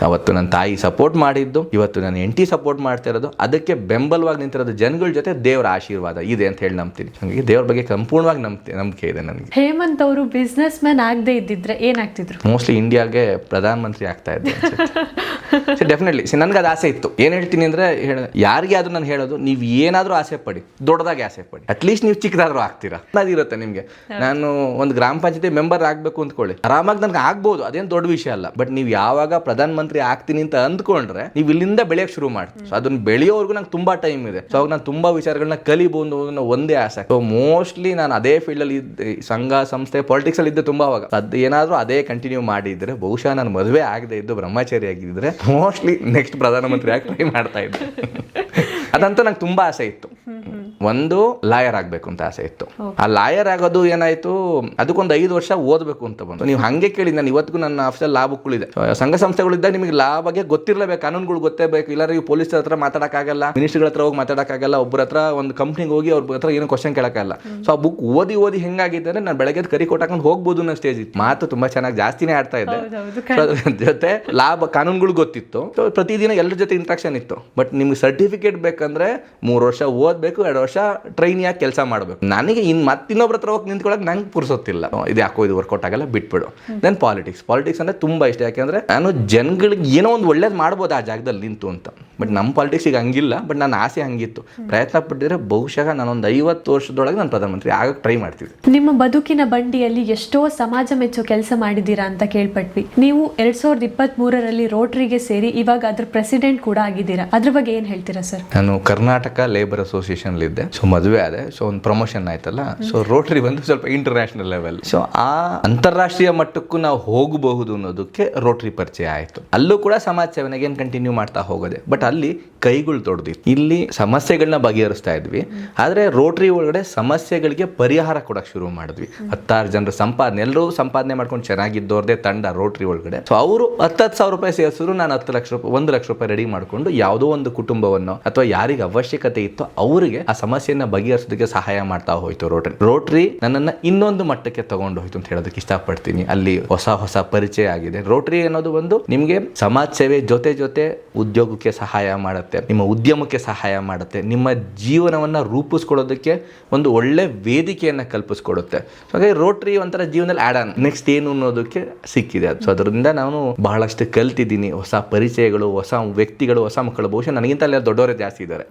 S2: ಅವತ್ತು ನನ್ನ ತಾಯಿ ಸಪೋರ್ಟ್ ಮಾಡಿದ್ದು, ಇವತ್ತು ನನ್ನ ಹೆಂಡತಿ ಸಪೋರ್ಟ್ ಮಾಡ್ತಾ ಇರೋದು, ಅದಕ್ಕೆ ಬೆಂಬಲವಾಗಿ ನಿಂತಿರೋದು ಜನಗಳ ಜೊತೆ ದೇವರ ಆಶೀರ್ವಾದ ಇದೆ ಅಂತ ಹೇಳಿ ನಂಬ್ತೀನಿ. ಹಾಗಾಗಿ ದೇವ್ರ ಬಗ್ಗೆ ಸಂಪೂರ್ಣವಾಗಿ ನಂಬಿಕೆ ಇದೆ ನನಗೆ.
S1: ಹೇಮಂತ್ ಅವರು ಬಿಸ್ನೆಸ್ ಮ್ಯಾನ್ ಆಗದೆ ಇದ್ದಿದ್ರೆ ಏನಾಗ್ತಿದ್ರು?
S2: ಮೋಸ್ಟ್ಲಿ ಇಂಡಿಯಾಗೆ ಪ್ರಧಾನ ಮಂತ್ರಿ ಆಗ್ತಾ ಇದ್ದೆ. ಡೆಫಿನೆಟ್ಲಿ ನನಗೆ ಅದು ಆಸೆ ಇತ್ತು. ಏನ್ ಹೇಳ್ತೀನಿ ಅಂದ್ರೆ, ಯಾರಿಗೆ ಆದ್ರೂ ನಾನು ಹೇಳೋದು, ನೀವು ಏನಾದ್ರೂ ಆಸೆ ಪಡಿ, ದೊಡ್ಡದಾಗಿ ಆಸೆ ಪಡಿ, ಅಟ್ಲೀಸ್ಟ್ ನೀವು ಚಿಕ್ಕದಾದ್ರೂ ಆಗ್ತೀರಾ. ಅದಿರುತ್ತೆ ನಿಮ್ಗೆ. ನಾನು ಒಂದು ಗ್ರಾಮ ಪಂಚಾಯತಿ ಮೆಂಬರ್ ಆಗ್ಬೇಕು ಅಂದ್ಕೊಳ್ಳಿ, ಆರಾಮಾಗಿ ನನ್ಗೆ ಆಗ್ಬೋದು, ಅದೇನು ದೊಡ್ಡ ವಿಷಯ ಅಲ್ಲ. ಬಟ್ ನೀವು ಯಾವಾಗ ಪ್ರಧಾನ ಮಂತ್ರಿ ಆಗ್ತೀನಿ ಅಂತ ಅಂದ್ಕೊಂಡ್ರೆ ನೀವು ಇಲ್ಲಿಂದ ಬೆಳೆಯಕ್ಕೆ ಶುರು ಮಾಡ್ತೀವಿ. ಸೊ ಅದನ್ನ ಬೆಳೆಯೋವರೆಗೂ ನಂಗೆ ತುಂಬಾ ಟೈಮ್ ಇದೆ. ಸೊ ಅವಾಗ ನಾನು ತುಂಬಾ ವಿಚಾರಗಳನ್ನ ಕಲಿಬಹುದು ಅನ್ನೋ ಒಂದೇ ಆಸೆ. ಸೊ ಮೋಸ್ಟ್ಲಿ ನಾನು ಅದೇ ಫೀಲ್ಡ್ ಅಲ್ಲಿ ಸಂಘ ಸಂಸ್ಥೆ ಪಾಲಿಟಿಕ್ಸ್ ಅಲ್ಲಿ ಇದ್ದೆ ತುಂಬಾ. ಅವಾಗ ಅದು ಏನಾದ್ರೂ ಅದೇ ಕಂಟಿನ್ಯೂ ಮಾಡಿದ್ರೆ, ಬಹುಶಃ ನಾನು ಮದುವೆ ಆಗದೆ ಇದ್ದು ಬ್ರಹ್ಮಚಾರಿ ಆಗಿದ್ರೆ ಮೋಸ್ಟ್ಲಿ ನೆಕ್ಸ್ಟ್ ಪ್ರಧಾನಮಂತ್ರಿ ಆಗಿ ಟ್ರೈ ಮಾಡ್ತಾ ಇದ್ದೆ. ಅದಂತೂ ನಂಗೆ ತುಂಬಾ ಆಸೆ ಇತ್ತು. ಒಂದು ಲಾಯರ್ ಆಗ್ಬೇಕು ಅಂತ ಆಸೆ ಇತ್ತು. ಆ ಲಾಯರ್ ಆಗೋದು ಏನಾಯ್ತು, ಅದಕ್ಕೊಂದು 5 ವರ್ಷ ಓದಬೇಕು ಅಂತ ಬಂತು. ನೀವು ಹಂಗೆ ಕೇಳಿ, ನಾನು ಇವತ್ತಿಗೂ ನನ್ನ ಆಫೀಸಲ್ಲಿ ಲಾ ಬುಕ್ಗಳಿದೆ. ಸಂಘ ಸಂಸ್ಥೆಗಳಿದ್ದಾಗ ನಿಮಗೆ ಲಾ ಬಗ್ಗೆ ಗೊತ್ತಿರಲೇಬೇಕು, ಕಾನೂನುಗಳು ಗೊತ್ತೇಬೇಕು. ಇಲ್ಲಾಂದ್ರೆ ನೀವು ಪೊಲೀಸ್ ಹತ್ರ ಮಾತಾಡಕ್ಕಾಗಲ್ಲ, ಮಿನಿಸ್ಟರ್ಗಳ ಹತ್ರ ಹೋಗಿ ಮಾತಾಡಕ್ಕಾಗಲ್ಲ, ಒಬ್ಬರ ಹತ್ರ ಒಂದು ಕಂಪ್ನಿಗೆ ಹೋಗಿ ಅವ್ರ ಹತ್ರ ಏನೋ ಕ್ವಶನ್ ಕೇಳಕ್ಕಾಗಲ್ಲ. ಸೊ ಆ ಬುಕ್ ಓದಿ ಹೆಂಗಾಗಿದೆ ಅಂದ್ರೆ, ನಾನು ಬೆಳಗ್ಗೆ ಕರಿ ಕೊಟ್ಟಾಕೊಂಡು ಹೋಗ್ಬೋದು ಅನ್ನೋ ಸ್ಟೇಜ್ ಇತ್ತು. ಮಾತು ತುಂಬಾ ಚೆನ್ನಾಗಿ ಜಾಸ್ತಿನೇ ಆಡ್ತಾ ಇದ್ದೆ. ಜೊತೆ ಲಾಭ ಕಾನೂನುಗಳು ಗೊತ್ತಿತ್ತು. ಸೊ ಪ್ರತಿದಿನ ಎಲ್ಲರ ಜೊತೆ ಇಂಟ್ರಾಕ್ಷನ್ ಇತ್ತು. ಬಟ್ ನಿಮ್ಗೆ ಸರ್ಟಿಫಿಕೇಟ್ ಬೇಕಂದ್ರೆ 3 ವರ್ಷ ಓದಬೇಕು, 2 ವರ್ಷ ಟ್ರೈನಿಯಾಗಿ ಕೆಲಸ ಮಾಡಬೇಕು. ನನಗೆ ಮತ್ತಿನ್ನೊಬ್ರ ಹತ್ರ ಹೋಗಿ ನಿಂತ್ಕೊಳ್ಳೋಕೆ ನಂಗೆ ಪುರ್ಸೊತ್ತಿಲ್ಲ. ಇದು ಯಾಕೋ ಇದು ವರ್ಕೌಟ್ ಆಗಲ್ಲ, ಬಿಟ್ಬಿಡು. ದೆನ್ ಪಾಲಿಟಿಕ್ಸ್ ಅಂದ್ರೆ ತುಂಬಾ ಇಷ್ಟ. ಯಾಕೆಂದ್ರೆ ನಾನು ಜನಗಳಿಗೆ ಏನೋ ಒಂದು ಒಳ್ಳೇದು ಮಾಡ್ಬೋದು ಆ ಜಾಗದಲ್ಲಿ ನಿಂತು ಅಂತ. ಬಟ್ ನಮ್ಮ ಪಾಲಿಟಿಕ್ಸ್ ಈಗ ಹಂಗಿಲ್ಲ. ಬಟ್ ನನ್ನ ಆಸೆ ಹಂಗಿತ್ತು. ಪ್ರಯತ್ನ ಪಟ್ಟಿದ್ರೆ ಬಹುಶಃ ನಾನೊಂದು 50 ವರ್ಷದೊಳಗೆ ನಾನು ಪ್ರಧಾನಮಂತ್ರಿ ಆಗಕ್ಕೆ ಟ್ರೈ ಮಾಡ್ತೀವಿ.
S1: ನಿಮ್ಮ ಬದುಕಿನ ಬಂಡಿಯಲ್ಲಿ ಎಷ್ಟೋ ಸಮಾಜ ಮೆಚ್ಚೋ ಕೆಲಸ ಮಾಡಿದ್ದೀರಾ ಅಂತ ಕೇಳ್ಪಟ್ವಿ. ನೀವು 2023ರಲ್ಲಿ ರೋಟರಿಗೆ ಸೇರಿ ಇವಾಗ ಅದ್ರ ಪ್ರೆಸಿಡೆಂಟ್ ಕೂಡ ಆಗಿದ್ದೀರಾ. ಅದ್ರ ಬಗ್ಗೆ ಏನ್ ಹೇಳ್ತೀರಾ ಸರ್?
S2: ನಾನು ಕರ್ನಾಟಕ ಲೇಬರ್ ಅಸೋಸಿಯೇಷನ್ ಇದ್ದೆ. ಸೊ ಮದುವೆ ಆದೆ. ಸೊ ಒಂದು ಪ್ರಮೋಷನ್ ಆಯ್ತಲ್ಲ. ಸೊ ರೋಟರಿ ಬಂದು ಸ್ವಲ್ಪ ಇಂಟರ್ನ್ಯಾಷನಲ್ ಲೆವೆಲ್. ಸೊ ಆ ಅಂತಾರಾಷ್ಟ್ರೀಯ ಮಟ್ಟಕ್ಕೂ ನಾವು ಹೋಗಬಹುದು ಅನ್ನೋದಕ್ಕೆ ರೋಟರಿ ಪರಿಚಯ ಆಯ್ತು. ಅಲ್ಲೂ ಕೂಡ ಸಮಾಜ ಸೇವನೆಗೆ ಕಂಟಿನ್ಯೂ ಮಾಡ್ತಾ ಹೋಗೋದೆ. ಬಟ್ ಅಲ್ಲಿ ಕೈಗಳು ತೊಡ್ದಿತ್ತು. ಇಲ್ಲಿ ಸಮಸ್ಯೆಗಳನ್ನ ಬಗೆಹರಿಸ್ತಾ ಇದ್ವಿ. ಆದ್ರೆ ರೋಟರಿ ಒಳಗಡೆ ಸಮಸ್ಯೆಗಳಿಗೆ ಪರಿಹಾರ ಕೊಡಕ್ಕೆ ಶುರು ಮಾಡಿದ್ವಿ. 16 ಜನರ ಸಂಪಾದನೆ, ಎಲ್ಲರೂ ಸಂಪಾದನೆ ಮಾಡ್ಕೊಂಡು ಚೆನ್ನಾಗಿದ್ದವ್ರದೇ ತಂಡ ರೋಟರಿ ಒಳಗಡೆ. ಸೊ ಅವರು 10,000 ರೂಪಾಯಿ ಸೇರಿಸಿದ್ರು, ನಾನು 10 ಲಕ್ಷ ರೂಪಾಯಿ 1 ಲಕ್ಷ ರೂಪಾಯಿ ರೆಡಿ ಮಾಡ್ಕೊಂಡು ಯಾವುದೋ ಒಂದು ಕುಟುಂಬವನ್ನು ಅಥವಾ ಯಾರಿಗೆ ಅವಶ್ಯಕತೆ ಇತ್ತು ಅವರಿಗೆ ಆ ಸಮಸ್ಯೆಯನ್ನ ಬಗೆಹರಿಸೋದಕ್ಕೆ ಸಹಾಯ ಮಾಡ್ತಾ ಹೋಯ್ತು ರೋಟರಿ. ನನ್ನನ್ನ ಇನ್ನೊಂದು ಮಟ್ಟಕ್ಕೆ ತಗೊಂಡು ಹೋಯ್ತು ಅಂತ ಹೇಳೋದಕ್ಕೆ ಇಷ್ಟಪಡ್ತೀನಿ. ಅಲ್ಲಿ ಹೊಸ ಪರಿಚಯ ಆಗಿದೆ. ರೋಟರಿ ಅನ್ನೋದು ಒಂದು ನಿಮ್ಗೆ ಸಮಾಜ ಸೇವೆ ಜೊತೆ ಉದ್ಯೋಗಕ್ಕೆ ಸಹಾಯ ಮಾಡುತ್ತೆ, ನಿಮ್ಮ ಉದ್ಯಮಕ್ಕೆ ಸಹಾಯ ಮಾಡುತ್ತೆ, ನಿಮ್ಮ ಜೀವನವನ್ನ ರೂಪಿಸ್ಕೊಳ್ಳೋದಕ್ಕೆ ಒಂದು ಒಳ್ಳೆ ವೇದಿಕೆಯನ್ನ ಕಲ್ಪಿಸ್ಕೊಡುತ್ತೆ. ಹಾಗಾಗಿ ರೋಟರಿ ಒಂಥರ ಜೀವನದಲ್ಲಿ ಆಡ್ ಆನ್ ನೆಕ್ಸ್ಟ್ ಏನು ಅನ್ನೋದಕ್ಕೆ ಸಿಕ್ಕಿದೆ ಅದು. ಸೊ ಅದರಿಂದ ನಾನು ಬಹಳಷ್ಟು ಕಲ್ತಿದ್ದೀನಿ. ಹೊಸ ಪರಿಚಯಗಳು, ಹೊಸ ವ್ಯಕ್ತಿಗಳು, ಹೊಸ ಮಕ್ಕಳು. ಬಹುಶಃ ನನಗಿಂತ ಅಲ್ಲಿ ದೊಡ್ಡವರೇ ಜಾಸ್ತಿ ಇದ್ದಾರೆ.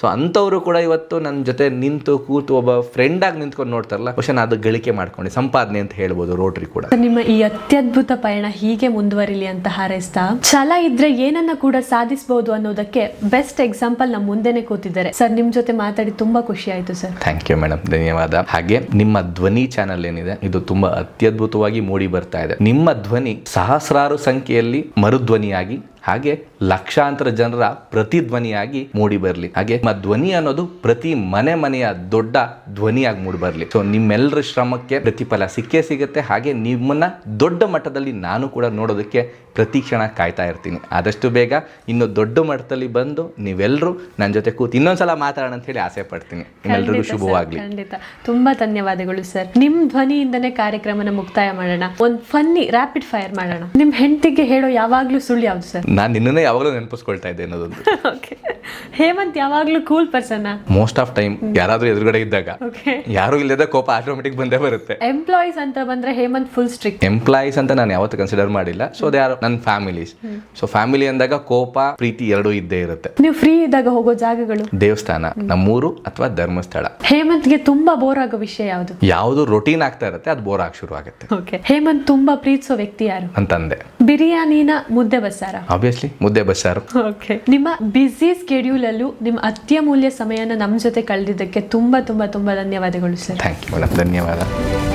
S2: ಸೊ ಅಂಥವ್ರು ಕೂಡ ಇವತ್ತು ನನ್ನ ಜೊತೆ ನಿಂತು ಕೂತು ಒಬ್ಬ ಫ್ರೆಂಡ್ ಆಗಿ ನಿಂತ್ಕೊಂಡು ನೋಡ್ತಾರಲ್ಲ, ಬಹುಶಃ ಅದು ಗಳಿಕೆ ಮಾಡ್ಕೊಂಡು ಸಂಪಾದನೆ ಅಂತ ಹೇಳ್ಬೋದು ರೋಟರಿ ಕೂಡ.
S1: ನಿಮ್ಮ ಈ ಅತ್ಯದ್ಭುತ ಪಯಣ ಹೀಗೆ ಮುಂದುವರಿಲಿ ಅಂತ ಹಾರೈಸ್ತಾ, ಛಲ ಇದ್ರೆ ಏನನ್ನ ಕೂಡ ಸಾಧಿಸಬಹುದು ಅನ್ನೋ ಅನ್ನೋದಕ್ಕೆ ಬೆಸ್ಟ್ ಎಕ್ಸಾಂಪಲ್ ನಮ್ಮ ಮುಂದೆನೆ ಕೂತಿದ್ದಾರೆ ಸರ್. ನಿಮ್ ಜೊತೆ ಮಾತಾಡಿ ತುಂಬಾ ಖುಷಿ ಆಯ್ತು ಸರ್.
S2: ಥ್ಯಾಂಕ್ ಯು ಮೇಡಮ್, ಧನ್ಯವಾದ. ಹಾಗೆ ನಿಮ್ಮ ಧ್ವನಿ ಚಾನಲ್ ಏನಿದೆ ಇದು ತುಂಬಾ ಅತ್ಯದ್ಭುತವಾಗಿ ಮೂಡಿ ಬರ್ತಾ ಇದೆ. ನಿಮ್ಮ ಧ್ವನಿ ಸಹಸ್ರಾರು ಸಂಖ್ಯೆಯಲ್ಲಿ ಮರುಧ್ವನಿಯಾಗಿ ಹಾಗೆ ಲಕ್ಷಾಂತರ ಜನರ ಪ್ರತಿಧ್ವನಿಯಾಗಿ ಮೂಡಿ ಬರಲಿ. ಹಾಗೆ ನಿಮ್ಮ ಧ್ವನಿ ಅನ್ನೋದು ಪ್ರತಿ ಮನೆಯ ದೊಡ್ಡ ಧ್ವನಿಯಾಗಿ ಮೂಡಿ ಬರಲಿ. ಸೊ ನಿಮ್ಮೆಲ್ಲರ ಶ್ರಮಕ್ಕೆ ಪ್ರತಿಫಲ ಸಿಕ್ಕೇ ಸಿಗುತ್ತೆ. ಹಾಗೆ ನಿಮ್ಮನ್ನ ದೊಡ್ಡ ಮಟ್ಟದಲ್ಲಿ ನಾನು ಕೂಡ ನೋಡೋದಕ್ಕೆ ಪ್ರತಿ ಕ್ಷಣ ಕಾಯ್ತಾ ಇರ್ತೀನಿ. ಆದಷ್ಟು ಬೇಗ ಇನ್ನು ದೊಡ್ಡ ಮಟ್ಟದಲ್ಲಿ ಬಂದು ನೀವೆಲ್ಲರೂ ನನ್ನ ಜೊತೆ ಕೂತು ಇನ್ನೊಂದ್ಸಲ ಮಾತಾಡೋಣ ಅಂತ ಹೇಳಿ ಆಸೆ ಪಡ್ತೀನಿ. ನಿಮ್ಮೆಲ್ಲರಿಗೂ ಶುಭವಾಗ್ಲಿ.
S1: ಖಂಡಿತ. ತುಂಬಾ ಧನ್ಯವಾದಗಳು ಸರ್. ನಿಮ್ ಧ್ವನಿಯಿಂದನೇ ಕಾರ್ಯಕ್ರಮನ ಮುಕ್ತಾಯ ಮಾಡೋಣ. ಒಂದು ಫನ್ನಿ ರ್ಯಾಪಿಡ್ ಫೈರ್ ಮಾಡೋಣ. ನಿಮ್ ಹೆಂಡತಿಗೆ ಹೇಳೋ ಯಾವಾಗ್ಲೂ ಸುಳ್ಳು ಯಾವ್ದು ಸರ್?
S2: ನಾನು ನಿನ್ನನ್ನೇ ಯಾವಾಗಲೂ ನೆನಪಿಸ್ಕೊಳ್ತಾ ಇದ್ದೆ ಅನ್ನೋದೊಂದು.
S1: ಓಕೆ. ಹೇಮಂತ್ ಯಾವಾಗ್ಲೂ cool person?
S2: Most of time ಯಾರಾದ್ರೂ ಎದುರುಗಡೆ ಇದ್ದಾಗ ಯಾರು ಇಲ್ಲದ ಕೋಪ ಆಟೋಮೆಟಿಕ್ ಬಂದೇ ಬರುತ್ತೆ.
S1: ಎಂಪ್ಲಾಯೀಸ್ ಅಂತ ಬಂದ್ರೆ ಹೇಮಂತ್ ಫುಲ್ ಸ್ಟ್ರಿಕ್ಟ್.
S2: ಎಂಪ್ಲಾಯೀಸ್ ಅಂತ ನಾನು ಯಾವತ್ತೂ ಕನ್ಸಿಡರ್ ಮಾಡಿಲ್ಲ. ಸೊ ದೇ ಆರ್ ನನ್ನ ಫ್ಯಾಮಿಲೀಸ್. ಸೊ ಫ್ಯಾಮಿಲಿ ಅಂದಾಗ ಕೋಪ ಪ್ರೀತಿ ಎರಡೂ ಇದ್ದೇ ಇರುತ್ತೆ.
S1: ನೀವು ಫ್ರೀ ಇದ್ದಾಗ ಹೋಗೋ ಜಾಗಗಳು?
S2: ದೇವಸ್ಥಾನ, ನಮ್ಮೂರು ಅಥವಾ ಧರ್ಮಸ್ಥಳ.
S1: ಹೇಮಂತ್ಗೆ ತುಂಬಾ ಬೋರ್ ಆಗೋ ವಿಷಯ ಯಾವುದು?
S2: ಯಾವುದು ರೊಟೀನ್ ಆಗ್ತಾ ಇರುತ್ತೆ ಅದು ಬೋರ್ ಆಗಿ ಶುರು ಆಗುತ್ತೆ.
S1: ಓಕೆ. ಹೇಮಂತ್ ತುಂಬಾ ಪ್ರೀತಿಸೋ ವ್ಯಕ್ತಿ ಯಾರು?
S2: ಅಂತಂದೆ.
S1: ಬಿರಿಯಾನಿನ ಮುದ್ದೆ ಬಸ್ಸಾರ?
S2: ಆಬ್ವಿಯಸ್ಲಿ ಮುದ್ದೆ ಬಸ್ಸಾರು.
S1: ಓಕೆ. ನಿಮ್ಮ ಬ್ಯುಸಿ ಸ್ಕೆಡ್ಯೂಲ್ ಅಲ್ಲೂ ನಿಮ್ಮ ಅತ್ಯಮೂಲ್ಯ ಸಮಯನ ನಮ್ಮ ಜೊತೆ ಕಳೆದಿದ್ದಕ್ಕೆ ತುಂಬಾ ತುಂಬಾ ತುಂಬಾ ಧನ್ಯವಾದಗಳು ಸರ್.
S2: ಥ್ಯಾಂಕ್ ಯು ಮೇಡಮ್, ಧನ್ಯವಾದ.